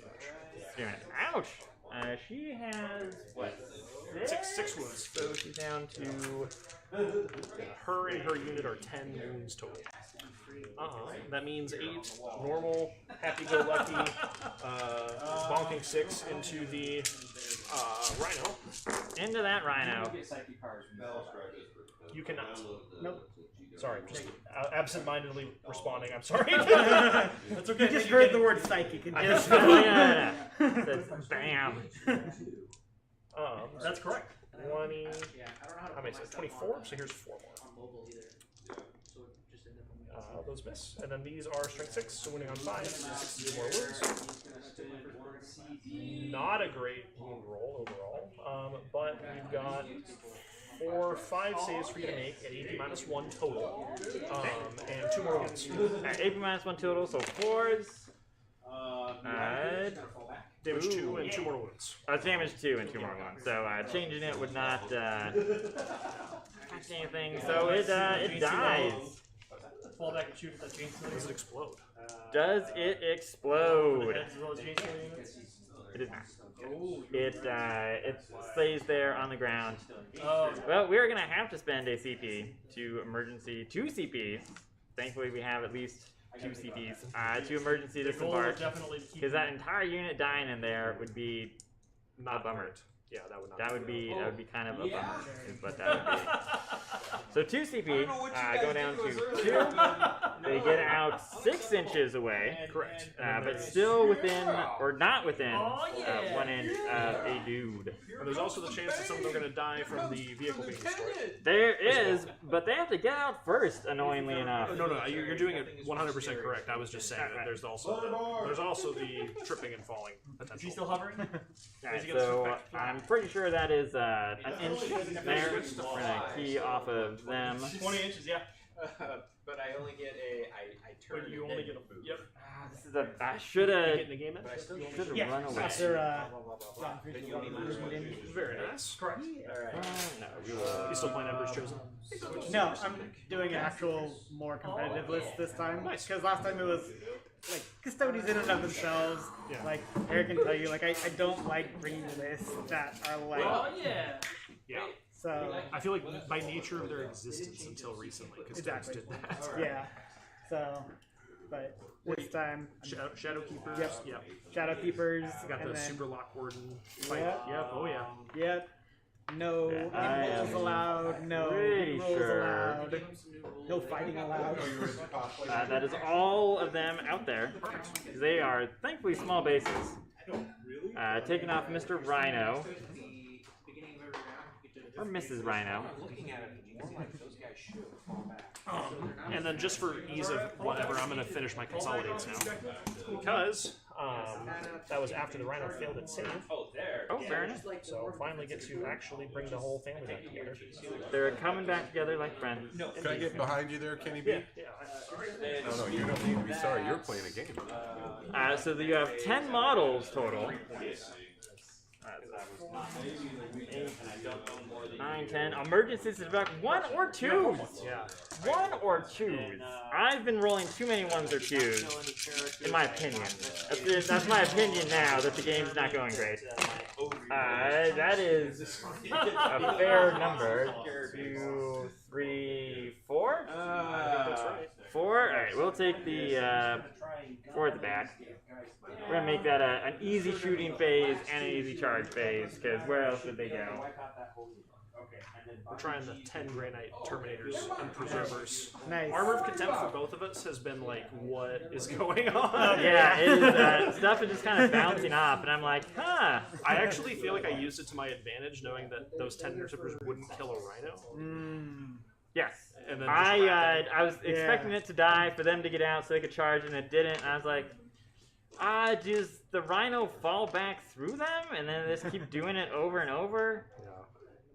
damage. Ouch! She has, what? Six wounds. So she's down to... Her and her unit are 10 wounds total. That means 8 normal, happy-go-lucky, bonking 6 into the rhino. Into that rhino. You cannot. Nope. Sorry, just absent-mindedly responding. I'm sorry. That's okay. You just heard the word psychic. And just Says bam. That's correct. 20. How many? 24. So here's 4 more. Those miss, and then these are strength 6, so winning on 5, 6 more wounds. Not a great wound roll overall, but we've got 5 saves for you to make at AP -1 total, and 2 more wounds. AP -1 total, so 4s. Damage 2 and 2 more wounds. Damage 2 and 2 more wounds. So changing it would not affect anything. So it dies. Fall back and shoot at that chainsaw. Does it explode? Does it explode? As well as chainsaw units? It does not. It stays there on the ground. Oh. Well, we're gonna have to spend a CP to emergency 2 CPs. Thankfully, we have at least 2 CPs to emergency disembark. Because that entire unit dying in there would be not a bummer. Yeah, that would not. That would be kind of a bummer. Is what that would be. So 2 CP go down to 2. They get out 6 inches away. Correct. But still within, or not within, 1 inch of a dude. And there's also the chance that some of them are going to die from the vehicle being destroyed. There is, but they have to get out first, annoyingly enough. No, you're doing it 100% correct. I was just saying that there's also the tripping and falling potential. Is he still hovering? Alright, so I'm pretty sure that is an inch there. We're going to key off of them. 20 inches, yeah. But I only get I turn. But you only get a boot. Yep. This is I should have run away. after Very nice. Correct. Alright. No, we will. You still playing Emperor's Chosen? No, I'm doing an actual more competitive list this time. Because last time it was like custodians in and of themselves. Yeah. Like Eric can tell you, like I don't like bringing lists that are like. Yeah. So I feel like by nature of their existence until recently, because exactly. did that. Yeah. So, but this time. Shadow Keepers. Yep. Shadow Keepers. Got the and then, Super Lock Warden fight. Yep. Oh yeah. Yep. No impulses allowed. No pretty rolls sure. allowed. No fighting allowed. That is all of them out there. They are thankfully small bases. Taking off Mr. Rhino. Or Mrs. Rhino. And then just for ease of whatever, I'm going to finish my consolidates now. Because that was after the Rhino failed its save. Oh, fair enough. So finally get to actually bring the whole family back together. They're coming back together like friends. Can I get behind you there, Kenny B? Yeah. No, you don't need to be sorry. You're playing a game. So you have 10 models total. 9, 10. Emergencies is about 1 or 2s. Yeah. 1 or 2s. I've been rolling too many 1s or 2s, in my opinion. That's my opinion now that the game's not going great. That is a fair number. 2, 3, 4? 4? Alright, we'll take the 4 at the back. We're going to make that an easy shooting phase and an easy charge phase, because where else would they go? We're trying the 10 Granite Terminators and Preservers. Nice. Armor of Contempt for both of us has been like, what is going on? Yeah, it is, stuff is just kind of bouncing off, and I'm like, huh. I actually feel like I used it to my advantage, knowing that those 10 Interceptors wouldn't kill a Rhino. Yes. And then I was expecting it to die for them to get out so they could charge, and it didn't, and I was like, does the Rhino fall back through them, and then they just keep doing it over and over?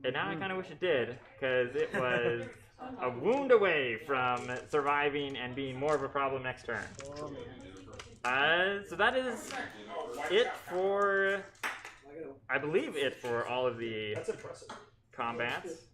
And now I kind of wish it did, because it was a wound away from surviving and being more of a problem next turn. So that is it for I believe it for all of the That's impressive. combats.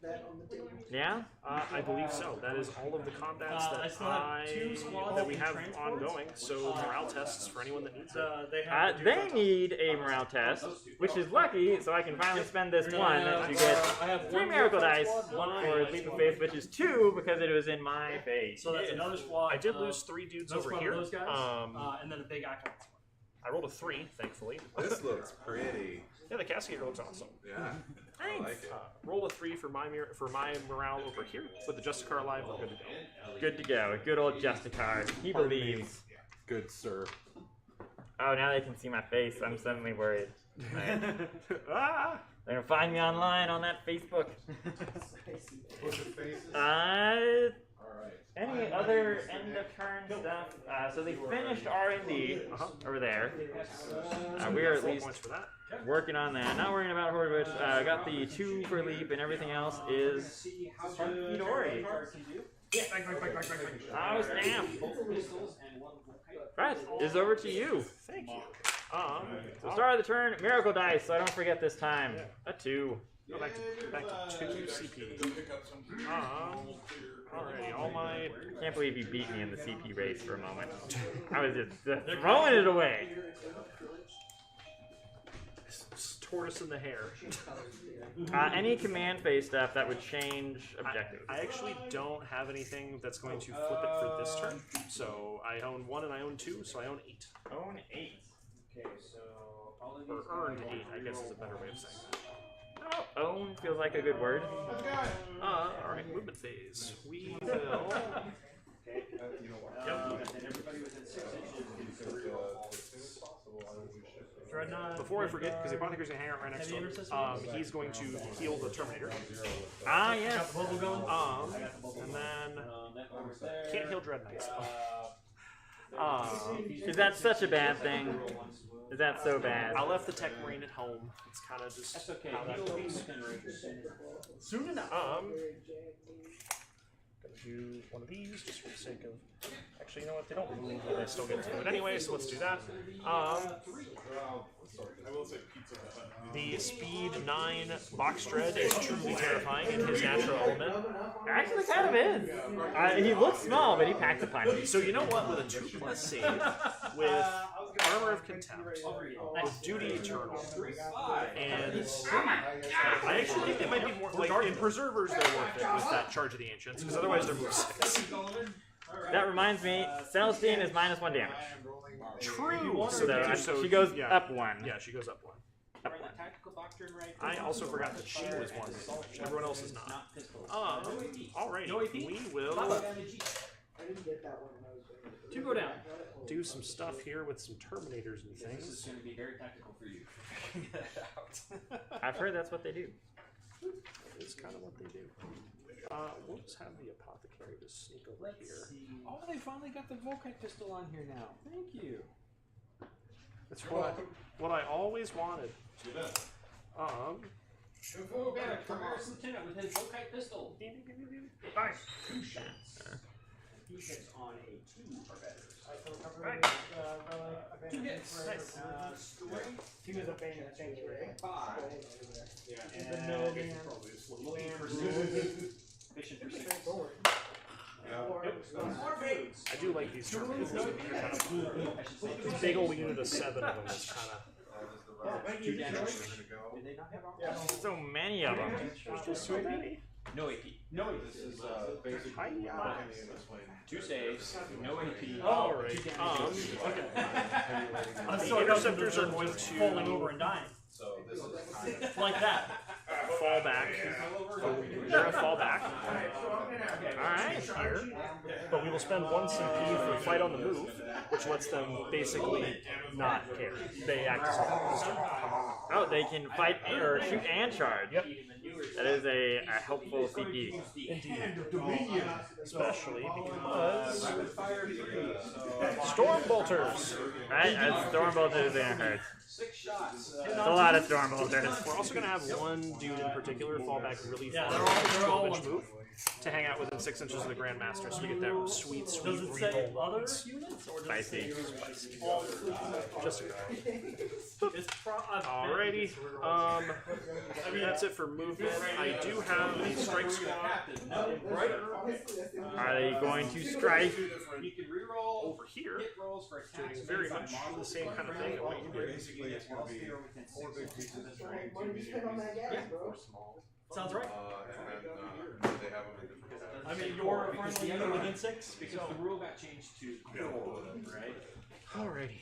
That on the table. Yeah? I believe so. That is all of the combats I still have 2 squads that we in have transport. ongoing. So morale tests for anyone that needs it. They need a morale test, which is lucky, so I can finally spend this one to get 3 miracle dice for Leap of Faith, which is 2 because it was in my face. So that's another squad. I did lose 3 dudes another over squad here. of those guys, and then a big acolyte squad. I rolled a 3, thankfully. This looks pretty. Yeah, the Cascade looks awesome. Yeah. I like it. Roll a 3 for my morale over here. With the Justicar alive, we're good to go. Good to go. Good old Justicar. He believes. Good sir. Oh, now they can see my face. I'm suddenly worried. Ah! They're gonna find me online on that Facebook. Any other end of turn stuff? So they finished R&D over there. We are at 4 least points for that. working on that. Not worrying about Horde Witch. Got the 2 for Leap, and everything else is Hunky-dory. Oh, snap. Right, it's over to you. Thank you. So start of the turn, Miracle Dice, so I don't forget this time. A 2. Go back to 2 CP. Alrighty, all my... I can't believe you beat me in the CP race for a moment. I was just throwing it away. Tortoise in the hair. Any command phase stuff that would change objectives. I actually don't have anything that's going to flip it for this turn. So I own 1 and I own 2, so I own 8. Own 8. Okay, so all of these Or earned 8, I guess is a better way of saying that. Oh, own feels like a good word. Alright, movement phase. We will... Before I forget, because the Apothecary's going to hang out right next to him, he's going to heal the Terminator. Ah, yes. And then... Can't heal Dread Knights. Is that such a bad thing? Is that so bad? I left the Tech Marine at home. It's kind of just how that goes. Soon enough. Gonna do one of these just for the sake of. Actually, you know what? They don't move, but I still get to do it anyway. So let's do that. The Speed 9 Box Dread is truly terrifying in his natural element. Actually, kind of is. He looks small, but he packs a punch. So you know what? With a 2+ save, with Armor of Contempt, with Duty Eternal, and I actually think they might be more like in Preservers. They're worth it with that Charge of the Ancients, because otherwise they're move 6. That reminds me, Celestine is -1 damage. True. So she goes up 1. Yeah, she goes up 1. Up 1. I also forgot that she was 1 damage. Everyone else is not. Alright, we will I didn't get that one when I was doing it. 2 go down. do some stuff here with some Terminators and things. This is going to be very tactical for you. I've heard that's what they do. It's kind of what they do. We'll just have the Apothecary just sneak over here. Oh, they finally got the Volkite pistol on here now. Thank you. That's what I always wanted. Commerce Lieutenant with his Volkite pistol. Nice. 2 shots. He hits on a 2 or better. 2 hits. Nice. 2 is a Bane of Sanctuary. 5. And then Looking for 6. Fishing for 6. I do like these Terminators. They're kind of cool. This big old unit of 7 of them is kind of. So many of them. There's just so many. No AP. No AP. This is basically 2 saves. No AP. Alright. The Interceptors are going to falling over and dying. So this is Like that. fall back. They're going to fall back. Alright. Here. But we will spend 1 CP for fight on the move, which lets them basically not care. They act as a Oh, they can fight or shoot and charge. Yep. That is a helpful CP. Indeed. Especially because Storm Bolters. Right? Storm Bolters and hurts. 6 shots. It's a lot of Storm Bolters. We're also going to have one dude in particular fall back really far. Yeah, they're all move to hang out within 6 inches of the Grandmaster, so we get that sweet, sweet Does it say reroll other bonus. units or does Spicy. it say all Just a It's Alrighty, that's it for movement. I do have a strike squad Are they going to strike? You can reroll over here, hit rolls for attacks doing very much the same kind of thing that what you did. Basically, it's going to be 4 big pieces of string, 2 Money medium spent on that pieces, gas, and bro. 4 small. Sounds right. And then they have them in different I sizes. mean, your final unit within 6? Because the rule got changed to 4, right? Alrighty.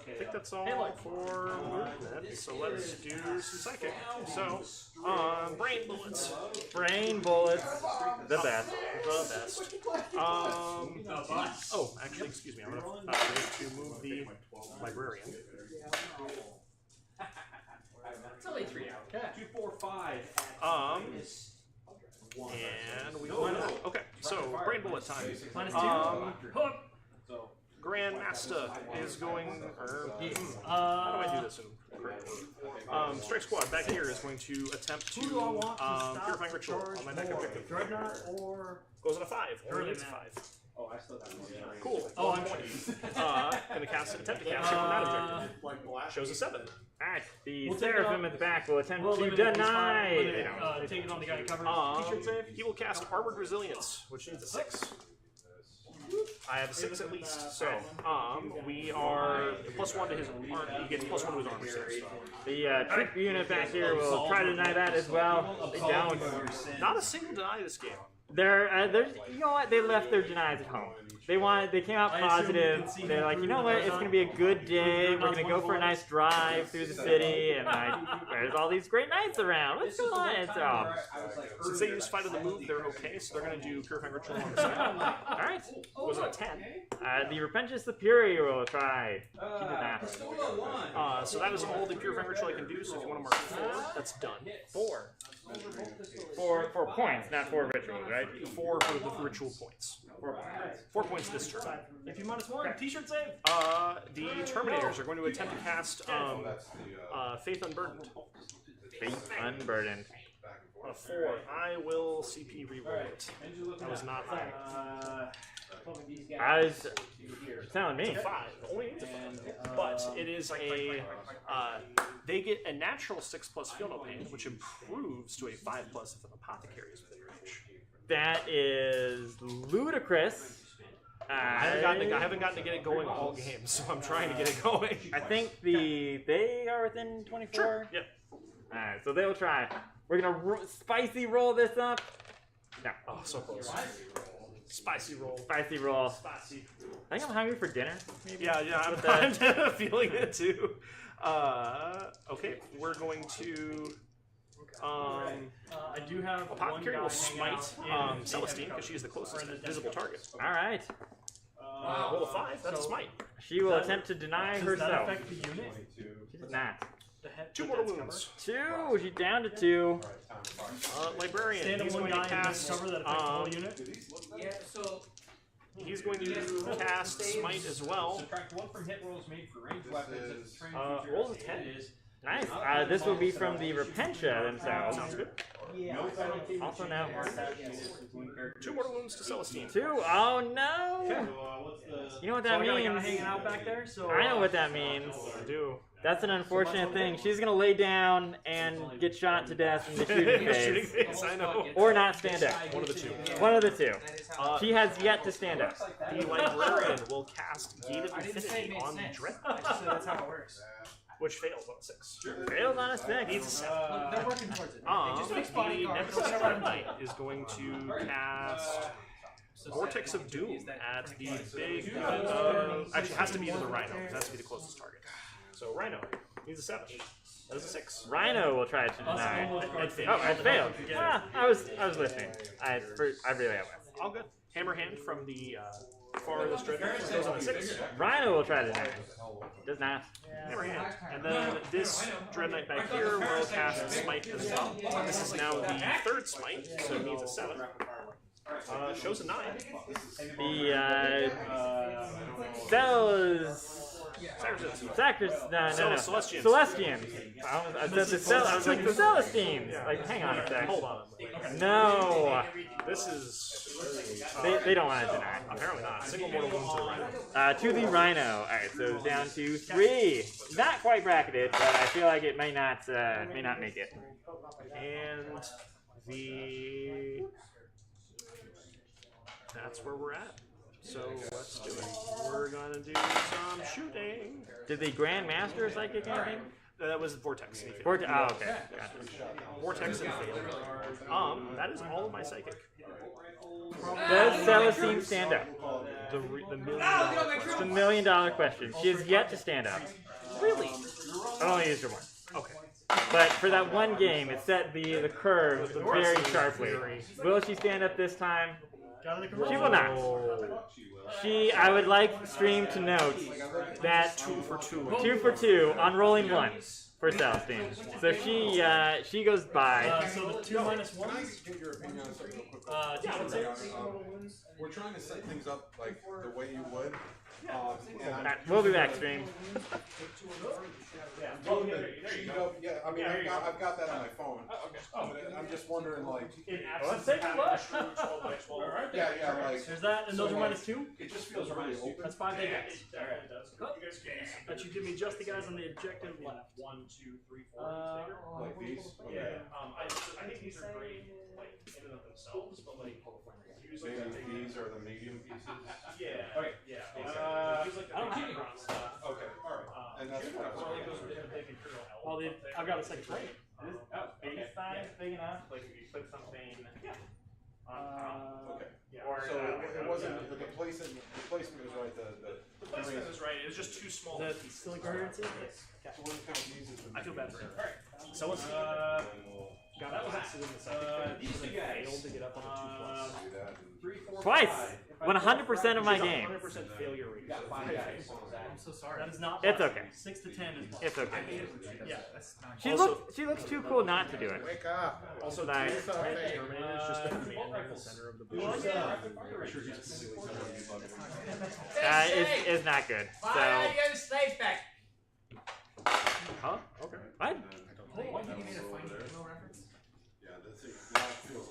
I think that's all for movement. So let's do some psychic. So, brain bullets. Brain bullets. The best. The best. Oh, actually, excuse me. I'm going to move the librarian. It's only 3 hours. Okay. 2, 4, 5. And we go. Okay, so brain bullet time. -2. So Grandmaster is going. How do I do this in correct order? Strike squad back here is going to attempt to Who do I want to stop purifying ritual on my deck more? objective. Dreadnought or Goes on a 5. Only needs a 5. oh, I still got one. Cool. Oh, I'm sure. Gonna cast attempt to cast it on that objective. Shows a 7. Alright, the We'll take it Seraphim off. at the back will attempt Well, to eliminate these deny. five, They don't. take it on the guy covered. T-shirt save. He will cast Armored Resilience, which needs a 6. I have a 6 at least, so we are +1 to his armor. He gets +1 to his armor saves. The troop unit back here will try to deny that as well. They don't. Not a single deny this game. They're, you know what? They left their denies at home. They came out positive. They're like, you know what? It's gonna be a good day. We're gonna go for a nice drive through the city, and like, there's all these great knights around. What's going on? It's Since they use Fight of the Move, they're okay, so they're going to do Purifying Ritual on the side. Alright. Was it a 10? The Repentance Superior will try to deny. So that is all the Purifying Ritual I can do, so if you want to mark 4, that's done. 4. For points, not 4 rituals, right? 4 for the ritual points. 4 points this turn. If you -1, T-shirt save. The Terminators are going to attempt to cast Faith Unburdened. Faith Unburdened. On a 4. I will CP reroll it. That was not high. I was telling me. It's a 5. Only needs a 5. But it is a. They get a natural 6+ feel no pain, which improves to a 5+ if an apothecary is within range. That is ludicrous. I haven't gotten to get it going all games, so I'm trying to get it going. I think they are within 24. Sure. Yep. Alright, so they'll try. We're gonna spicy roll this up. No. Oh, so close. Spicy roll. Spicy roll. Spicy. I think I'm hungry for dinner. Maybe. Yeah, I'm feeling it too. Okay, we're going to. I do have Apothecary will one guy smite hanging out Celestine because she is the closest visible target. Alright. Roll a 5. That's a smite. She will attempt to deny Does herself. that affect the unit? She does not. 2 mortal wounds. 2. She's down to 2. Librarian. Stand up He's one going to guy and cast. cover that affects the whole unit. Yeah, so He's going to cast smite as well. Subtract 1 from hit rolls made for ranged weapons. If the trained feature Rolls a is 10. Nice. This will be from the Repentia themselves. Sounds good. no penalty. Also now. 2 mortal wounds to Celestine. 2. Oh no. You know what that So I got a guy means? hanging out back there. So I know what that means. I do. That's an unfortunate thing. She's gonna lay down and get shot to death in the shooting Shooting phase, phase, I know. or not stand up. One of the 2. One of the 2. She has yet to stand up. The Librarian will cast Gate of Infinity on the Dread, that's how it works. which fails on a 6. Fails on a 6. Needs a 7. They're working towards it. The Nemesis Dread Knight is going to cast Vortex of Doom at the big. Actually, it has to be to the Rhino, because it has to be the closest target. So, Rhino needs a 7. That is a 6. Rhino will try to deny. It Oh, failed. I failed. Ah, I was listening. I really was. All good. Hammerhand from the farthest Dread Knight goes on a 6. Rhino will try to deny. Does not. Hammerhand. And then this Dread Knight back here will cast Smite as well. This is now the 3rd Smite, so it needs a 7. Shows a 9. The cells Sacres, no. Celestians. Celestians. I said I was like the Celestines. Like, hang on a sec. Hold on. No. This is. They don't want to deny. Apparently not. Single mortal wound to the Rhino. To the Rhino. Alright, so down to 3. Not quite bracketed, but I feel like it may not make it. And that's where we're at. So let's do it. We're gonna do some shooting. Did the Grandmaster psychic anything? That was Vortex. Okay. Gotcha. Vortex and failure. That is all of my psychic. Does Celestine stand up? The $1 million It's the $1 million question. She has yet to stand up. Really? I only used her once. Okay. But for that one game, it set the curve very sharply. Will she stand up this time? She will not. I would like Stream to note that 2 for 2. 2 for 2 on rolling 1 for Celestine. So she goes by. So the 2 minus Can I 1s. get your opinion on something real quick? We're trying to set things up like the way you would. We'll be back, Stream. Yeah, I mean, I've got that on my phone. But I'm just wondering, like. Let's take a look. Yeah, like. There's that, and those are minus 2. It just feels really open. That's 5 big guys. That should give me just the guys on the objective left. 1, 2, 3, 4. Like these? Yeah. I think these are great, like in and of themselves, but like Maybe these are the medium pieces. Yeah. Okay. Yeah. Exactly. I don't keep around stuff. Okay. All right. And that's what I was wondering. Well, I've got a second trade. Base size big enough? Like if you put something. Okay. Or, so it wasn't the placement. The placement was right. The placement is right. It was just too small. The silly currency? I feel bad for him. So let's. God, that was actually in the second. These two guys failed to get up on a 2+. Twice! 100% of my game. 100% failure rate. I'm so sorry. That is not. It's okay. 6 to 10 is. It's okay. Yeah, that's not. She looks too cool not to do it. Wake up. Also, Nice. Terminator is just the command in the center of the board. It's not good. So. Huh? Okay. What? Yeah,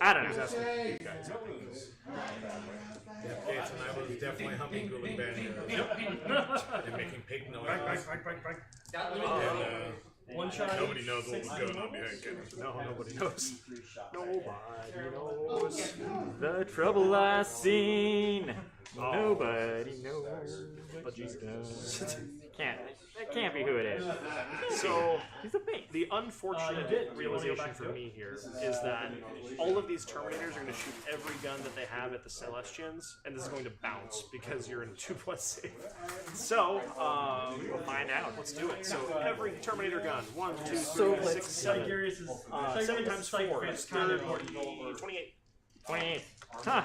I don't know. Gates and I was definitely humming Gulin Band and making pig noise. One shot. Nobody knows what was going on behind Kenneth. No, nobody knows. Nobody knows. The trouble I've seen. Nobody knows. But Jesus knows. That can't be who it is. So, He's a face. the unfortunate realization for me here is that all of these Terminators are going to shoot every gun that they have at the Celestians, and this is going to bounce because you're in a 2+ save. So, we'll find out. Let's do it. So, every Terminator gun 1, 2, 3, 6, 7. 7 times 4 is 30, 28. 28. Huh.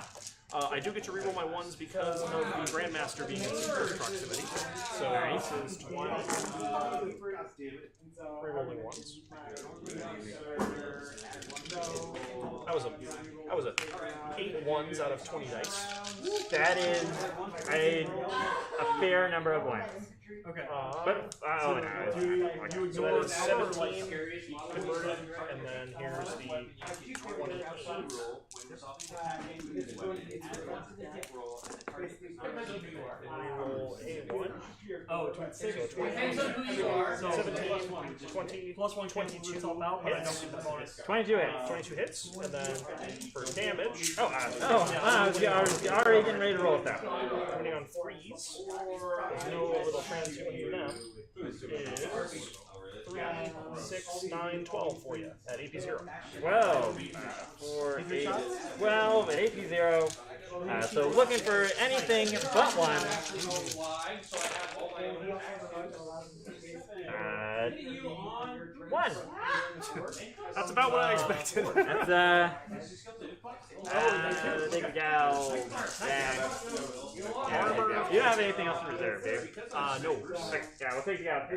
I do get to reroll my ones because of the Grandmaster being in close proximity. So this is 20. Rerolling ones. That was a 8 ones out of 20 dice. That is a fair number of ones. Okay. But, oh no. You ignore 17 converted, and then here's the 28. Reroll a 1. Oh, 26. Depends on who you are. So 17, 20, plus 1 22 itself out, but I don't get the bonus. 22 hits. 22 hits, and then for damage, I was already getting ready to roll with that. depending on 3s, there's no little transhuman for them, is 3, 6, 9, 12 for you at AP 0. 12 for 8. 12 at AP 0. So looking for anything but 1. 1. That's about what I expected. That's big gal. You don't have anything else in reserve, dude? No. Yeah, we'll take you out.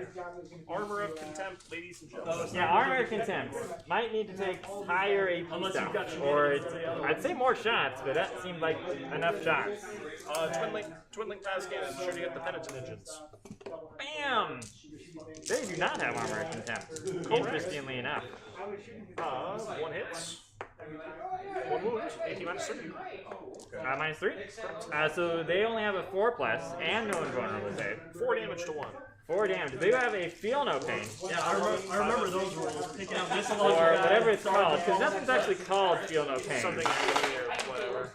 Armor of Contempt, ladies and gentlemen. Yeah, Armor of Contempt. Might need to take higher AP stuff. Or I'd say more shots, but that seemed like enough shots. Twin link pass cannon, shooting at the Penitent engines. Bam! They do not have armor of contempt. Interestingly enough. One hits. One wound. 18 minus 3. Minus 3? So they only have a 4+, and no invulnerable save. 4 damage to 1. 4 damage. They have a feel no pain. Yeah, I remember those rules. Picking out missiles Or whatever it's called, because nothing's actually called feel no pain. Something or whatever.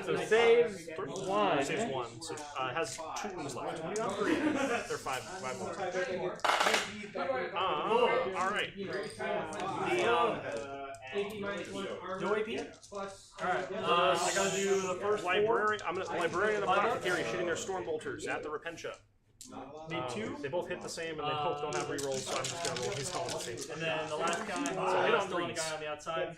So save 1. Saves 1. So it has 2 wounds left. They're 5 wounds. Alright. No AP? Alright, I gotta do the first librarian. Librarian and apothecary shooting their storm bolters at the Repentia. Need 2? They both hit the same, and they both don't have rerolls, so I'm just gonna roll these all at the same time. And then the last guy, So hit on still the 3s. guy on the outside.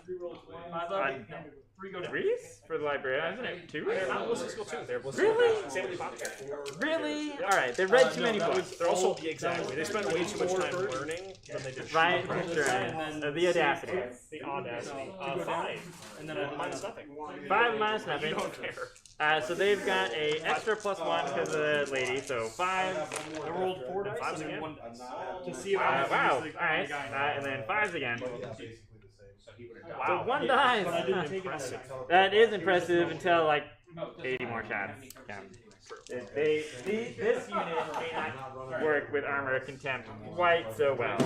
5 up? No. 3 go down. 3s for the librarian, isn't it? 2? They're not ballistic skill 2. They're ballistic Really? Same with the apothecary. Really? Alright, they read too many books. They're also exactly. They spent way too much time learning than they did. Right, sure. The audacity. The audacity. 5. And then I minus nothing. 5 minus nothing. You don't care. So they've got a extra +1 because of the lady, so 5. I rolled 4 dice. 5s again. To see if I wow, alright. And then 5s again. So 1 dies. But I didn't take it. That is impressive until like 80 more shots. This unit may not work with armor of contempt quite so well.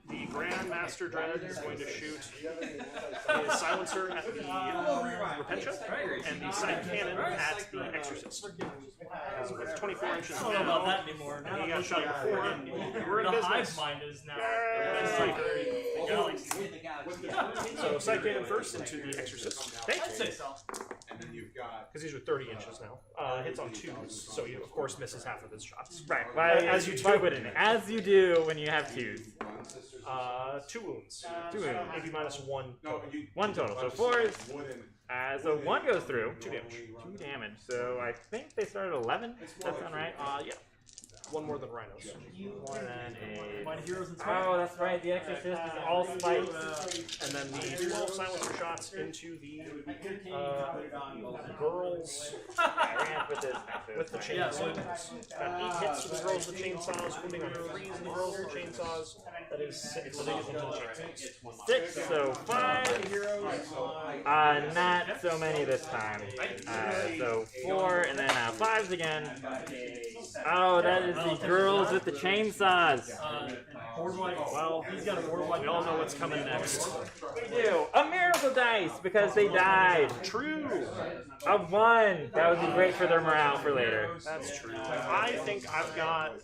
The Grandmaster Dread is going to shoot his silencer at the Repentia and the side cannon at the Exorcist. With 24 inches. I don't know about that anymore. He got shot before. We're in The business. hive mind is now. So side cannon first into the Exorcist. I'd say so. And then you've got. Because these are 30 inches now. Hits on 2s, so he of course misses half of his shots. Right, As you do. As you do when you have 2s. 2 wounds. 2 wounds. AP minus 1 total. 1 total. So 4s. So 1 goes through. 2 damage. 2 damage. So I think they started 11. Does that sound right? Yeah. 1 more than Rhinos. More than a. Mighty Heroes and Spikes. Oh, that's right. The Exorcist is all spikes. And then the 12 silencer shots into the girls with the chainsaws. Got 8 hits with the girls with the chainsaws, wounding on 3s and the girls with the chainsaws. That is 6. So they get into the chainsaws. 6, so 5. Not so many this time. So 4, and then 5s again. Oh, that is the girls with the chainsaws. Well, he's got a board wipe. We all know what's coming next. We do. A miracle dice because they died. True. A 1. That would be great for their morale for later. That's true. I think I've got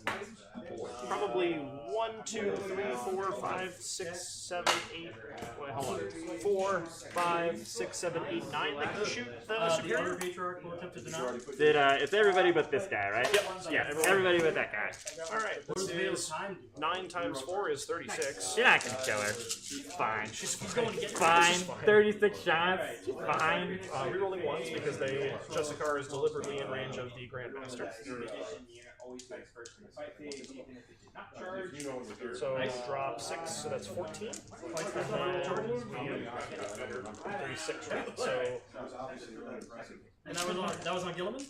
probably 1, 2, 3, 4, 5, 6, 7, 8. Wait, hold on. 4, 5, 6, 7, 8, 9. I can shoot the superior. Patriarch will attempt to deny. It's everybody but this guy, right? Yep. Yeah, everybody but that guy. Alright, this is 9 times 4 is 36. You're not gonna kill her. Fine. She's going to get Fine. 36 shots. Fine. Rerolling 1s because Jessica is deliberately in range of the Grandmaster. So drop 6, so that's 14. And 36, right? So And that was on Gilliman?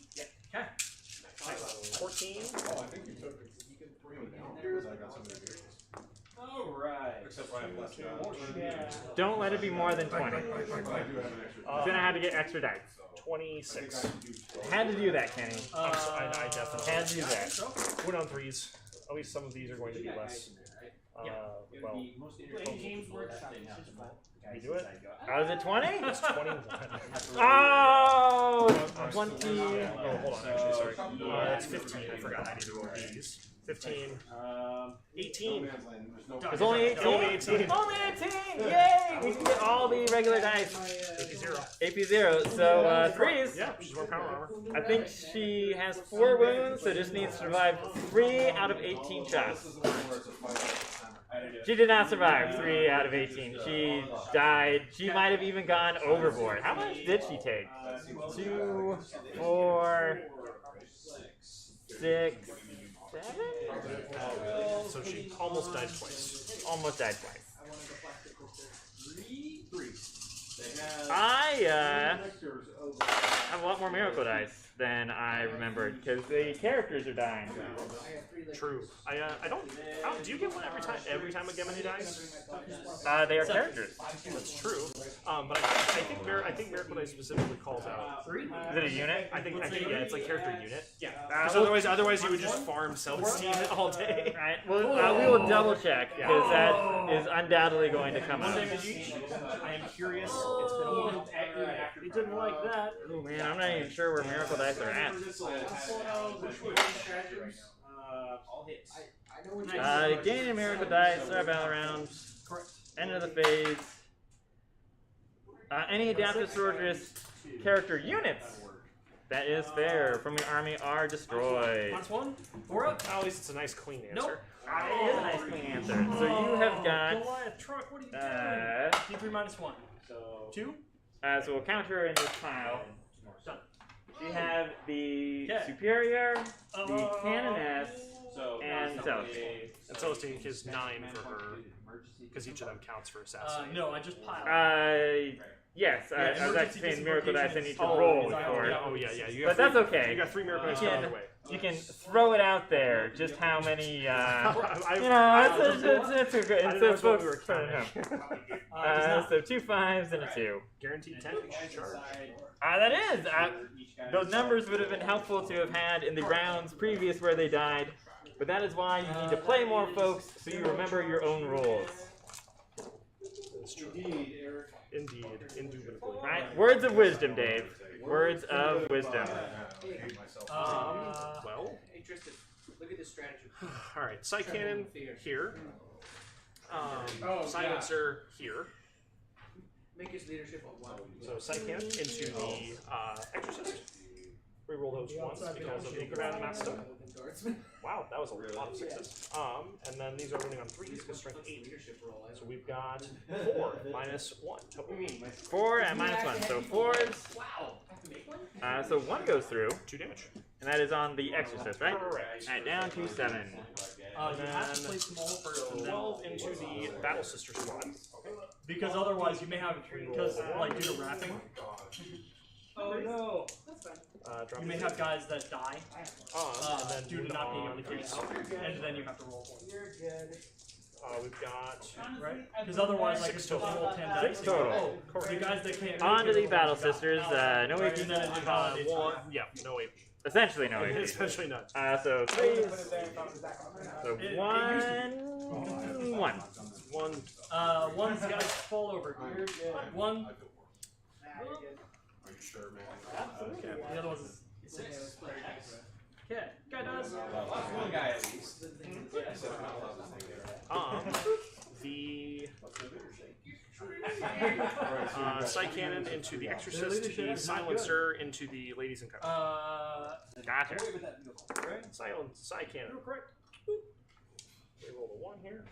Okay. 14. Alright. Don't let it be more than 20. Then I had to get extra dice. 26. Had to do that, Kenny. I definitely Had to do that. win on 3s. At least some of these are going to be less. Well, we do it? Was it 20? It's 21. Oh! 20. Oh, hold on, actually, sorry. That's 15. I forgot I needed to roll these. 15. 18. It's only 18? Only 18. Only 18! Yay! We can get all the regular dice. AP 0. So, 3s. Yeah, she's 1 power armor. I think she has 4 wounds, so just needs to survive 3 out of 18 shots. She did not survive 3 out of 18. She died. She might have even gone overboard. How much did she take? 2, 4, 6, 7? So she almost died twice. Almost died twice. I have a lot more miracle dice than I remembered because the characters are dying. True. I don't. Do you get one every time a Gemini dies? They are characters. That's true. But I think Miracle Dice specifically calls out. Is it a unit? I think yeah, it's like character unit. Yeah. Because otherwise you would just farm Celestine all day. Right. Well, we will double check because that is undoubtedly going to come out. I am curious. It's been a while. He didn't like that. Oh man, I'm not even sure where miracle dice are at. Gaining miracle dice, start battle round. End of the phase. Any adaptive sorceress character units that is fair from your army are destroyed. That's one. We're up. At least it's a nice clean answer. Nope. It is a nice clean answer. So you have got. Goliath truck. What are you doing? D3 -1. So 2. So we'll counter in this pile. Done. You have the superior, the canoness, and Celestine. And Celestine is 9 for her, because each of them counts for assassination. No, I just piled. Yes, I was actually saying miracle dice I need to roll for it. Oh yeah. But that's okay. You got 3 miracle dice on the way. You can throw it out there, just how many, it's a good, it's what we were so 2 5s and a 2. Guaranteed 10 charge. That is, those numbers would have been helpful to have had in the rounds previous where they died, but that is why you need to play more, folks, so you remember your own rules. That's true. Indeed, indubitably. Right? Words of wisdom, Dave. Words of wisdom. Well. Hey Tristan, look at this strategy. Alright, Psy Cannon here. Silencer here. Make his leadership a 1. So Psy Cannon into the Exorcist. Reroll those ones because of the Grand Master. Wow, that was a lot of 6s. And then these are winning on 3s because strength 8. So we've got 4 -1 total. 4 and -1. So 4s. So 1 goes through. 2 damage. And that is on the Exorcist, right? Correct. Alright, down to 7. You have to play small first and then 12 into the Battle Sister squad. because otherwise you may have like due to wrapping. Oh no. You may have guys that die and then due to not being able to kill you, and then you have to roll. We've got right because otherwise like 6 it's still roll 10 dice. 6 total. The guys that can't. On to the Battle Sisters. No AP. no AP. Essentially no AP. Essentially none. So 3. So 1. One's guys fall over. 1. Are you sure, man? Okay. The other one's 6. Okay, guy does. One guy at least. The Psy Cannon into the Exorcist, the Silencer into the Ladies and Company. Gotcha. Psy Cannon. We roll a 1 here.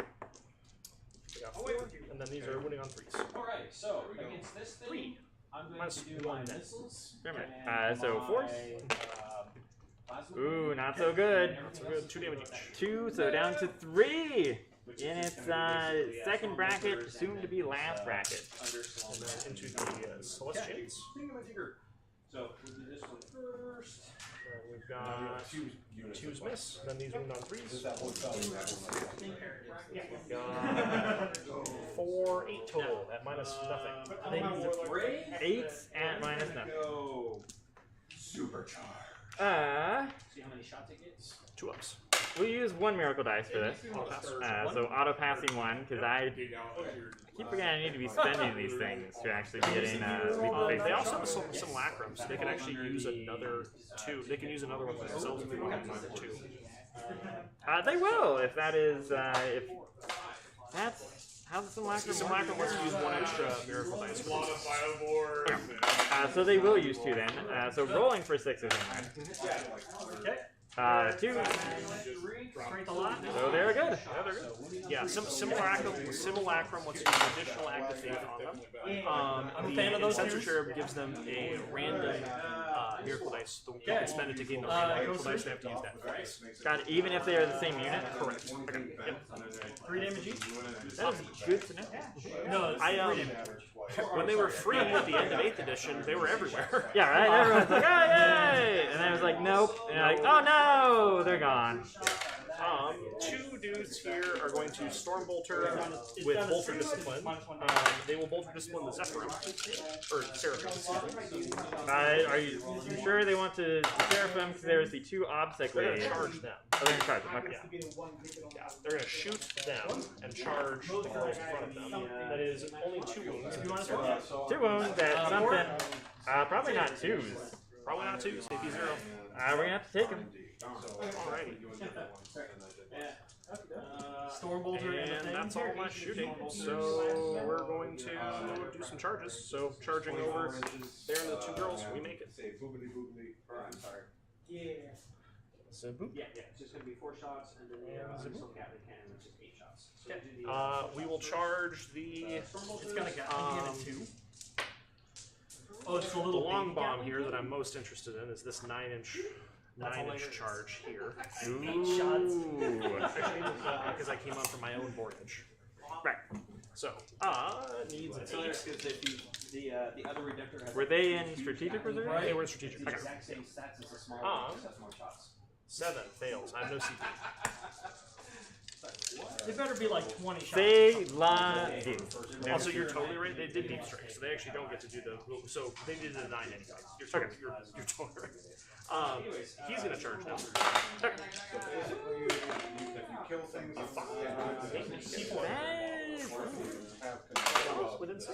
We got 4, and then these are winning on 3s. Alright, so against this thing, I'm going to do my missiles. So 4. Ooh, not so good. Not so good. 2 damage each. 2, so down to 3. In its second bracket, soon to be last bracket. And then into the Celestials. So we'll do this one first. We've got 2s miss. Then these win on 3s. We've got 4, 8 total at minus nothing. 8s at minus nothing. Supercharge. See how many shots it gets? 2 ups. We'll use 1 miracle dice for this. So auto passing 1, because I keep forgetting I need to be spending these things to actually be getting lethal phase. They also have some simulacrum, so they can actually use another 2. They can use another one for themselves if they want to use 2. They will, if that is, if that's how the simulacrum works. Simulacrum lets you use 1 extra miracle dice. So they will use 2 then. So rolling for 6 is in there. Okay. 2. Strength a lot. So they're good. Yeah, simulacrum lets you use additional active faith on them. I'm a fan of those Sensor twos. Cherub gives them a random miracle dice. They can spend it to gain the random miracle dice. They have to use that phase. Got it, even if they are the same unit? Correct. Okay. Yep. 3 damage each. That is good to know. No, it's 3 damage. When they were free at the end of 8th edition, they were everywhere. Yeah, right? Everyone's like, oh, yay! And then it was like, nope. And you're like, oh, no! They're gone. 2 dudes here are going to Stormbolter with Bolter Discipline. They will Bolter Discipline the Zephyr. Or Seraphim, excuse me. Are you sure they want to Seraphim? Because there's the 2 obstacle They're waves. going to charge them. Oh, they're going to charge them. Okay. Yeah, they're going to shoot them and charge the girls in front of them. That is only 2 wounds. If you want to 2 wounds at something. Probably not 2s. Probably not 2, safety 0. We're going to have to take them. Alrighty. Stormbolter And that's all my shooting. So we're going to do some charges. So charging over there and the 2 girls, we make it. Yeah. So boop. Yeah, it's just gonna be 4 shots, and then the pistol cannon, which is 8 shots. So do the, We will charge the. It's got a cannon 2. Oh, it's a little the long baby bomb cannon? here that I'm most interested in is this 9-inch charge here. Ooh. 8 shots. Because I came up from my own voyage. Right. So, needs an 8. the other Redemptor has. Were they in Strategic Reserve? They were in strategic. The exact same stats as the small one, just has more shots. 7 fails. I have no CP. They better be like 20 shots. Say la di. Also, you're totally right. They did deep strike, so they actually don't get to do the. So they did the 9 anyway. You're totally right. He's gonna charge now. If you kill things, Within 6.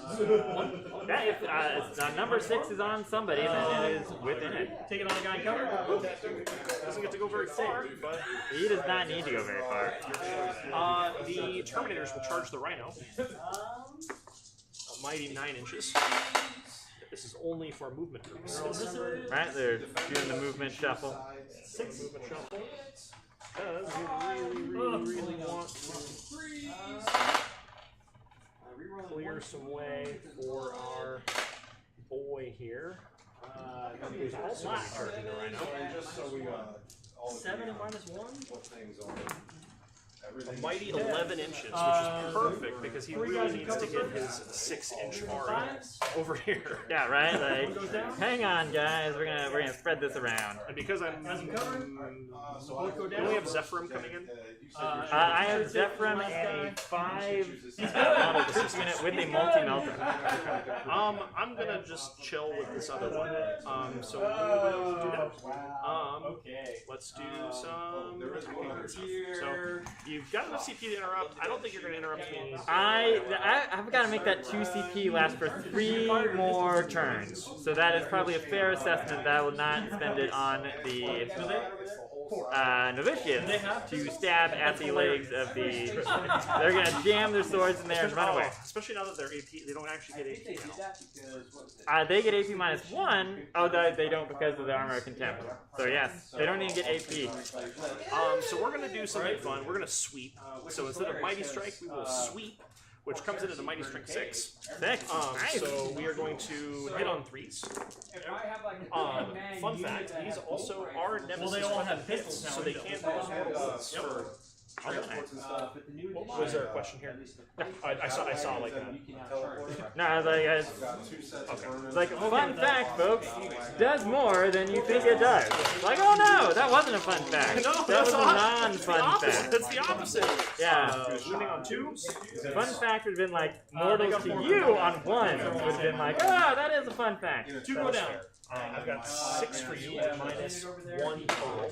That if number 6 is on somebody, then it is within it. Taking on a guy in cover. Doesn't get to go very far, but He does not need to go very far. the Terminators will charge the Rhino. A mighty 9 inches. This is only for movement purposes. Right, they're doing the movement shuffle. 6 movement shuffle. Because we really want to clear some way for our boy here. Who's also going to be charging the Rhino. just so we all 7 and -1. what things are. A mighty 11 inches, which is perfect because he really needs to get his 6-inch arm over here. Yeah, right. Like, hang on, guys. We're gonna spread this around. And because I'm, we only have Zephyrim coming in. I have Zephyrim and a 5 model troop unit with a multi-melter. I'm gonna just chill with this other one. So we'll do that. Let's do some. So you've got enough CP to interrupt. I don't think you're gonna interrupt me. I've got to make that 2 CP last for 3 more turns. So that is probably a fair assessment that I will not spend it on the novitiates to stab at the legs of the. They're gonna jam their swords in there and run away. Especially now that they're AP, they don't actually get AP now. They get AP -1. Oh, they don't because of the armor of contempt. So yes, they don't even get AP. So we're gonna do something fun. We're gonna sweep. So instead of Mighty Strike, we will sweep, which comes in as a Mighty Strike 6. Nice. So we are going to hit on 3s. Fun fact: these also are nemesis. Well, they all have pistols now. so they can't use mortal wounds for. Was there a question here? I saw like that. No, I was like, it's like fun fact, folks. Does more than you think it does. Like, oh no, that wasn't a fun fact. No, that was a non-fun fact. That's the opposite. Yeah. Wounding on 2s. Fun fact would have been like mortals to you on 1 would have been like, oh, that is a fun fact. 2 go down. I've got 6 for you, -1 total,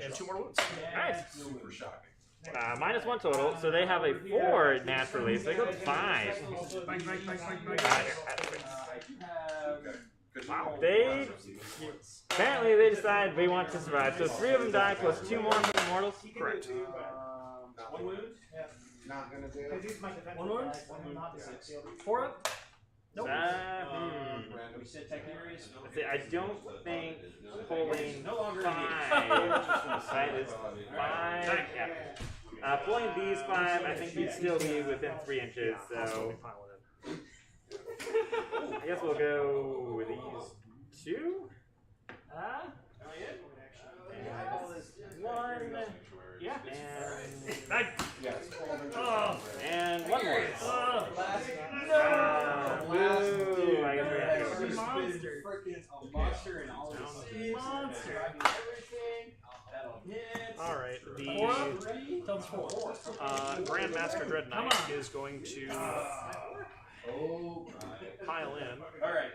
and 2 more wounds. Nice. Super shocking. -1 total, so they have a 4 naturally, so they go to 5. Wow. Apparently they decide they want to survive, so 3 of them die plus 2 more from the mortals. Correct. 1 wound? Not gonna do Because it. he's my defense. 1 wound? Not the 6. 4 up? Nope. We said tech areas. I don't think pulling 5 right, is 5. Yeah. Pulling these 5, I think you'd still be within 3 inches, so I guess we'll go with these 2. And 1. Yeah. And 1 more. scary. freaking monster and all this Monster. everything. That'll hit. All right, the Tell us 4. Grandmaster Dread Come Knight on. is going to Oh, pile in. all right.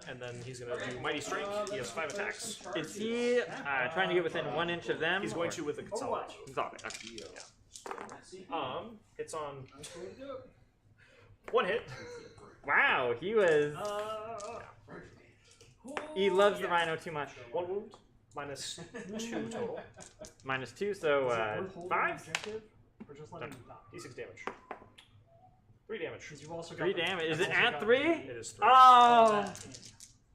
And then he's going to do Mighty Strike. He has 5 attacks. Is he trying to get within 1 inch of them? He's going to with the Consolidate. Consolidate. Okay. It's on 1 hit. Wow, he was. He loves the Rhino too much. 1 wound. Minus 2 total. Minus 2, so 5? Or just let him die? D6 damage. 3 damage. Because you've also got 3 the- damage. Is you've it also at got- 3? It is 3. Oh!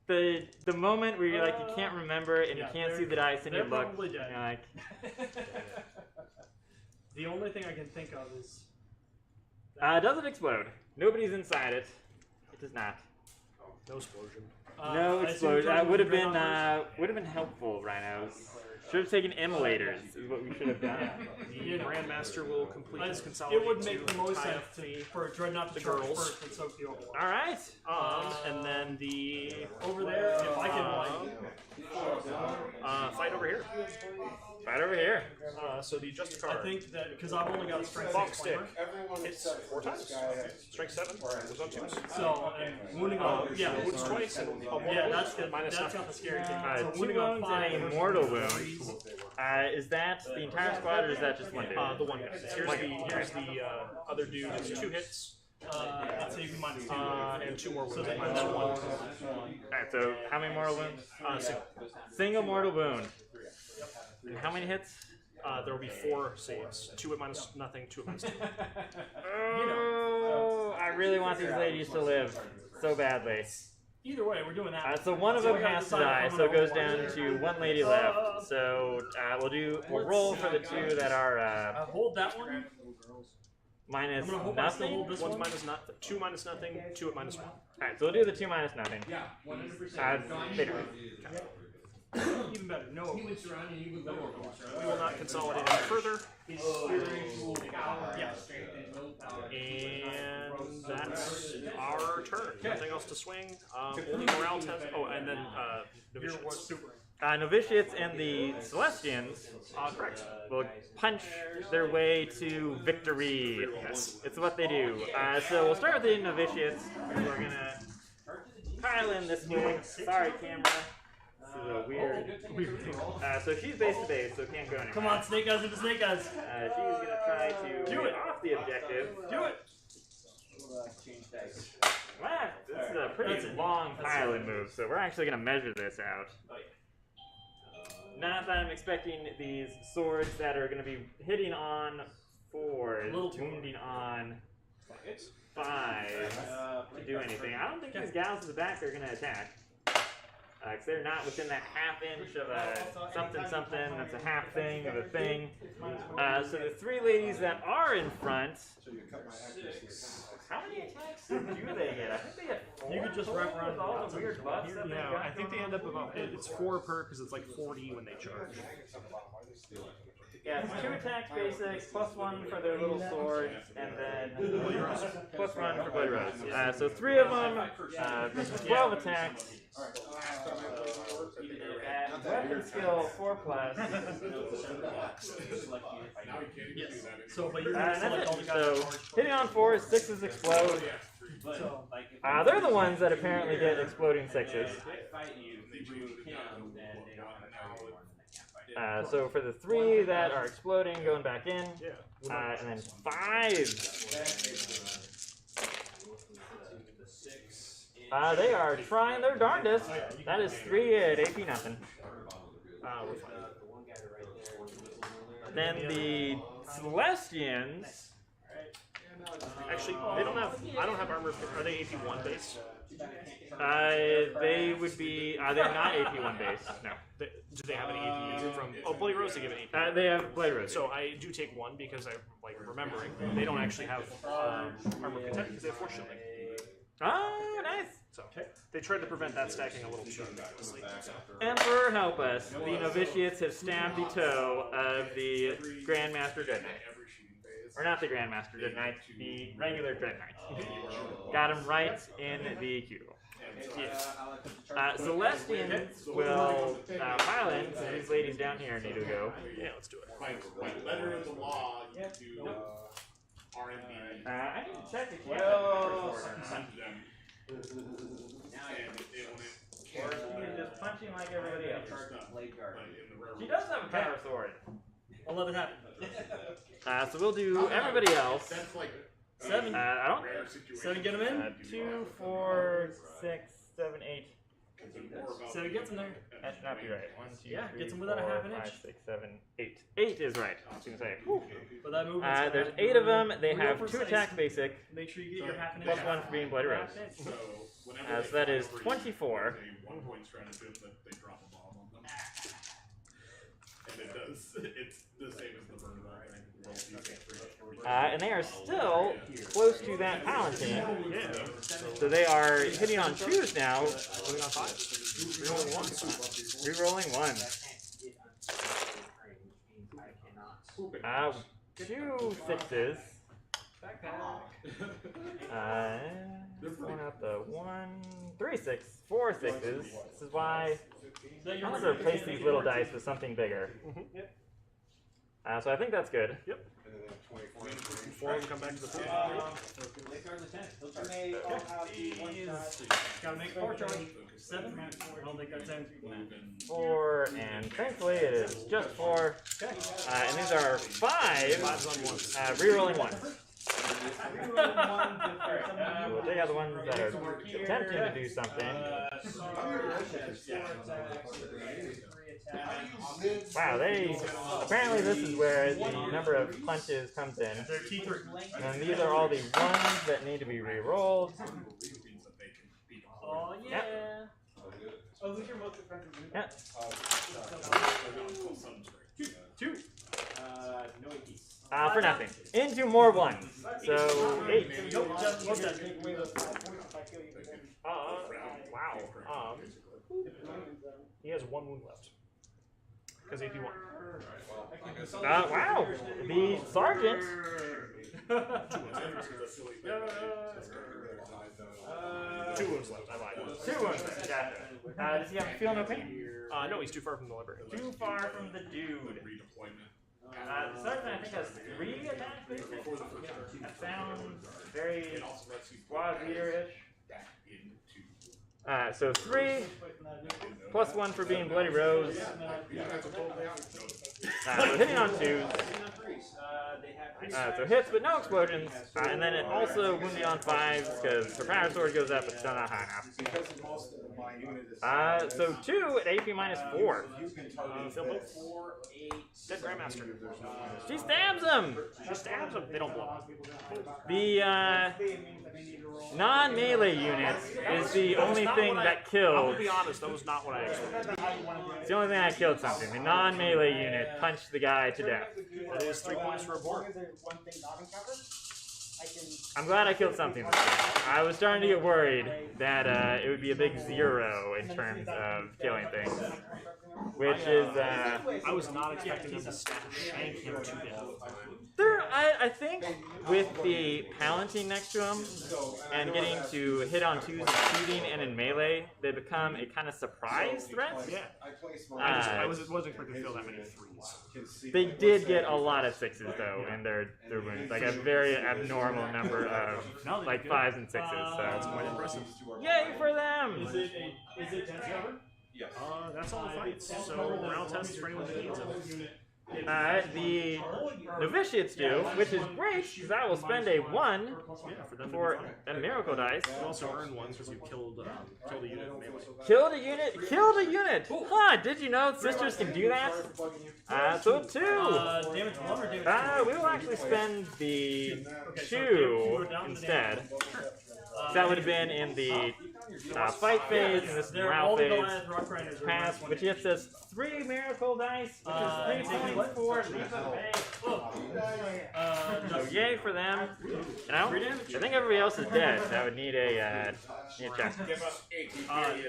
The moment where you're like you can't remember and Yeah, you can't they're- see the dice and you they're look. probably dead. You're like, The only thing I can think of is does it explode? Nobody's inside it. It does not. No explosion. No I assume explosion. Jordan That would have was been right would have been helpful, Rhinos. Should have taken immolators. Is what we should have done. The Grandmaster will complete his it consolidate. would make the most tie sense up the for Dreadnought to the charge girls. first and soak the Overlord. All right. And then the Over there, if I can fight over here. Right over here. So the just I card. think that because I've only got a strength Fog 6 stick flamer, hits 4 times. Strength 7. Was on 2s. so and wounding on Wounds twice and a one yeah, wound, that's good. minus That's nothing. got the scary thing. Uh, So 2 wounding on wounds 5 and a versus mortal wounding on wound. 3s. Is that the entire squad or is that just one dude? The one guy. Here's the other dude. It's 2 hits. I'd say you can minus 2. And 2 more wounds. So then minus that's 1. Alright, so how many mortal wounds? Single. Single mortal wound. And how many hits? There will be 4 saves. 2 at minus nothing, 2 at minus 2. Oh, I really want these ladies to live so badly. Either way, we're doing that. So one of So them we gotta has to decide die, if I'm so it gonna goes roll down one. to 1 lady left. So we'll roll for the 2 that are Hold that one. minus I'm gonna hope I still nothing. hold this One's one. minus not 2 minus nothing, 2 at minus 1. Alright, so we'll do the 2 minus nothing. Later. Even better. No. We will not consolidate any further. Yeah. And that's our turn. Nothing else to swing. Only morale test. Oh, and then novitiates. Novitiates and the Celestians Correct. will punch their way to victory. Yes. It's what they do. So we'll start with the Novitiates. We're gonna pile in this one. Sorry, camera. This is a weird thing. So she's base to base, so can't go anywhere. Come on, Snake Eyes into Snake Eyes. She's gonna try to Do it. off the objective. Do it. Wow, this is a pretty long pile-in move, so we're actually gonna measure this out. Not that I'm expecting these swords that are gonna be hitting on 4s, wounding on 5s to do anything. I don't think these gals in the back are gonna attack. Because they're not within that half inch of a something that's a half thing of a thing. So the 3 ladies that are in front, how many attacks do they get? I think they get 4. You could just wrap around with all the weird buffs that they Yeah, got I think they going end up on. about. It's 4 per because it's like 40 when they charge. Yeah, it's 2 attacks basics, plus 1 for their little swords, and then plus 1 for Bloody Rose. So 3 of them, 12 attacks. Weapon skill 4+. Yes. So, but you're And gonna select all the that's guys. it. So hitting on 4s, 6s explode. So, They're the ones that apparently get exploding 6s. So for the 3 that are exploding, going back in, and then 5. They are trying their darndest. That is 3 at AP nothing. We're fine. Then the Celestians. Actually, they don't have. I don't have armor. Are they AP1 base? They would be. They're not AP1 base. No. Do they have any AP from? Oh, Bloody Rose. They give an AP. They have Blade Rose. So I do take 1 because I like remembering they don't actually have armor content because they have Force Shielding. Oh, nice. So they tried to prevent that stacking a little too obviously. So. Emperor help us. The novitiates have stabbed the toe of the Grandmaster Dread Knight. or not the Grandmaster Dread Knight, the regular Dread Knight. Got him right in the queue. Celestians will pile in, so these ladies down here need to go. Yeah, let's do it. By letter of the law, you do R&B. I need to check if you have You're just punching like everybody else. She does have a power sword. I'll let it happen. So we'll do everybody else. That's like 7. I don't. rare situation. 7 get him in. 2, 4, 6, 7, 8. 7 gets him there. That should not be right. 1, 2, Yeah, 3, gets him without a 4, half an 5, inch. 6, 7, 8. 8 is right. I was gonna say. Whew. But that movement. There's 8 of them. They have 2 attack basic, Make sure you get your half an inch. plus 1 for being Bloody Rose. So whenever So that is 24. a 1-point stratagem that they drop a bomb on them. And it does. It's the same as the burn back. And they are still close to that Palatine. So they are hitting on 2s now. Moving on 5. Rerolling 1. Rerolling 1. 2 6s. Going out the 1, 3 6, 4 6s. This is why I'm going to replace these little dice with something bigger. So I think that's good. Yep. 4 of them come back to the field. Gotta make 4 charge. 7. I don't think that's 10. 4, and thankfully it is just 4. And these are 5. Rerolling 1. We'll take out the ones that are attempting to do something. Wow, apparently this is where the number of punches comes in. And these are all the ones that need to be re-rolled. Oh, yeah. Yep. Oh, who's your most expensive unit? Yep. 2. For nothing. Into more ones. So 8. Wow. He has 1 wound left. Because AP 1. Wow. The sergeant. 2 wounds left. I lied. 2 wounds. Gotcha. Does he have feel no pain? No, he's too far from the library. Too far from the dude. The sergeant, I think, has 3 attack basic. That sounds very squad leader-ish. So 3, plus 1 for being Bloody Rose. So hitting on 2s. So hits, but no explosions. And then it also wounding on 5s, because her power sword goes up, but still not high enough. So 2 at AP minus 4. Dead Grandmaster. She stabs him! She stabs him. They don't blow. The non-melee unit is the only thing that I'm killed. gonna be honest, that was not what I expected. It's the only thing that killed something. The non-melee unit punched the guy to death. That is 3 points for a board. I'm glad I killed something this time. I was starting to get worried that it would be a big 0 in terms of killing things. Which is, I was not expecting him to shank him to death. I think with the Palatine next to him and getting to hit on 2s and shooting and in melee, they become a kind of surprise threat. Yeah. I wasn't expecting to feel that many 3s. They did get a lot of 6s though in their wounds, like a very abnormal number of like 5s and 6s. So That's quite impressive. yay for them! Is it 10 cover? Yes. That's all the fights. So round tests for anyone that needs them. The novitiates do, which is great because I will spend a 1 Yeah, for them for to be a miracle dice. fun. You also earn 1 because you killed a unit in melee. Killed a unit! Killed a unit! Huh, did you know sisters can do that? So 2! Damage 1 or damage 2? We will actually spend the 2 instead. That would have been in the fight phase, and this is morale phase. Pass, which gets us 3 miracle dice, which is 3 points for Lisa Bay. So yay for them. And I think everybody else is dead. That would need a check.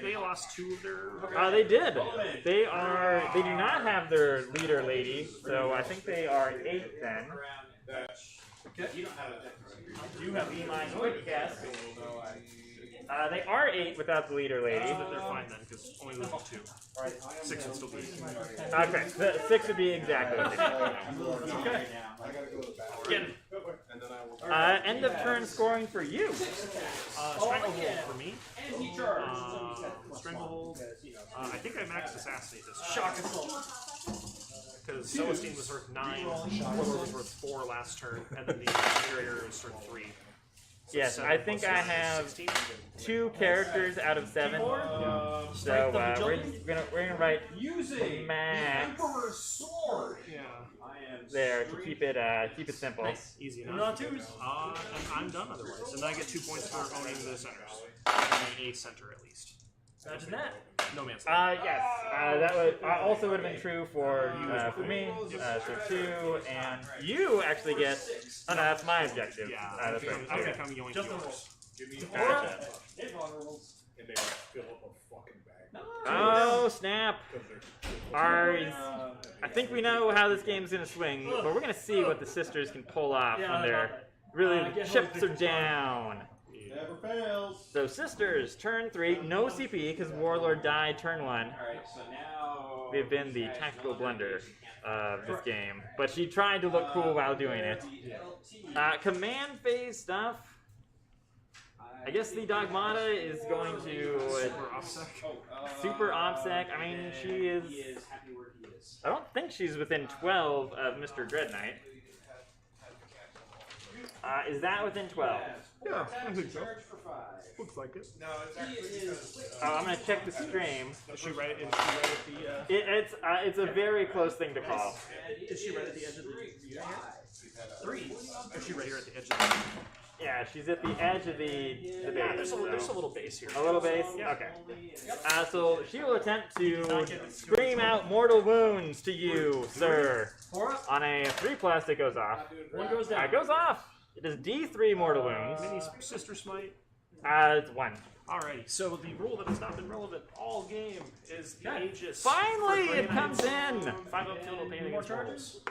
They lost 2 of their. They did. They do not have their leader lady, so I think they are 8 then. Okay. I do have E-Mine quick cast. They are 8 without the leader lady. They're fine then, because only losing 2. 6 would still be. Okay, 6 would be exactly what they need. Okay. I gotta go to the bathroom. And then I will. End of turn scoring for you. Stranglehold for me. Stranglehold. I think I maxed Assassinate this time. Shock assault. Because Celestine was worth 9, Warlord was worth 4 last turn, and then the Infuriator was worth 3. So Yes, 7 I think plus I 6 is have 16. 2 characters out of 7. So we're gonna write Using Max the Emperor's sword. Yeah. there to keep it simple. Nice. Easy enough. Not twos. And I'm done otherwise. And then I get 2 points for owning the centers. Owning a center at least. Imagine that. No man's Yes, that would also would have been true for me. So 2, and you actually get. Oh no, that's my objective. Yeah, That's right. I'm becoming yoink Just yours. Gotcha. And they fill up a fucking bag. Oh snap! I think we know how this game's gonna swing, but we're gonna see what the sisters can pull off when they're really chips are down. Never fails. So sisters, turn 3, no CP because Warlord died turn 1. Alright, so now They've been the tactical blunder of this game, but she tried to look cool while doing it. Command phase stuff. I guess the Dogmata is going to super OBSEC. I mean, she is. I don't think she's within 12 of Mr. Dread Knight. Is that within 12? Yeah, I think so. Looks like it. No, it's actually I'm gonna check the stream. Is she right at the... It's a very close thing to call. Is she right at the edge of the unit? 3. Is she right here at the edge of the... Yeah, she's at the edge of the base. Yeah, there's a little base here. A little base? Okay. So she will attempt to scream out mortal wounds to you, sir. On a 3+, it goes off. One goes down. It goes off. It is D3 mortal wounds. Mini Sister Smite. It's 1. Alrighty, so the rule that has not been relevant all game is the Aegis. Finally, it comes in! 5 upfield will paint against mortals.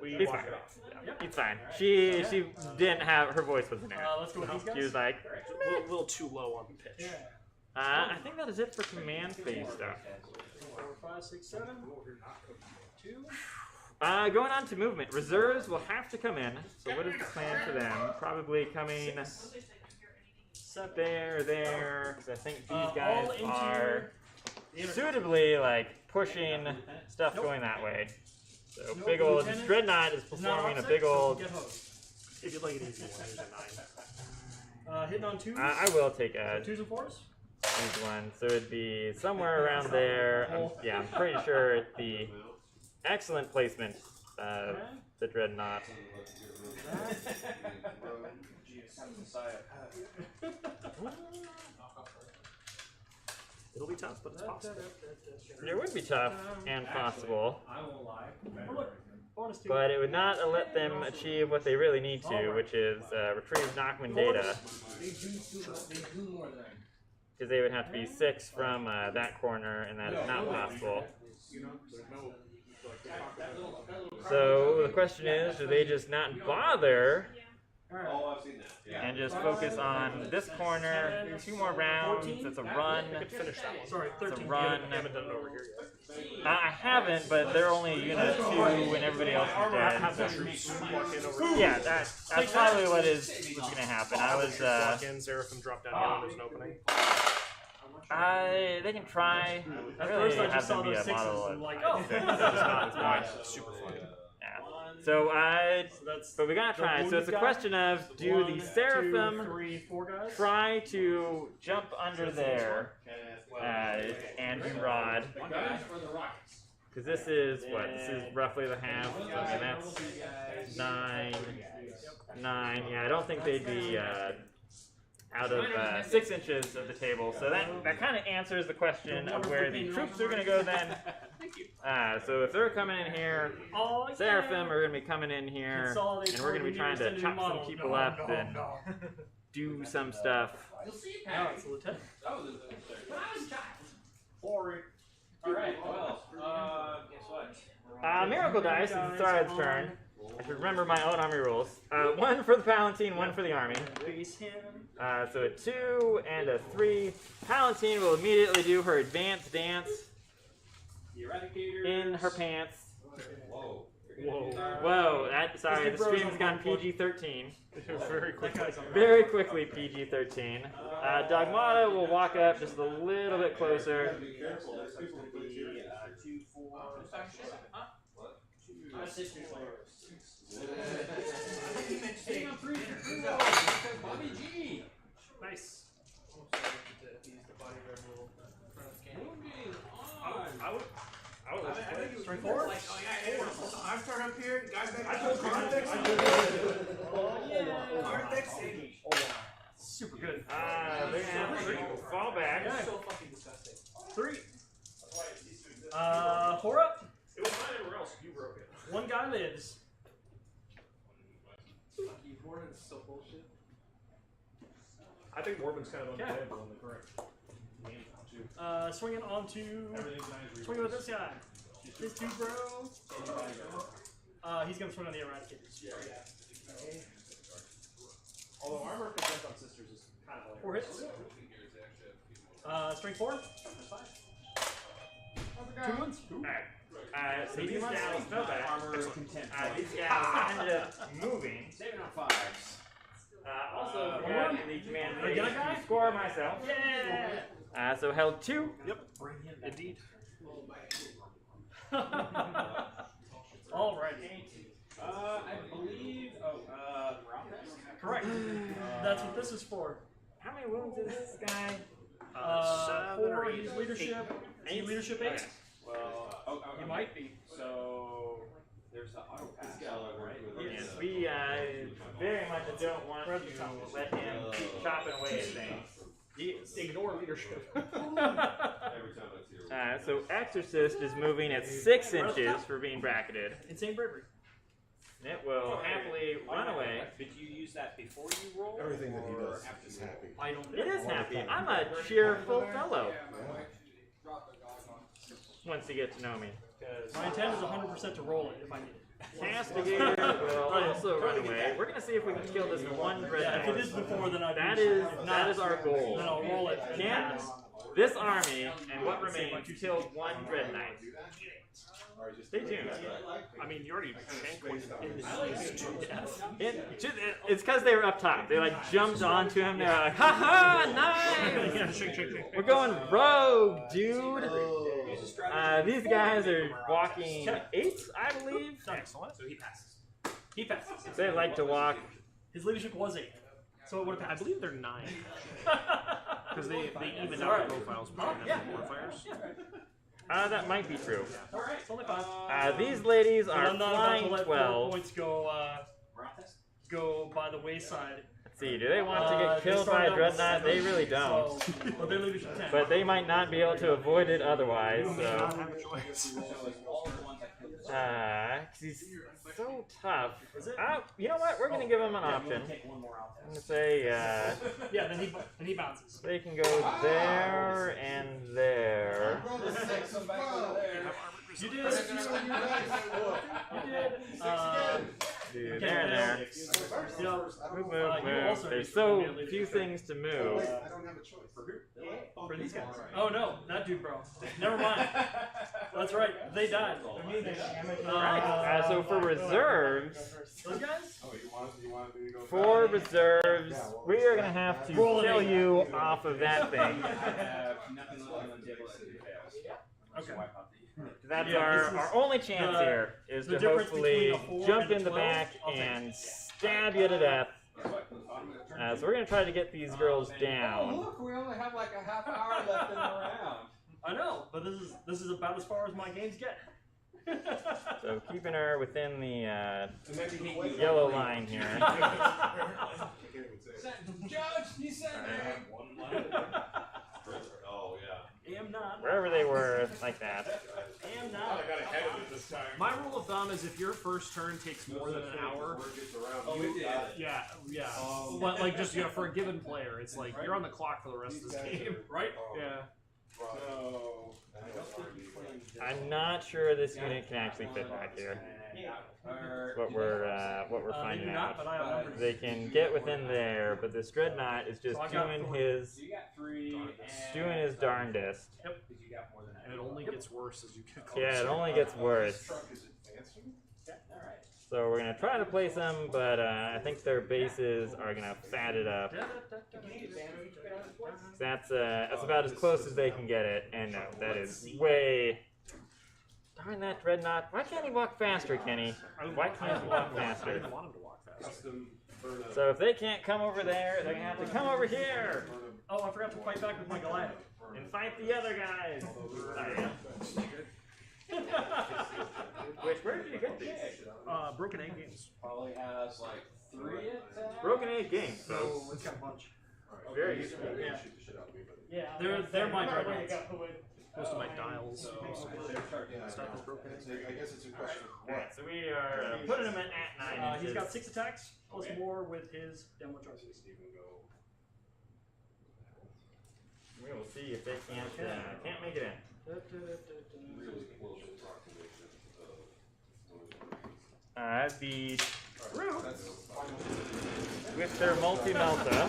We He's walk fine. it off. Yeah. It's fine. She didn't have, her voice wasn't there. Let's go with these guys. She was like, A little too low on the pitch. I think that is it for command phase stuff. 4, 5, 6, 7. 2. Going on to movement. Reserves will have to come in. So what is the plan for them? Probably coming there, because I think these guys are suitably like pushing stuff going that way. So big old Dreadnought is performing a big old. If you'd like an easy one, there's a 9. Hitting on 2s. I will take a 2s and 4s. these one. So it'd be somewhere around there. Yeah, I'm pretty sure it's the excellent placement of the Dreadnought. It'll be tough, but it's possible. It would be tough and possible, I won't lie. but it would not let them achieve what they really need to, which is retrieve Nachman data, because they would have to be 6 from that corner, and that is not possible. So the question is, do they just not bother and just focus on this corner? 2 more rounds. It's a run. Finish that one. Sorry, 13. It's a run. I haven't done it over here yet. I haven't, but they're only a unit of 2, and everybody else is dead. Have the troops walk in over here. Yeah, that's probably what is what's gonna happen. I was Walk in, Seraphim drop down here when there's an opening. they can try. I really First I have just saw them be those a 6s model and of like, it's Super fun. So but we gotta try. So it's a question of, do the Seraphim 2, 3, 4 guys. try to jump under there and do Rod? Because this is what? This is roughly the half. So, I mean, that's 9. Yeah, I don't think they'd be out of 6 inches of the table. So that kind of answers the question of where the troops are going to go then. So if they're coming in here, Seraphim are going to be coming in here, and we're going to be trying to chop some people up and do some stuff. Now it's a lieutenant. Alright, well, guess what? Miracle Dice is the start of the turn. I should remember my own army rules. One for the Palatine, one for the army. So a 2 and a 3. Palatine will immediately do her advanced dance in her pants. Whoa. Whoa, sorry, the stream's gone PG-13. Very quickly. Very quickly PG-13. Dogmata will walk up just a little bit closer. Bobby G. Nice. I would Straight forward. I start up here, guys back. I told Super good. They're gonna have to fall back. So fucking disgusting. 3. 4 up. It was mine everywhere else. You broke it. One guy lives. So bullshit. I think Morbin's kind of unplayable in the current game now, too. Swinging onto. Swinging with this guy. This dude, bro. He's gonna swing on the Eradicators. Although armor percent on sisters is kind of 4 hits. Strength 4. 2 wounds. So these gals fell back. These gals ended up moving. Saving on 5s. Also, forgot in the command phase to score myself. Yeah. So held 2. Yep. Indeed. Alrighty. I believe. Correct. That's what this is for. How many wounds is this guy? 7 or 4. 8. He's leadership. Is he leadership 8? Well, he might be. So there's the auto pass. Yes, we very much don't want to let him keep chopping away at things. Ignore leadership. So Exorcist is moving at 6 inches for being bracketed. Insane bravery. It will happily run away. Did you use that before you roll? Everything that he does is happy. I don't. It is happy. I'm a cheerful fellow. Once you get to know me. My intent is 100% to roll it if I need it. Castigator will also run away. We're gonna see if we can kill this one Dread Yeah, Knight. if it is before, then I. That is our goal. Then I'll roll it. Can this army and what remains kill one Dread Knight? Stay tuned. I mean, you already shanked one in his to death. It's because they were up top. They like jumped onto him. They're like, ha ha, nice! Yeah, shake. We're going rogue, dude. These guys are walking 8, I believe. Excellent. So he passes. He passes. They like to walk. His leadership was 8. So it would have I passed. believe they're 9. Because they even out the profiles between them and modifiers. That might be true. Alright, it's only 5. These ladies are I'm not about to flying let 12. points go by the wayside. Let's see, do they want to get killed by a Dreadnought? They really don't. So, well, they're leadership 10. But they might not be able to avoid it otherwise, so. Have a choice. 'Cause he's so tough. You know what? We're gonna give him an option. I'm gonna say, yeah, then he bounces. they can go there and there. You did. Dude, there and there. Move. There's so few things to move. I don't have a choice. For these guys. Oh no, that dude, bro. Never mind. That's right. They died. Alright, so for reserves, Those guys? Oh, you want to go for reserves, we are gonna have to kill you off of that thing. Okay. That's our only chance here is the to difference hopefully between a 4 jump and a in the 12, back I'll take and stab you to death. So we're gonna try to get these girls Oh, down. look, we only have like a half hour left in the round. I know, but this is about as far as my games get. So keeping her within the yellow line here. Judge, he said that. Oh, yeah. Am not. Wherever they were, like that. Am not. I got ahead of it this time. My rule of thumb is if your first turn takes more than an hour, yeah. But like just for a given player, it's like you're on the clock for the rest of this game, Right? Yeah. I'm not sure this unit can actually fit back here. What we're finding out. They can get within there, but this Dreadnought is just doing his darndest. Yep. And it only gets worse as you get closer. Yeah, it only gets worse. So we're gonna try to place them, but I think their bases are gonna fat it up. That's about as close as they can get it, and no, that is way. Darn that Dreadnought! Why can't he walk faster, Kenny? Why can't he walk faster? I didn't want him to walk faster. So if they can't come over there, they're gonna have to come over here Oh, I forgot to fight back with my Goliath. and fight the other guys. Where did you get these? Broken Egg Games. Probably has like 3 attacks. Broken Egg Games, folks. Oh, it's got a bunch. Very useful. Yeah, they're my Dreadnoughts. Most of my dials. Most of my stuff is broken. I guess it's a question of what. Alright, so we are putting him at 9 inches. He's got 6 attacks, plus more with his demo charge. We will see if they can't make it in. The troops with their multi-melta.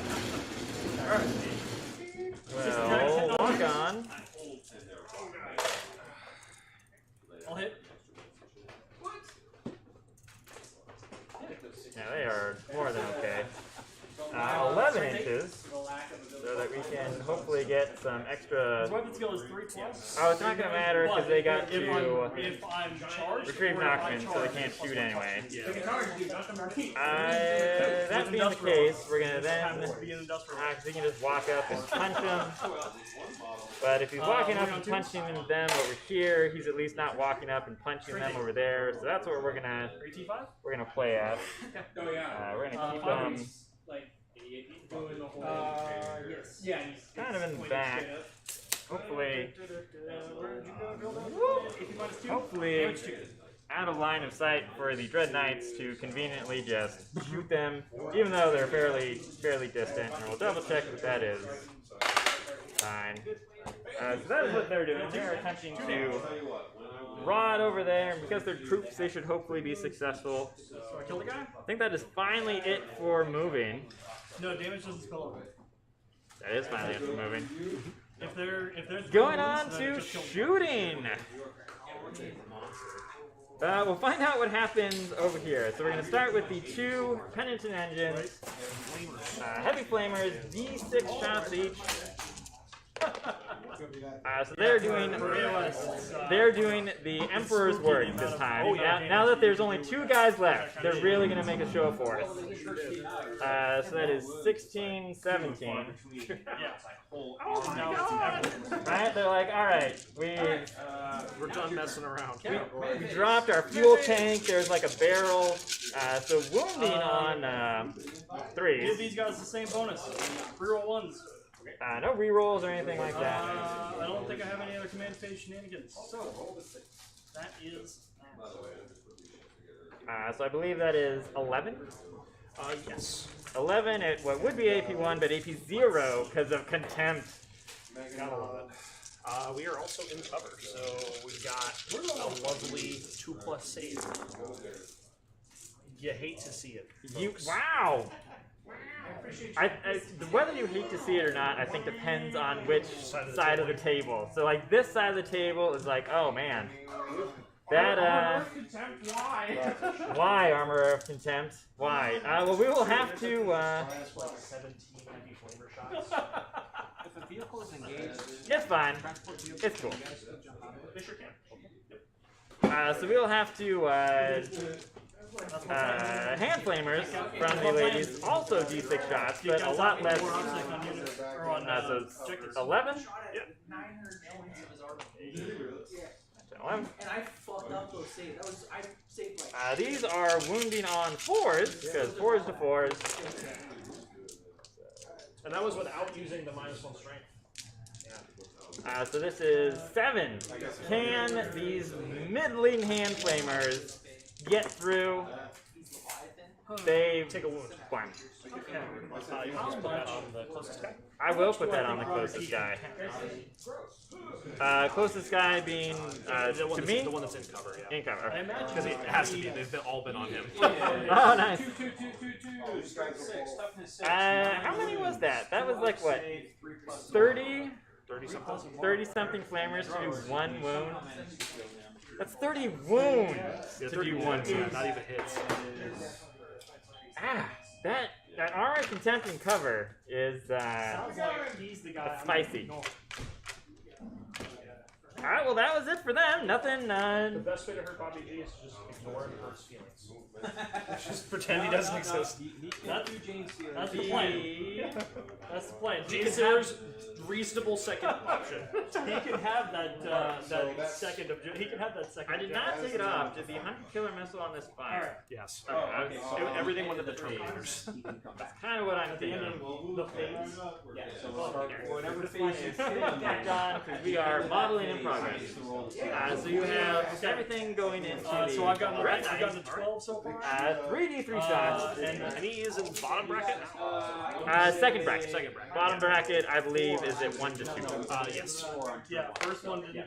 Well, lock on. I'll hit. Yeah, they are more than okay. 11 inches, so that we can hopefully get some extra. His weapon skill is 3+. Oh, it's not going to matter because they got to if I'm charged, retrieve or if I Noxman, so they charge, can't shoot anyway. Yeah. That being the case, we're going to then, Happens to be an industrial. because he can just walk up and punch him. But if he's walking up and punching them over here, he's at least not walking up and punching them over there. So that's what we're gonna play at. We're gonna keep them Yes. Yeah. kind of in the back. Hopefully, out of line of sight for the Dread Knights to conveniently just shoot them, even though they're fairly distant. And we'll double check if that is fine. So that is what they're doing. They're attempting to rod over there, and because they're troops, they should hopefully be successful. So I kill the guy? I think that is finally it for moving. No, damage doesn't spill over. That is finally it for moving. If there's Going on to shooting. We'll find out what happens over here. So we're going to start with the 2 Penitent engines. Heavy flamers, D6 shots each. So they're doing the Emperor's work this time. Now that there's only 2 guys left, they're really going to make a show for us. So that is 16, 17. Oh my god! Right? They're like, alright, we're done messing around. we dropped our fuel tank. There's like a barrel. So wounding on 3s. Give these guys the same bonus. Reroll 1s. No rerolls or anything like that. I don't think I have any other command phase shenanigans. So that is. So I believe that is 11. Yes. 11 at what would be AP1, but AP0 because of contempt. Gotta love it. We are also in cover, so we've got a lovely 2+ save. You hate to see it. Wow! Whether you hate to see it or not, I think depends on which side of the table. So like this side of the table is like, oh man. That, why Armor of Contempt? Why? Well, we will have to, If a vehicle is engaged, it's fine. It's cool. So we'll have to, hand flamers from the ladies, also D6 shots, but a lot less. So 11? Yep. 11. And I fucked up those saves. I saved like. These are wounding on 4s, because 4s to 4s. And that was without using the -1 strength. So this is 7. Can these middling hand flamers get through? They Take a wound. Fine. You can just put that on the closest guy. I will put that on the closest guy. Closest guy being The one to that's, me. the one that's in cover, yeah. In cover. Okay. Because it has to be. They've all been on him. Oh, nice. 2, strength 6, toughness 6. How many was that? That was like what? 30? 30 something. 30 something flammers to do 1 wound. That's 30 wounds Yeah, to 30 do 1 wounds, yeah, wound. not even hits. That armor contempt and cover is Sounds like he's the guy. that's spicy. Alright, well that was it for them. Nothing The best way to hurt Bobby G is to just ignore and hurt his feelings. Just pretend he doesn't exist. That's the plan. That's the plan. He considers reasonable second option. He can have that second of. He can have that second. I did not take it off. Did the hunter killer missile on this fire? Yes. Okay, Everything went to the Terminators. That's kind of what I'm thinking. The phase. Whatever phase is Back on, because we are modeling in progress. So you have everything going into the So I've gotten red I've gotten to 12 so far. 3d3 shots. And he is in bottom bracket now. Second bracket. Second bracket. Bottom bracket, I believe, is at 1 to 2. Yes. Yeah, first one didn't.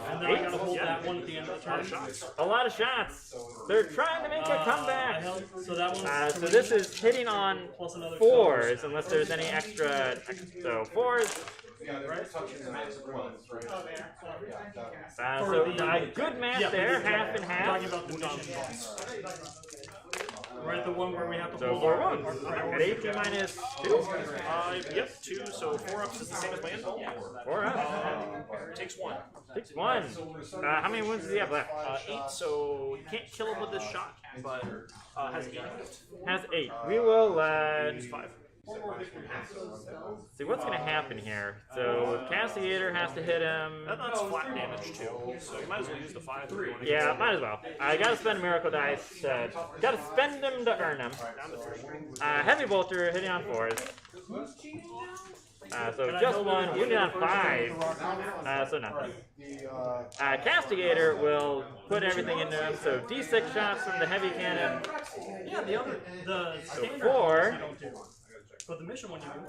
And then I Eight? gotta hold Yeah. that one at the end of the turn. A lot of shots. They're trying to make a I comeback. held, so that one. So this is hitting on plus another 4s, unless there's any extra. So 4s. Yeah, they're touching the max of 12, right? So a good match there, half and half. Talking about the mission boss. Right, the one where we have to So hold 4 our- wounds. our At priority. AP minus 2. Yep, 2, so 4 ups is the same as my end. 4 up. Takes 1. Takes 1. How many wounds does he have left? 8, so you can't kill him with this shot, but has 8 left. Has 8. We will Use 5. see what's going to happen here. So Castigator has to hit him. That's flat damage too, so you might as well use the 5 if you want to Yeah, might as well. I gotta spend Miracle Dice. Gotta spend them to earn them. down to 3. Heavy Bolter hitting on 4s. So just 1, wounded on 5. So nothing. Castigator will put everything into him. So D6 shots from the heavy cannon. Yeah, the standard 4. you don't do. But the mission one you do.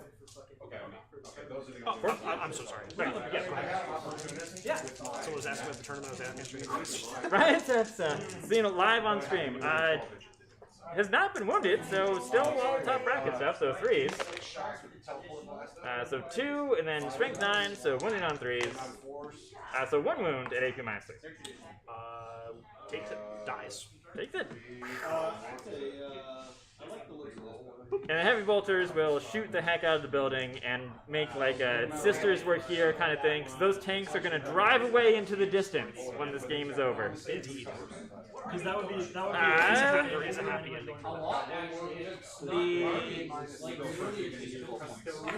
Oh, I'm so sorry. Right, yeah, go ahead. Yeah. Someone was asking about the tournament I was answering. Right? That's seeing it live on stream. Has not been wounded, so still all top bracket stuff, so 3s. So 2, and then strength 9, so wounded on 3s. So 1 wound at AP minus 6. Takes it, dies. Takes it. And the heavy bolters will shoot the heck out of the building and make like a sisters were here kind of thing. So those tanks are going to drive away into the distance when this game is over. Indeed. Because that would be There is a happy ending.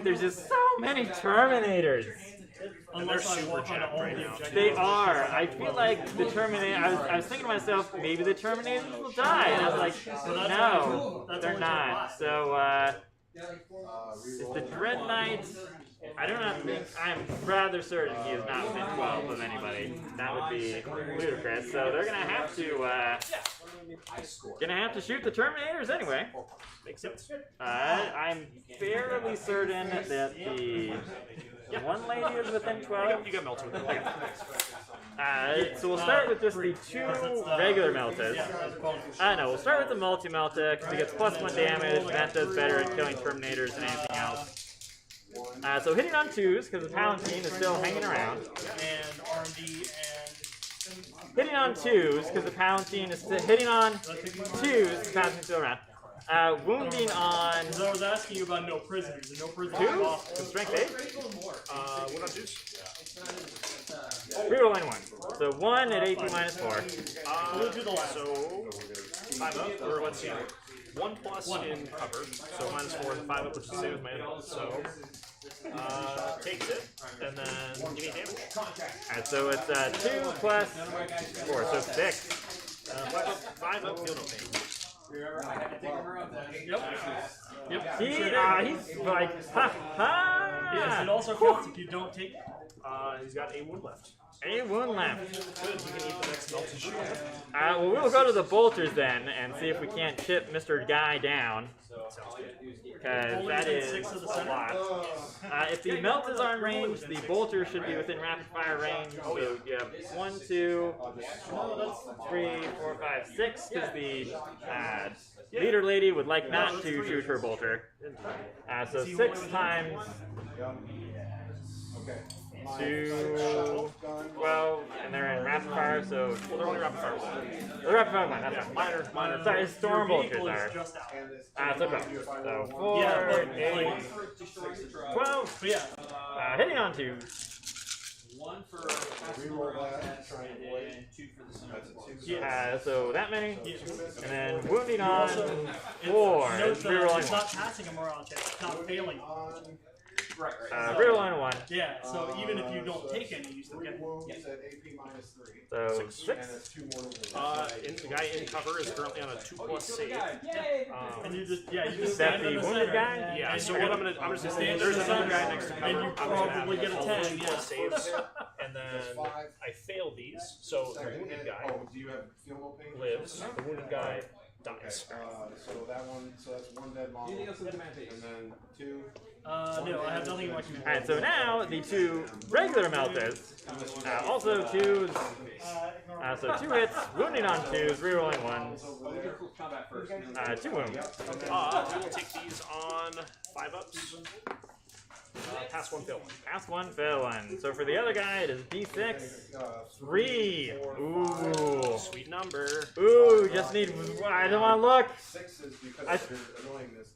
There's just so many Terminators. unless I super walk onto jacked all right the now. objectives. They are. I feel like the Terminator. I was thinking to myself, maybe the Terminators will die, and I was like, no, they're not. So it's the Dread Knight. I do not think. I'm rather certain he is not within 12 of anybody. That would be ludicrous. So they're gonna have to shoot the Terminators anyway. Makes sense. I'm fairly certain that the one lady is within 12. You got melted. So we'll start with just the 2 regular Meltas. No, we'll start with the multi-Melta because he gets +1 damage. That does better at killing Terminators than anything else. So hitting on 2s because the Palatine is still hanging around. And R&D Hitting on 2s because the Palatine is still hitting on 2s because the Palatine is still around. Wounding on. Because I was asking you about no prisoners, and no prisoners. 2? Strength 8? What on 2s? Rerolling 1. So 1 at AP minus 4. We'll do the last. So 5 up, or let's see. 1 plus in cover, so -4 and 5 up, which is the same as my input. So takes it, and then give me damage. Alright, so it's 2 plus 4, so 6. 5 up, feel no pain. Yep. He's like, ha ha! Yes, it also counts if you don't take. He's got a wound left. A wound left. Good, we can eat the next melted shield. Well, we'll go to the bolters then and see if we can't chip Mr. Guy down. Because that is a lot. If the melt is on range, the bolter should be within rapid fire range. So you have 1, 2, 3, 4, 5, 6. Because the leader lady would like not to shoot her bolter. So 6 times 2, 12, and they're in rapid fire, so They're only rapid fire 1. the rapid fire one, that's right. Minor. Sorry, storm bolters are. So 12. So 4, 8, 12. But yeah. Hitting on 2. 1 for reroll blast, and then 2 for the center. So that many, and then wounding on Also, 4. Note It's that rerolling it's 1. not passing a morale check, it's not failing. Rerolling 1. Yeah, so even if you don't take any, you still get it. So 6. The guy in cover is currently on a 2+ save. And you just you Is just that stand the in the wounded center. guy? Yeah, And so you're what gonna- I'm just stand there's in the another center, guy next to cover. and you I'm just gonna probably have get a all 10, 2+ yeah. saves, and then I fail these. So the wounded guy do you have feel no pain? lives. The wounded guy dies. So that one, so that's 1 dead model. And then 2. No, I have nothing in my command. Alright, so now the 2 regular melters. Also 2s. So 2 hits, wounding on 2s, rerolling 1s. 2 wounds. We will take these on 5-ups. Pass 1, fail 1. Pass 1, fail 1. So for the other guy, it is D6. 3. Ooh. Sweet number. Ooh, just need. I don't want to look. 6 is because of your annoyingness.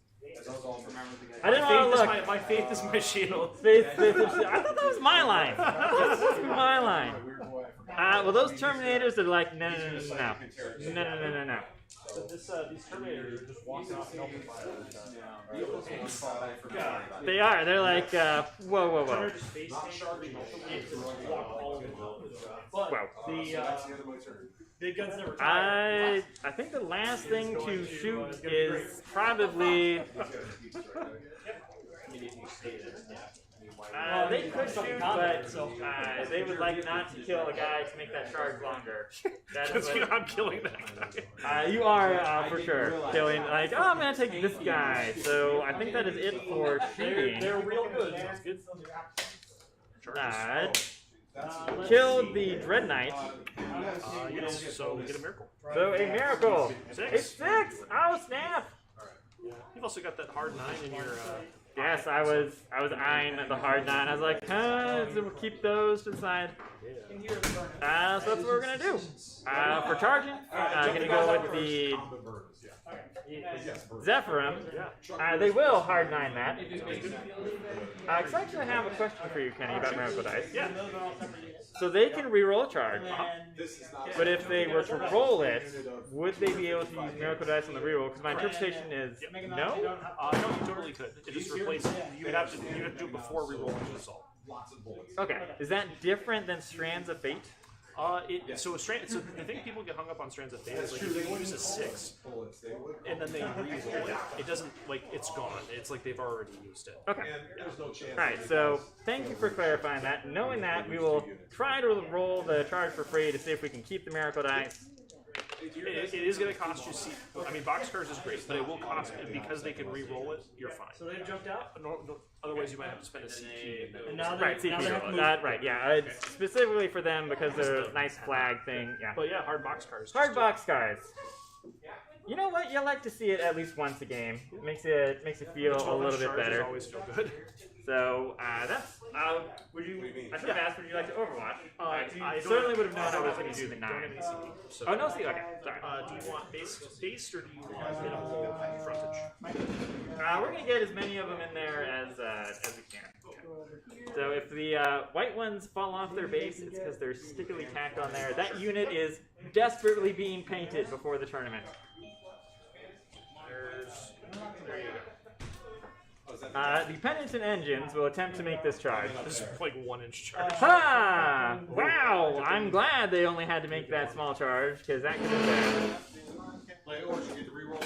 I didn't want to look. My faith is my shield. Faith, I thought that was my line. That's supposed to be my line. Well, those Terminators are like, no. So these Terminators are just walking off and helping fire. They are. They're like, whoa. But the big guns never I think the last thing to shoot is probably. They could shoot, but they would like not to kill a guy to make that charge longer. Because I'm killing that guy. You are for sure killing. Like, oh, I'm gonna take this guy. So I think that is it for shooting. They're real good. Killed the Dread Knight. Yes, so we get a miracle. So a miracle. 6. It's 6. Oh snap! You've also got that hard 9 in your. Yes, I was eyeing the hard 9. I was like, so we'll keep those to the side. So that's what we're gonna do. For charging, I'm gonna go with the Zephyrim. They will hard 9 that. Because I actually have a question for you, Kenny, about Miracle Dice. Yeah. So they can reroll a charge, but if they were to roll it, would they be able to use Miracle Dice on the reroll? Because my interpretation is no. No, you totally could. It just replaces. You would have to do it before rerolling the assault. Okay, is that different than Strands of Fate? So the thing people get hung up on Strands of Fate is like if you use a 6 and then they re-roll it, it doesn't it's gone. It's like they've already used it. Okay. Alright, so thank you for clarifying that. Knowing that, we will try to roll the charge for free to see if we can keep the Miracle Dice. It is going to cost you. Boxcars is great, but it will cost because they can re-roll it. You're fine. So they've jumped out. Otherwise, you might have to spend a CP. And now Right, they have to CP. move. Right, yeah. It's specifically for them because they're a nice flag thing. Yeah. But yeah, hard boxcars. Hard boxcars. You know what? You like to see it at least once a game. It makes you feel a little bit better. Always feel good. So that's. Would you? I should have asked. Would you like to Overwatch? I You certainly would have known I was going to do the 9. So, Oh no, see, okay, sorry. do you want based or do you want minimal frontage? We're going to get as many of them in there as we can. So if the white ones fall off their base, it's because they're stickily tacked on there. That unit is desperately being painted before the tournament. There you go. The Pennington engines will attempt to make this charge. This is like 1-inch charge. Ha! Wow! I'm glad they only had to make that small charge, because that could have been. Or you get to reroll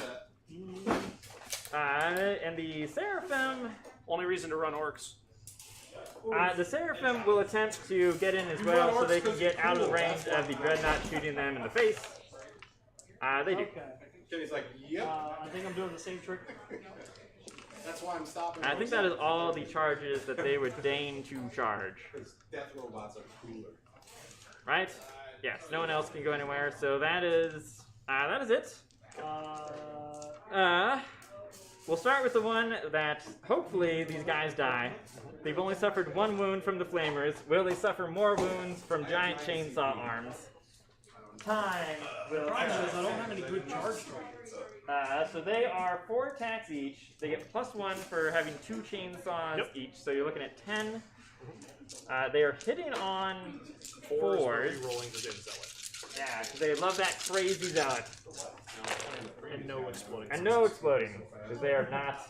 that. And the Seraphim. Only reason to run orcs. The Seraphim will attempt to get in as well, so they can get out of the range of the Dreadnought shooting them in the face. They do. Okay. Kenny's like, yep. I think I'm doing the same trick. That's why I'm stopping. I think that is all the charges that they would deign to charge. Death robots are cooler. Right? Yes, no one else can go anywhere, so that is it. We'll start with the one that hopefully these guys die. They've only suffered 1 wound from the Flamers. Will they suffer more wounds from giant chainsaw arms? Time will I don't have any good charge targets. so they are 4 attacks each. They get +1 for having 2 chainsaws each, so you're looking at 10. They are hitting on 4s. Rolling for Zealot. Yeah, because they love that crazy Zealot. And no exploding. And no exploding, because they are not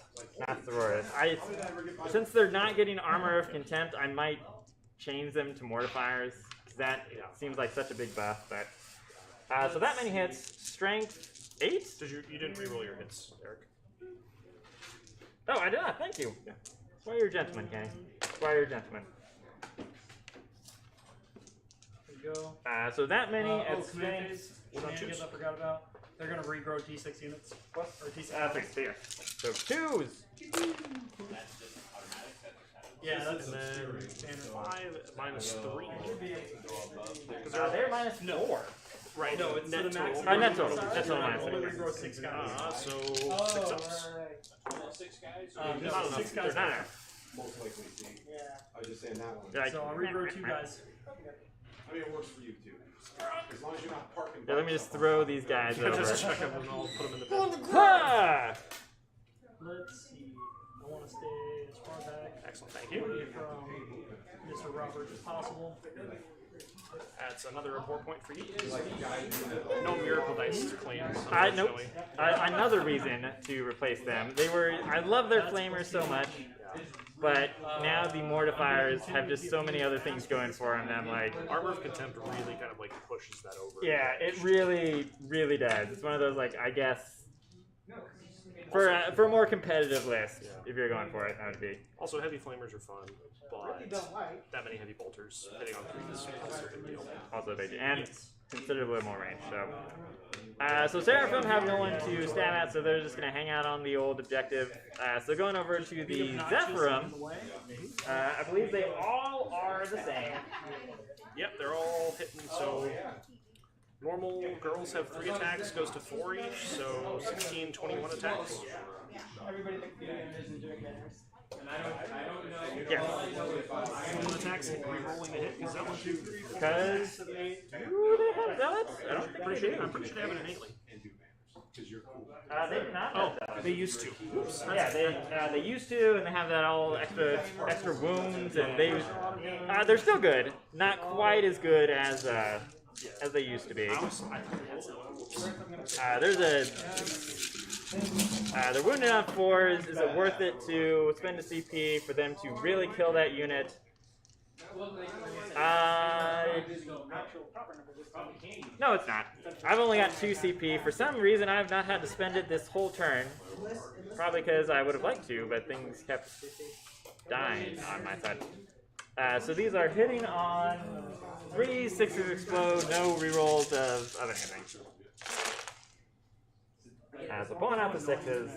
sororists. Since they're not getting Armor of Contempt, I might change them to Mortifiers, because that seems like such a big buff. But so that many hits. Strength 8? You didn't reroll your hits, Eric. Oh, I did not. Thank you. That's why you're a gentleman, Kenny. That's why you're a gentleman. There you go. So that many at strength. Shenanigans I forgot about. They're gonna regrow T6 units. Or T6. So 2s. Yeah, that's And then standard. 5 minus 3. Because They're -4. Right. No, it's net to the max. total. Net total. Net total minus Only 3. regrow 6 guys. So 6 ups. No, Not enough. 6 guys. They're not. Most likely, see. I was just saying that one. Like, So I'll regrow 2 guys. I mean, it works for you too. As long as you're not parking. let me just throw these guys over. Just check them and I'll put them in the bin. Ha! Let's see. I want to stay as far back Excellent, thank you. from Mr. Robert as possible. That's another report point for you. No miracle dice to claim. Nope. unfortunately. Another reason to replace them. I love their Flamers so much, but now the Mortifiers have just so many other things going for them. Like, Armor of Contempt really kind of like pushes that over. yeah, it really, really does. It's one of those, like, I guess, for a more competitive list, if you're going for it, that would be. Also, heavy flamers are fun, but that many heavy bolters hitting on 3 is also a good deal. Also big, and considerably more range. So Seraphim have no one to stab at, so they're just going to hang out on the old objective. So going over to the Zephyrim, I believe they all are the same. Yep, they're all hitting, so normal girls have 3 attacks, goes to 4 each, so 16, 21 attacks. Yes. 21 attacks, re-rolling the hit, because that one too. Because, do they have zealots? I'm pretty sure they have it innately. They do not. Oh, they used to. Oops. Yeah, they used to, and they have that all extra wounds, and they're still good. Not quite as good as they used to be. They're wounded on 4s. Is it worth it to spend a CP for them to really kill that unit? No, it's not. I've only got 2 CP. For some reason, I've not had to spend it this whole turn. Probably because I would have liked to, but things kept dying on my side. So these are hitting on 3, 6s explode, no rerolls of anything. So pulling out the 6s.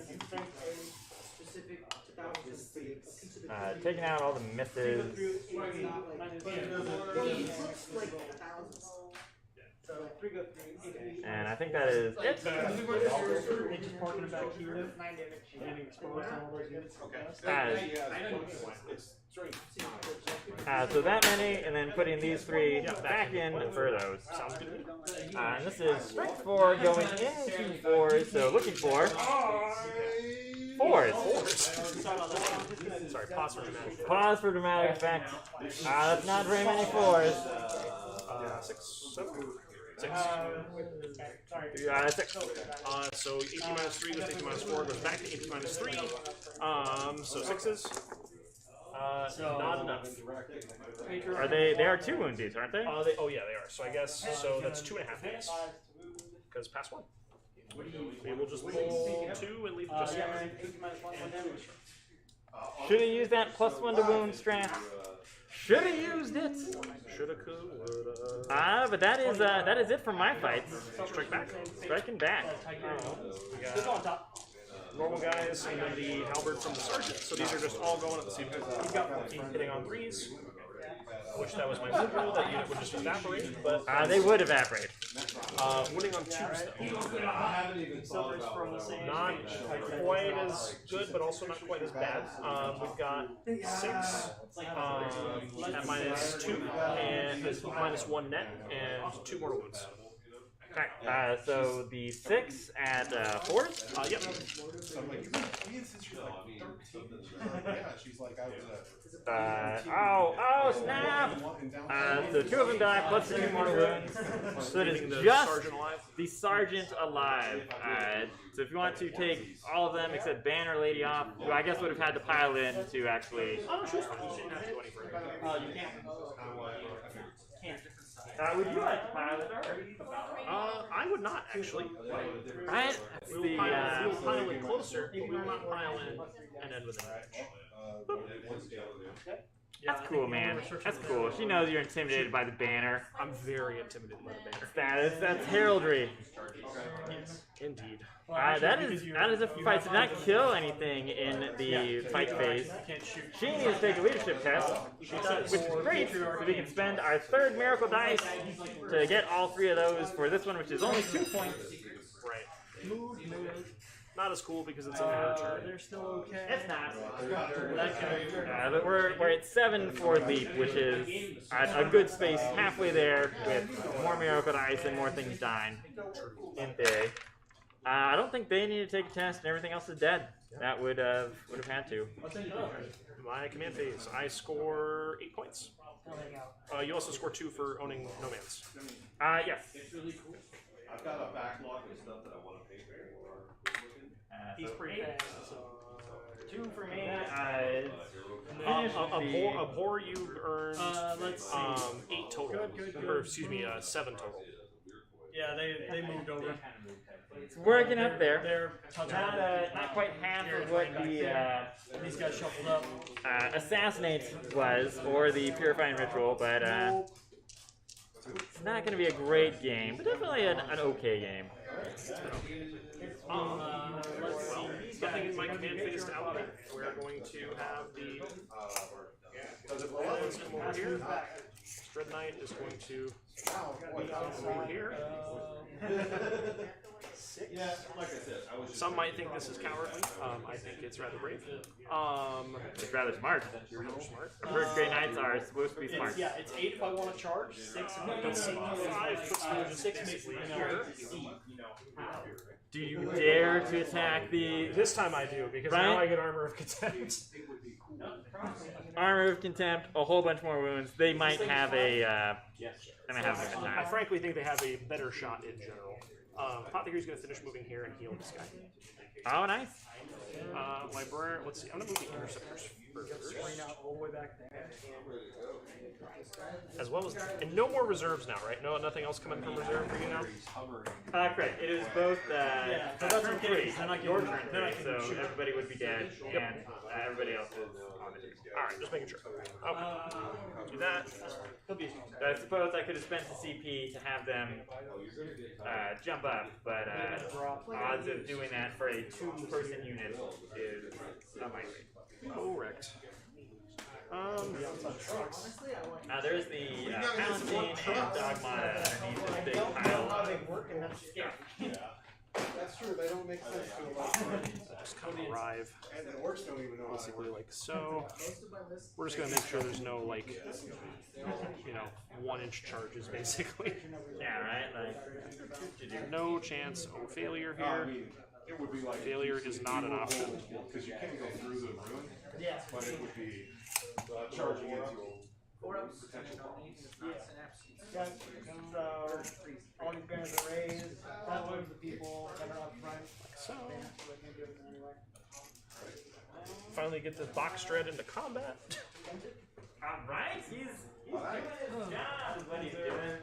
Taking out all the misses. And I think that is it. They just parking it back here. Getting exposed to all those units. So that many, and then putting these 3 back in for those. Sounds good. And this is strength 4 going into 4s, so looking for 4s. Sorry, pause for dramatic effect. Pause for dramatic effect. That's not very many 4s. 6, 7, 6. 6. So 18 minus 3 goes to 18 minus 4, goes back to 18 minus 3. So 6s. Not enough. Are they are 2 woundies, aren't they? Oh yeah, they are. So I guess that's 2.5 hits. Because pass 1. We will just pull 2 and leave just. Should have used that +1 to wound strat. Should have used it. Shoulda, coulda. But that is it for my fights. Strike back. Striking back. We got normal guys and then the halberd from the sergeant. So these are just all going at the same time. We've got 14 hitting on 3s. Which that was my move rule, that unit would just evaporate, but They would evaporate. winning on 2s though. Not quite as good, but also not quite as bad. We've got 6 at -2 and -1 net and 2 mortal wounds. Okay, so the 6 at 4s? Yep. I'm like, since you're like 13. Yeah, she's like, I was Oh, snap! So 2 of them die, plus the 2 mortal wounds. So it is the just sergeant alive. the sergeant alive. So if you want to take all of them except Banner Lady off, who I guess would have had to pile in to actually. Oh, she was fine. She didn't have to go any further. You can't. Would you like to pile it? I would not actually. Right? That's We the, will pile it closer, but we will not pile in and end within range. That's cool, man. That's cool. She knows you're intimidated by the banner. I'm very intimidated by the banner. That's heraldry. Yes, indeed. That is a fight. Did not kill anything in the fight phase. She needs to take a leadership test, which is great, so we can spend our 3rd miracle dice to get all 3 of those for this one, which is only 2 points. Right. Not as cool because it's an air turn. They're still okay. It's not. But we're at 7 for leap, which is a good space halfway there with more miracle dice and more things dying. In theory. I don't think they need to take a test and everything else is dead. That would have had to. My command phase, I score 8 points. You also score 2 for owning nomads. Yes. I've got a backlog of stuff that I want to pay for. He's pretty fast. 2 for me. Abhor, you earned Let's see. 8 total. Good. Or excuse me, 7 total. Yeah, they moved over. It's working up there. They're touching. Not quite half of what the These guys shuffled up. Assassinate was, or the Purifying Ritual, but it's not going to be a great game, but definitely an okay game. Let's see. Nothing in my command phase to outline. We're going to have the Rollins come over here. Dread Knight is going to come over here. Yeah, like I said, I was. Some might think this is cowardly. I think it's rather brave. It's rather smart. First Grey Knights are supposed to be smart. Yeah, it's 8 if I want to charge, 6 if Let's see. 5 puts me just 6 basically makes here. Do you dare to attack the This time I do, because Right? now I get Armor of Contempt. Armor of Contempt, a whole bunch more wounds? They might have a they might have a good I time. frankly think they have a better shot in general. Apothecary's going to finish moving here and heal this guy. Oh, nice. Librarian, let's see. I'm going to move the interceptors first. All the way back there. As well as, and no more reserves now, right? No, nothing else coming from reserve for you now. Correct. It is both that's turn okay. 3, They're not your getting- turn they're not 3, getting so shoot. everybody would be dead, and everybody else is on the team. All right, just making sure. Okay, do that. I suppose I could have spent the CP to have them jump up, but odds of doing that for a 2-person unit is unlikely. Correct. There's the Palatine and Dogmata underneath this big pile of That's true, they don't make sense to a lot of people. Just kind of arrive. And the orcs don't even know how they Basically, work. like so. We're just gonna make sure there's no like, 1-inch charges, basically. Yeah, right. Like, No chance of failure I here. mean, it would be like. Failure is not an option. Because you can't go through the room. Yeah. But it would be charging into potential problems. Yeah, so all these banners are raised, all of the people that are up front. So, They can do it anyway. finally get this box dread into combat. alright, he's doing his job. What he's doing.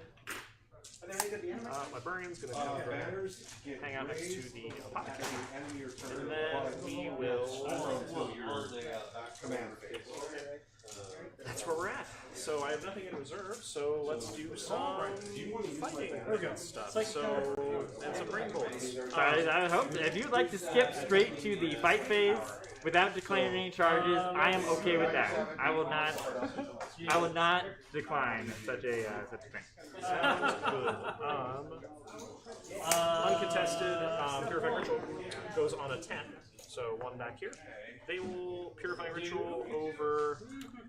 Librarian's gonna come Banners get hang out next to raised the at apothecary. the end of your turn, And then but we will. until your command phase. That's where we're at. so I have nothing in reserve, so let's do some fighting stuff. So, and some brain bolts. I hope if you'd like to skip straight to the fight phase without declaring any charges, I am okay with that. I will not decline such a thing. Sounds good. Uncontested Purifying Ritual goes on a 10, so one back here. They will Purifying Ritual over...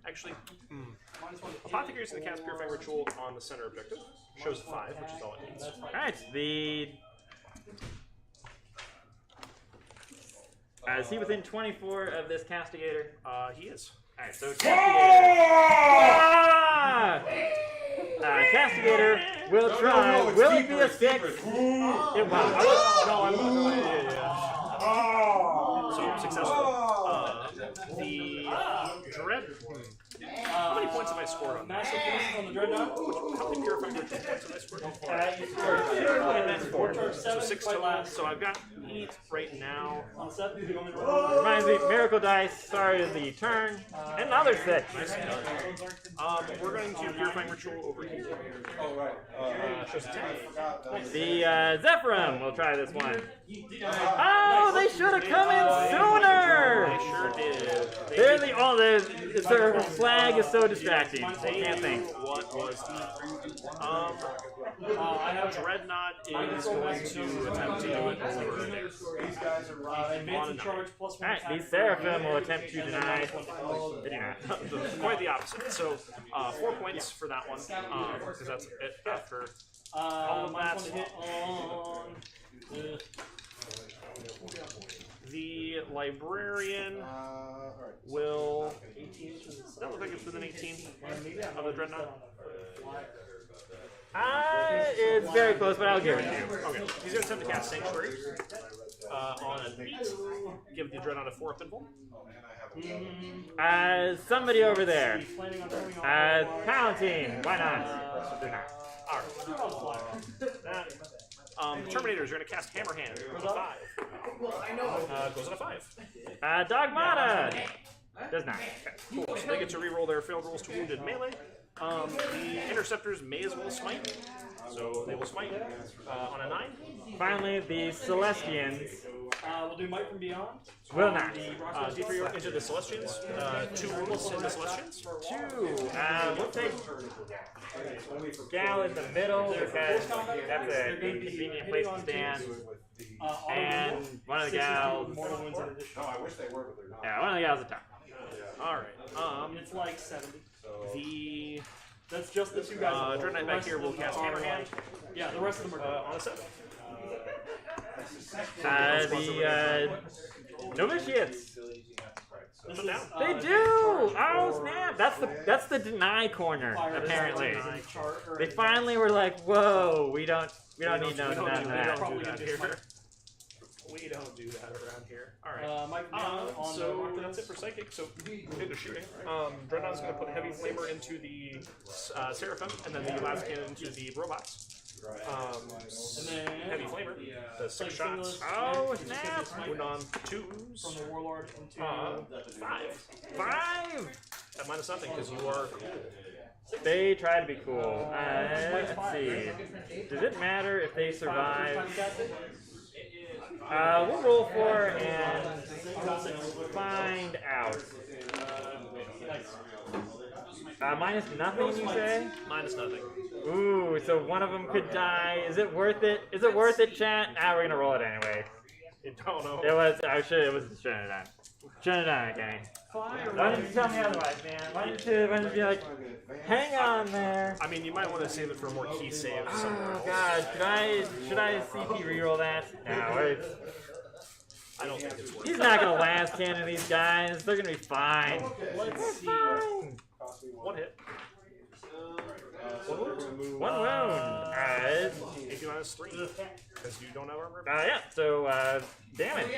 Actually, Apothecary is going to cast Purifying Ritual on the center objective. Shows 5, which is all it needs. Alright, is he within 24 of this Castigator? He is. Alright, so Castigator... Castigator will try. Will it be a 6? It won't. So successful. The Dread. How many points have I scored on that? On the Dreadnought. How many Purifying Ritual points have I scored? You scored 2 and then 4. So 6 total. So I've got 8 right now. Reminds me, Miracle Dice started the turn. Another 6. We're going to Purifying Ritual over here. Oh, right. Shows a 10. The Zephyrum will try this one. Oh, they should have come in sooner! They sure did. They're the their flag is so distracting. They can't think. What was the Dreadnought is going to attempt to do it over there. Alright, the Seraphim will attempt to deny. They do not. Quite the opposite. So 4 points for that one, because that's it after all of that. The Librarian will... Does that look like it's within 18 of the Dreadnought? It's very close, but I'll give it to you. Okay, he's going to attempt to cast Sanctuary on an 8. Give the Dreadnought a 4 pinball. Somebody over there. Palatine. Why not? They're not. Alright. Terminators are going to cast Hammerhand on a 5. Goes on a 5. Dogmata. Does not. Cool. So they get to reroll their failed rolls to wounded melee. The Interceptors may as well smite. So they will smite on a 9. Finally, the Celestians. We'll do Might from Beyond. Will not. D3 into the Celestians. 2 wounds in the Celestians. 2. We'll take Gal in the middle because that's a convenient place to stand. And one of the gals. No, I wish they were, but they're not. Yeah, one of the gals at the top. Alright. It's like 70. The That's just the 2 guys. Dread Knight back here will cast Hammerhand. Yeah, the rest of them are on a 7. The Novitiates. They do! Oh snap! That's the deny corner, apparently. They finally were like, whoa, we don't need no We don't do that here. We don't do that around here. Alright. So that's it for Psychic. So into shooting. Dreadnought's going to put Heavy Flamer into the Seraphim, and then the last cannon into the robots. And then Heavy Flamer does 6 shots. Oh snap! Wound on 2s. From the Warlord into 5. 5! At minus nothing because you are cool. They try to be cool. Let's see. Does it matter if they survive? We'll roll for and find out. Minus nothing, you say? Minus nothing. Ooh, so one of them could die. Is it worth it? Is it worth it, chat? We're gonna roll it anyway. You don't know. It was. I should. It was. Shouldn't have done. Shouldn't have done it, gang. Why didn't you tell me otherwise, man? Why didn't you be like, hang on there? I mean, you might want to save it for a more key save somewhere else. Oh God, should I CP reroll that? No, I don't think it's worth it. He's not gonna last cannon these guys. They're gonna be fine. Let's see. Fine. 1 hit. 1 wound. 1 wound. AP minus 3. Because you don't have armor. Yeah. So damage.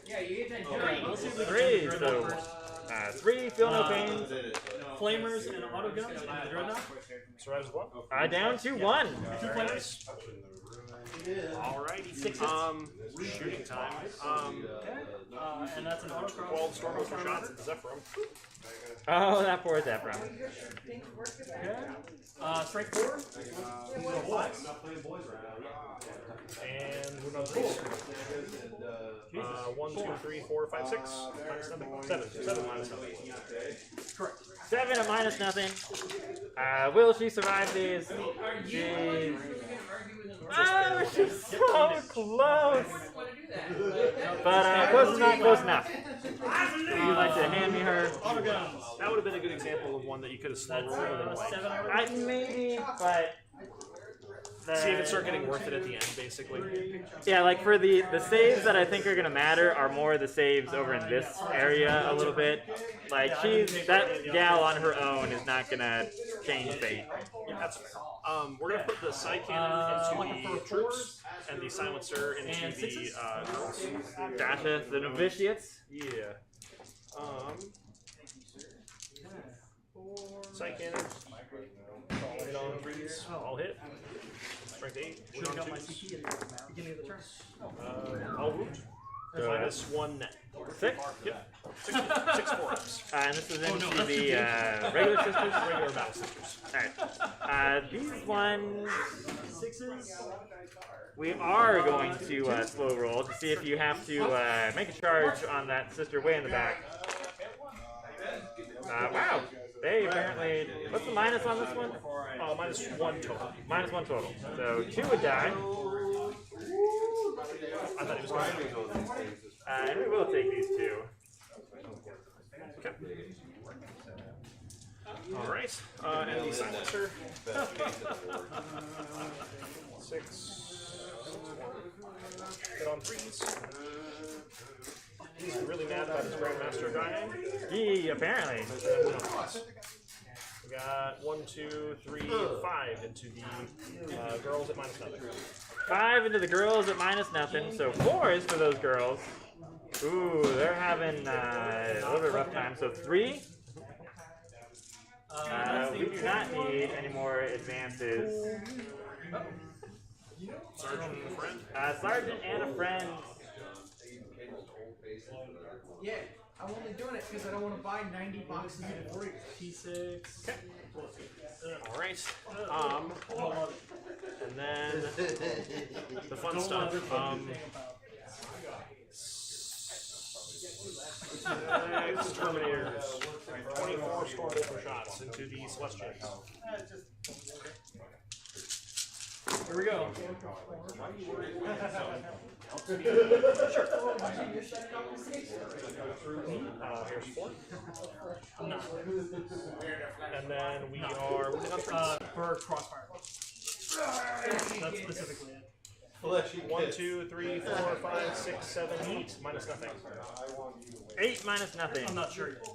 Yeah, you get that 3. So 3. Feel no pain. Flamers and autoguns and the Dreadnought. Survives as well. Down to 1. 2 flamers. Alrighty. Shooting time. And that's an autocross. 12 Stormwolf shots at Zephyrum. Oh, that poor Zephyrum. Okay. Strike 4. And who knows? 1, 2, 3, 4, 5, 6. Minus nothing. 7. 7 minus nothing. Correct. 7 at minus nothing. Will she survive these? Jeez. Oh, she's so close. But close is not close enough. Would you like to hand me her? That would have been a good example of one that you could have slow rolled and like. Maybe, but. See if it starts getting worth it at the end, basically. Yeah, like for the saves that I think are gonna matter are more the saves over in this area a little bit. Like that gal on her own is not gonna change fate. Yeah, that's fair. We're gonna put the side cannon into the troops and the silencer into the girls. Gotcha. The novitiates. Yeah. Side cannon. Hit on threes. All hit. Strength 8. Should have got my CP at the beginning of the turn. All root. Minus 1 net. 6? Yep. 6 4-ups. And this is into the regular sisters? Regular battle sisters. Alright. These ones... 6s. We are going to slow roll to see if you have to make a charge on that sister way in the back. Wow. They apparently... What's the minus on this one? Minus 1 total. Minus 1 total. So 2 would die. I thought he was going to and we will take these 2. Okay. Alright. And the silencer. 6. Hit on 3s. He's really mad about his Grandmaster dying. He apparently. We got 1, 2, 3, 5 into the girls at minus nothing. 5 into the girls at minus nothing, so 4 is for those girls. Ooh, they're having a little bit rough time. So 3. We do not need any more advances. Sergeant and a friend. Sergeant and a friend. Yeah, I'm only doing it because I don't want to buy 90 boxes of Warriors. T6. Okay. Alright. And then the fun stuff. 6 Terminators. 24 Stormwolf shots into the Celestials. Here we go. Here's 4. And then we are moving on to For crossfire. That's specifically it. 1, 2, 3, 4, 5, 6, 7, 8. Minus nothing. 8 minus nothing. I'm not sure yet.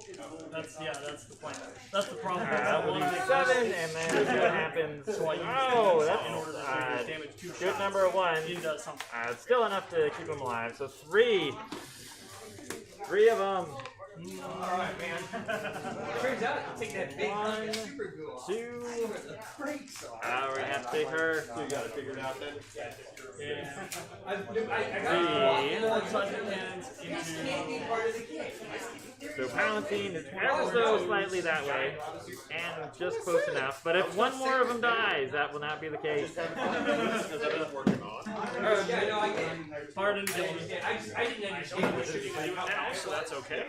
That's the plan. That's the problem. We'll do 7, and then see what happens. Oh, that's in order to damage 2 good shots. number of 1. He does something. It's still enough to keep them alive. So 3. 3 of them. Alright, man. Turns out you take that big 1, super glue off. 2. We're gonna have to take her. So you got it figured out then? Yeah. I got 3. Four sergeant cannons This can't be into. part of the kit. So Palantine is ever so slightly that way, and just close enough. But if one more of them dies, that will not be the case. Yeah, no, I get it. Fired into Gilman. I didn't understand what you're doing. And also, that's okay.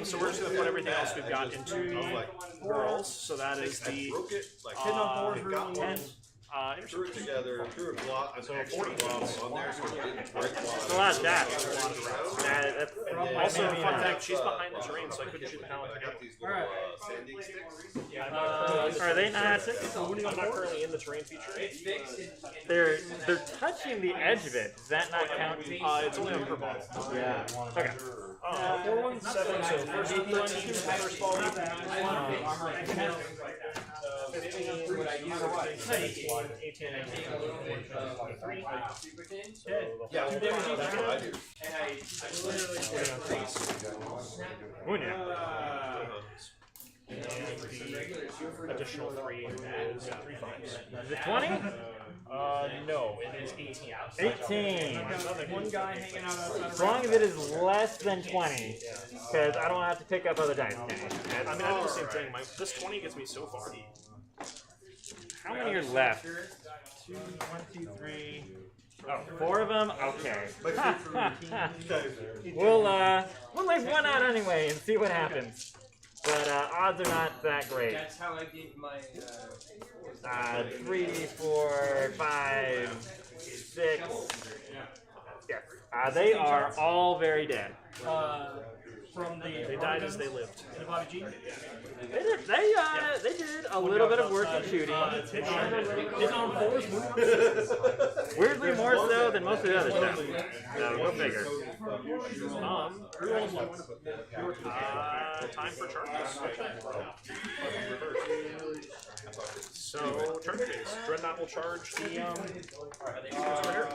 So we're just going to put everything else we've got into the girls. So that is the Broke it, like, Hidden on 4s, got really. 10. threw it together, threw a block, an extra block on there so it didn't break It's a lot of shots. Also, fun fact, she's behind the terrain, so I couldn't shoot the pallet. I got these little sanding sticks. Are they not? I'm not currently in the terrain feature. They're touching the edge of it. Does that not count? It's only on per ball. Yeah. Okay. 4, 1, 7, so first 13, first ball. 15, 18, 19, 23. Yeah, Two damage each. I do. Unya. additional 3 is 3 5s. Is it 20? No, it is 18. 18. One guy hanging out outside As long as it is less than 20, because I don't have to pick up other dice. I mean, I do the same thing. This 20 gets me so far. How many are left? 2, 1, 2, 3. Oh, 4 of them? Okay. we'll leave one out anyway and see what happens. But odds are not that great. That's how I did my. 3, 4, 5, 6. Yes. They are all very dead. From the They died as they lived. the Bobby G. They did a little bit of work in shooting. His arm force moving. Weirdly more so than most of the other stuff. So go figure. Time for charges. So, charge phase. Dreadnought will charge the Twitter.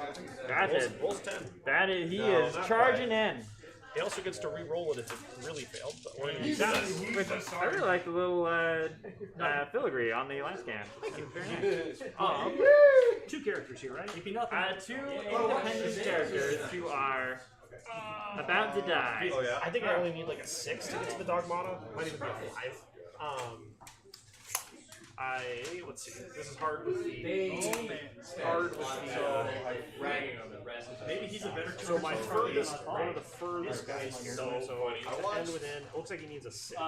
Gotcha. Rolls 10. That is, he is charging in. He also gets to re-roll it if it really failed, or if he does. I really like the little filigree on the last scan. Thank you. Very nice. 2 characters here, right? 2 independent characters who are about to die. Oh yeah. I think I only need like a 6 to get to the Dogmata. Might even be a 5. Let's see. This is hard with the. Maybe he's a better. So my furthest, one of the furthest guys here. So end within. It looks like he needs a 6.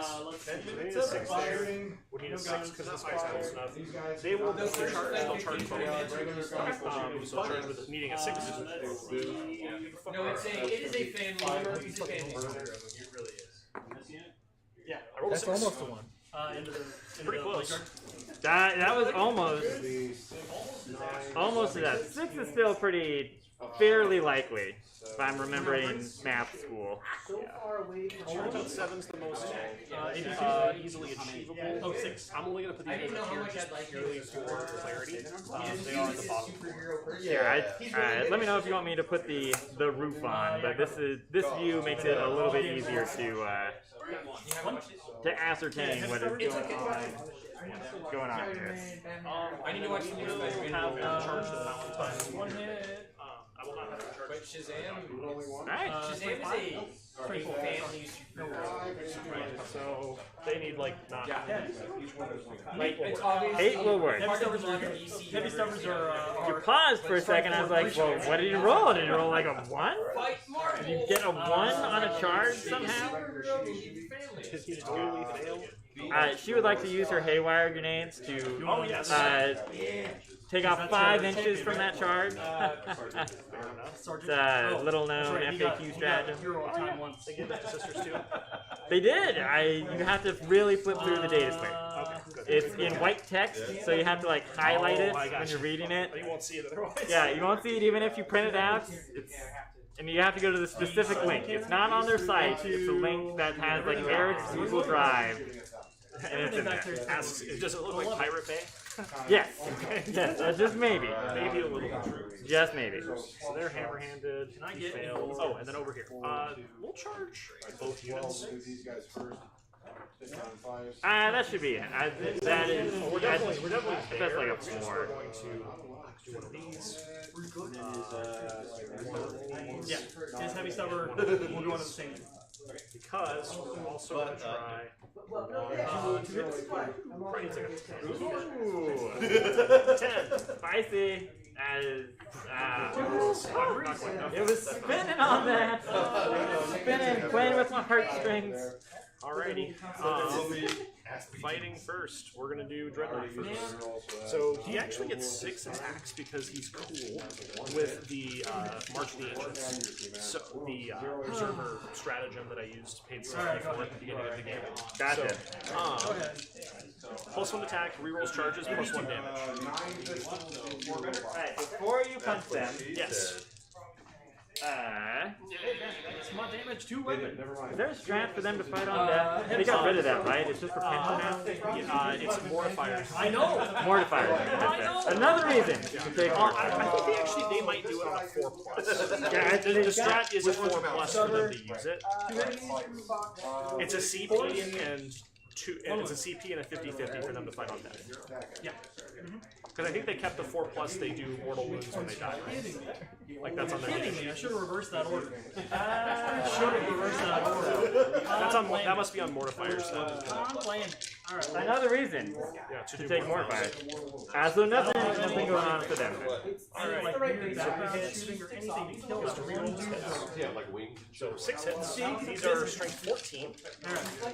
He needs a 6 there. Would need a 6 because this guy's close enough. They will charge. They'll charge both. So charge with needing a 6. No, it is a family. It's a family. It really is. Yeah, I rolled a 6. almost a 1. Pretty close. That was almost to that. 6 is still fairly likely if I'm remembering math school. Turns out 7's the most easily achievable. Oh, 6. I'm only going to put these in here just purely for clarity. They are at the bottom. Yeah, let me know if you want me to put the roof on, but this view makes it a little bit easier to ascertain what is going on here. I need to watch the news. Have them charge the fountain. 1 hit. I will not have them charge. But Shazam. Alright. Shazam is a family superhero. So they need like not. It's obvious. 8 will work. Heavy stuffers are. You paused for a second, I was like, well, what did you roll? Did you roll like a 1? Did you get a 1 on a charge somehow? Does he totally fail? She would like to use her haywire grenades to take off 5 inches from that charge. It's a little known FAQ stratagem. They give that to sisters too. They did. You have to really flip through the data slate. It's in white text, so you have to like highlight it when you're reading it. You won't see it otherwise. Yeah, you won't see it even if you print it out. And you have to go to the specific link. It's not on their site. It's a link that has like Eric's Google Drive. And it's in there. Does it look like Pirate Bay? Yes. Yes, just maybe. Maybe a little. Just maybe. So they're hammer-handed. Can I get failed? Oh, and then over here. We'll charge both units. That should be it. That is. We're definitely that's like a 4. We're going to do one of these. Yeah, his heavy stubber will go on the same. Because we're also going to try. Ooh. 10. Spicy. It was spinning on that. Spinning, playing with my heartstrings. Alrighty. Fighting first. We're gonna do Dreadnought first. So he actually gets 6 attacks because he's cool with the March of the Ancients. So the Preserver stratagem that I used paid for at the beginning of the game. Gotcha. So, +1 attack, rerolls charges, +1 damage. Alright, before you punch them, Yes. Smart damage, 2 weapons. Is there a strat for them to fight on death? They got rid of that, right? It's just for pension now? It's Mortifiers. I know. Mortifier. That's it. Another reason to take I think they might do it on a 4+. Yeah, the strat is a 4+ for them to use it. It's a CP and two, and it's a CP and a 50-50 for them to fight on death. Yeah. Because I think they kept the 4+. They do mortal wounds when they die. Like that's on their Kidding name. me? I should have reversed that order. Should have reversed that order. That's on. That must be on mortifiers then. I'm playing. All right. Another reason Yeah, to take mortifiers. So nothing going on for them. All right. Like weird background shooting or anything to kill them. Real dudes. Yeah, like wings. So 6 hits. These are strength 14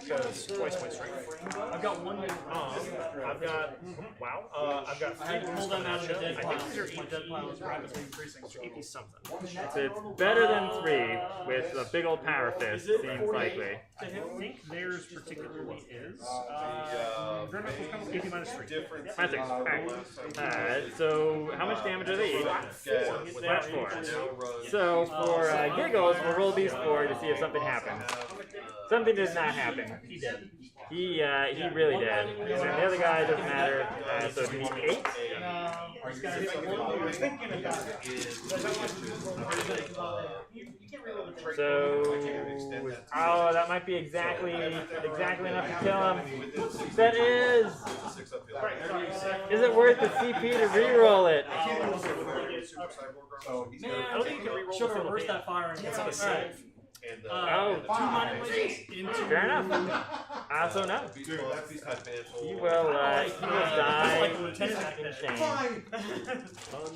because twice my strength. I've got one. I've got wow. I've got I had to pull them out of the dead I pile. think these are My dead pile is rapidly increasing. 80 something. So it's better than 3 with a big old power fist, seems likely. I think theirs particularly is. Grand Knuckles combo 80 minus 3. Minus 6. Alright. So how much damage are they each? Flat 4. So for giggles, we'll roll these 4 to see if something happens. Something did not happen. He did. He really did. And then the other guy doesn't matter. So it'd be 8. So that might be exactly enough to kill him. That is. Is it worth the CP to reroll it? Man, I don't think you can reroll. Should have reversed that fire. It's on a save. Oh, 2 minor into. fair enough. So no. He will die in shame. Fine.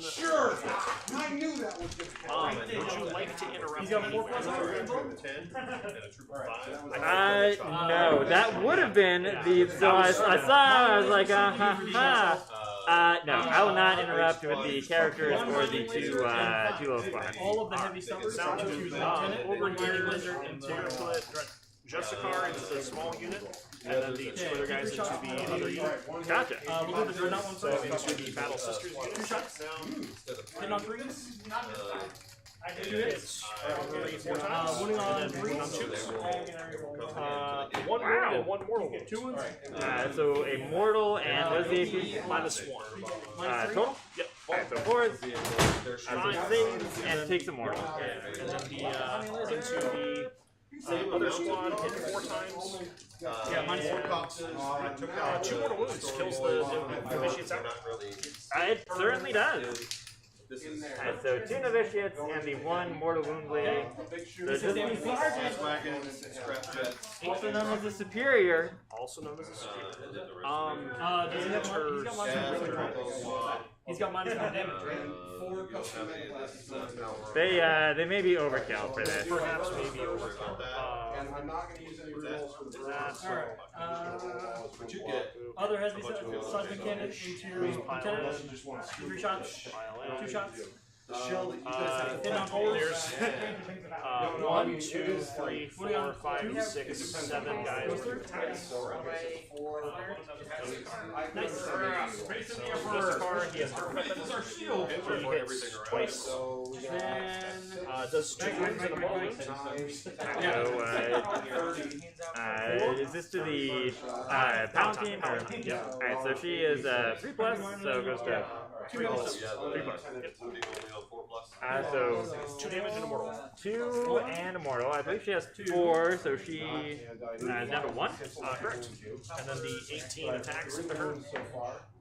Sure. I knew that was going to happen. Would you like to interrupt? He's got me? 4 plus No, that would have been the. So I saw. I was like, no, I will not interrupt with the characters or the two little squads. All of the heavy summers Sounds into good. the lieutenant, overheating lizard into Justicar into the small unit, and then the 2 other guys into the other unit. Gotcha. we'll do the dreadnought one So first. into the Battle Sisters unit. 2 shots. Hit on 3. It's 4 times. One on and then 3. one on 2s. One Wow. mortal and one mortal. 2 ones. So a mortal and what is the AP? Minus 1. Total? Yep. Alright, so 4s. So saves and takes a mortal. And then the into the other squad hit 4 times. Yeah, minus 4 cops. 2 mortal wounds kills the novitiates out. It certainly does. Alright, so 2 novitiates and the 1 mortal wound blade. So this is the sergeant, also known as the superior. Also known as a superior. Does he have he's got minus 1 damage. They may be overkill for this. Perhaps maybe over. And I'm not going to use any rules for the Alright. Other heavy seismic cannon into lieutenant. 3 shots. 2 shots. Hit on all. There's 1, 2, 3, 4, 5, 6, 7 guys with attacks. Nice. Justicar, he has different weapons. He hits twice. Then Does 2 wounds and a mortal wound. So, is this to the Palatine? Or? Yeah. Alright, so she is 3 plus, so it goes to 3 plus. 3 plus. so 2 damage and a mortal. 2 and a mortal. I believe she has 4, so she is down to 1. Correct. And then the 18 attacks into her.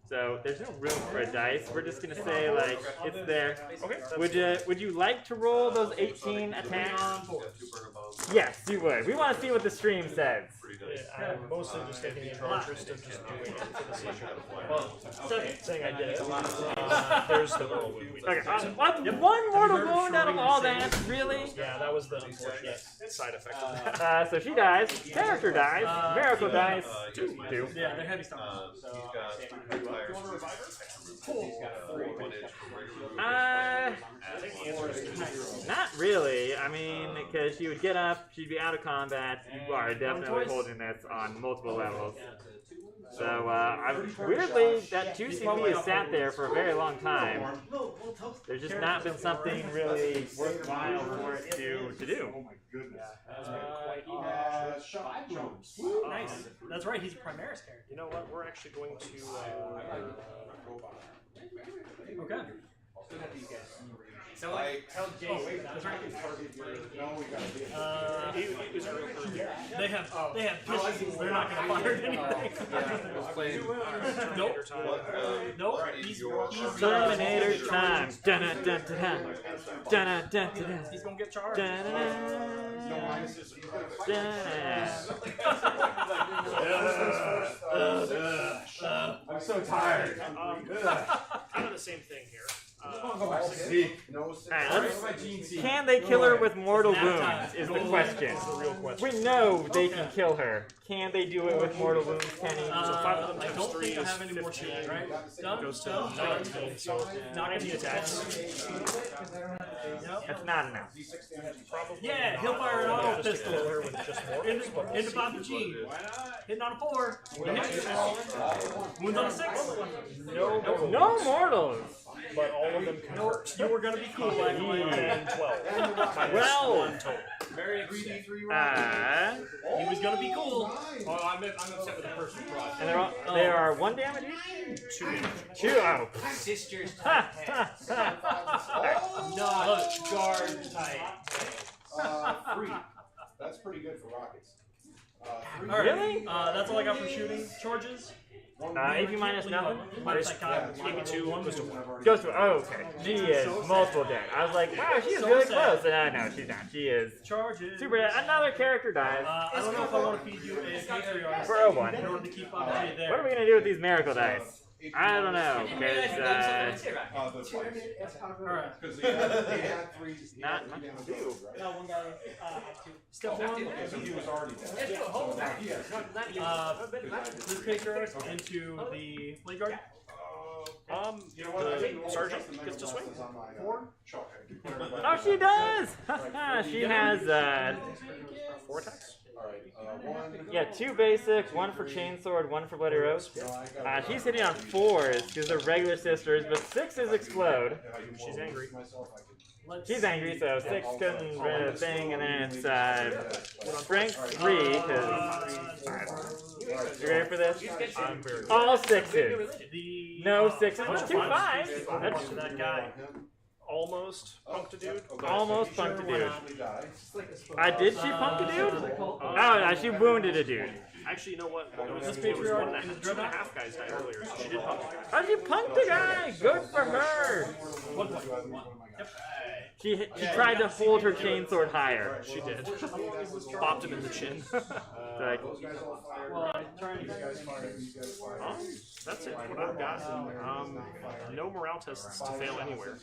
So there's no room for a dice. We're just gonna say like it's there. Okay. Would you like to roll those 18 attacks? Yes, you would. We want to see what the stream says. I'm mostly just taking the interest of just doing it for the sake of saying I did it. There's the mortal wound. Okay, one mortal wound out of all that, really? Yeah, that was the unfortunate side effect of that. So she dies. Character dies. Miracle dies. 2. yeah, they're heavy stuff. Not really. I mean, because she would get up, she'd be out of combat. You are definitely holding this on multiple levels. So, weirdly, that 2 CP has sat there for a very long time. There's just not been something really worthwhile for it to do. Nice. That's right, he's a Primaris character. You know what? We're actually going to. Okay. So I That's right. Is it real for They have pitches. They're not going to fire anything. Nope. Nope. He's Terminator time. Dun-dun-dun-dun-dun. Dun-dun-dun-dun-dun. He's going to get charged. I'm so tired. Kind of the same thing here. Can they kill her with mortal wounds is the question. We know they can kill her. Can they do it with mortal wounds, Kenny? So 5 of them I times don't 3 think I is have any more 15. shooting, right? Done? Goes to 19, so 19 attacks. That's not enough. Yeah, he'll fire an auto Just to kill her pistol. with just more. Into Papa G. Hitting on a 4. Wounds on a 6. No mortals. But all of them convert. You were going to be cool, Black Lion. 12. Well, Very greedy. He was going to be cool. Oh, I'm upset with the person who brought. and they are 1 damage each? 2 damage. 2. Oh. Sisters Ha, ha, ha. not guard type. 3. That's pretty good for rockets. 3. All right. Really? That's all I got for shooting charges. AP minus nothing? Minus that guy. AP2 goes to 1. Goes to, oh, okay. She is multiple dead. I was like, wow, she is really close. And no, she's not. She is Charges. super dead. Another character dies. I don't know if I want to feed you a Patriarch For a 1. in order to keep Papa G there. What are we going to do with these miracle dice? I don't know, because, Alright. not much to do. No, one guy Step 1. He was already dead. This Patriarch into the Blade Guard. You know what? I think The sergeant gets to swing. 4? Oh, she does! She has, 4 attacks. yeah, 2 basic, 1 for chainsword, 1 for bloody rose. She's hitting on 4s because they're regular sisters, but 6s explode. She's angry. She's angry, so 6 couldn't rid of the thing, and then it's strength 3 because. You ready for this? I'm very All 6s. The No 6s, but 2 5s. That's that guy. almost punked a dude. Almost punked a dude. Did she punk a dude? Oh, no, she wounded a dude. Actually, you know what? It was, This it was Patriarch 1.5 is 2.5 guys died earlier, so she did punk. Oh, she punked a guy! Good for her! 1 point. Yep. She tried to hold her chainsword higher. She did. Popped him in the chin. Like, Well, I'm trying to get guys fired. That's it. What I've got. No morale tests to fail anywhere.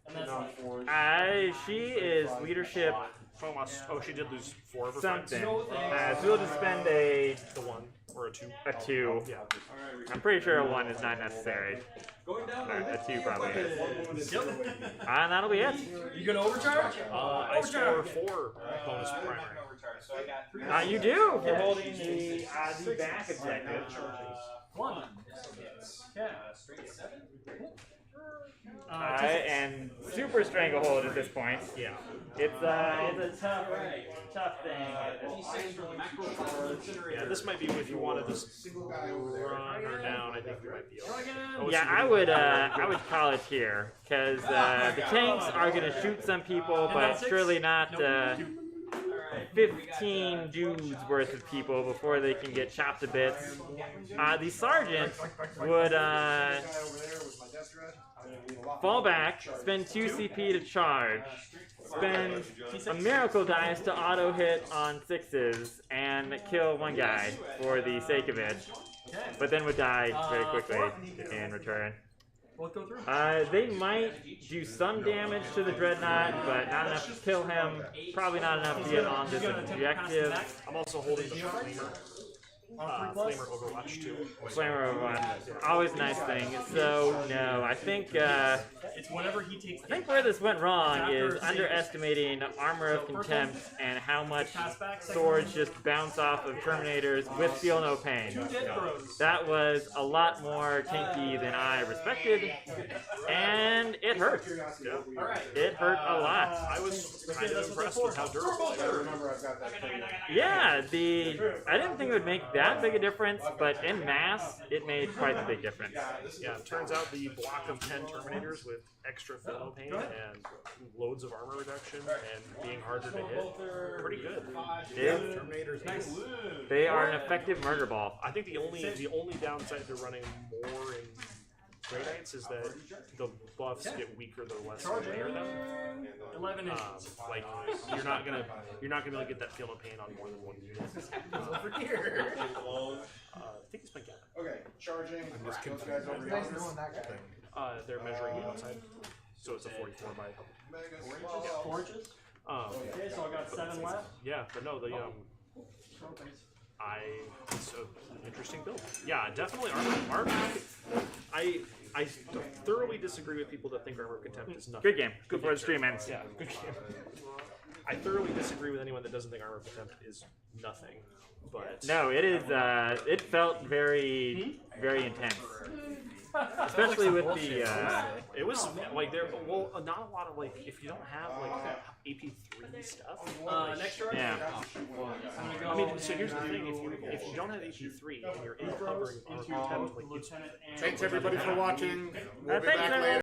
And that's she is leadership Oh, she did lose 4 of her friends. something. So we'll just spend a The 1 or a 2. 2. Yeah. I'm pretty sure a 1 is not necessary. A 2 probably is. And that'll be it. You gonna overcharge? I score 4 bonus primary. You do for holding the back objective. 1. Yeah. And super stranglehold at this point. Yeah. It's a tough thing. Yeah, this might be if you wanted to run her down. I think you might be able to. Yeah, I would call it here because the tanks are gonna shoot some people, but surely not 15 dudes worth of people before they can get chopped to bits. The sergeant would fall back, spend 2 CP to charge, spend a miracle dice to auto hit on 6s, and kill 1 guy for the sake of it, but then would die very quickly in return. Both go through. They might do some damage to the Dreadnought, but not enough to kill him. Probably not enough to get on this objective. I'm also holding the Flamer. Flamer Overwatch too. Flamer Overwatch. Always a nice thing. So, no, I think It's whenever he takes. I think where this went wrong is underestimating Armor of Contempt and how much swords just bounce off of Terminators with Feel No Pain. That was a lot more tanky than I respected, and it hurt. It hurt a lot. I was kind of impressed with how durable they were. got that thing. Yeah, I didn't think it would make that big a difference, but in mass, it made quite a big difference. Yeah, it turns out the block of 10 Terminators with extra thermal pain and loads of armor reduction and being harder to hit, pretty good. Terminator's nice. They are an effective murder ball. I think the only downside to running more in Grey Knights is that the buffs get weaker the less you layer them. 11 inches. Like you're not gonna be able to get that feel of pain on more than one unit. Over here. I think it's my cat. Okay, charging. Those guys over Nice here. knowing that guy. They're measuring the outside, so it's a 44 by. 4 inches? Okay, so I got 7 left. Yeah, but no, it's an interesting build. Yeah, definitely armor. I thoroughly disagree with people that think Armor of Contempt is nothing. Good game. Good before the stream ends. Yeah, good game. I thoroughly disagree with anyone that doesn't think Armor of Contempt is nothing. But No, it is. It felt very, very intense, especially with the. it was like not a lot of like if you don't have like AP3 stuff. Next turn? Yeah. I mean, so here's the thing: if you don't have AP3 and you're covering into your temp, like Lieutenant and Thanks everybody for watching. We'll be Thanks, back everyone. later.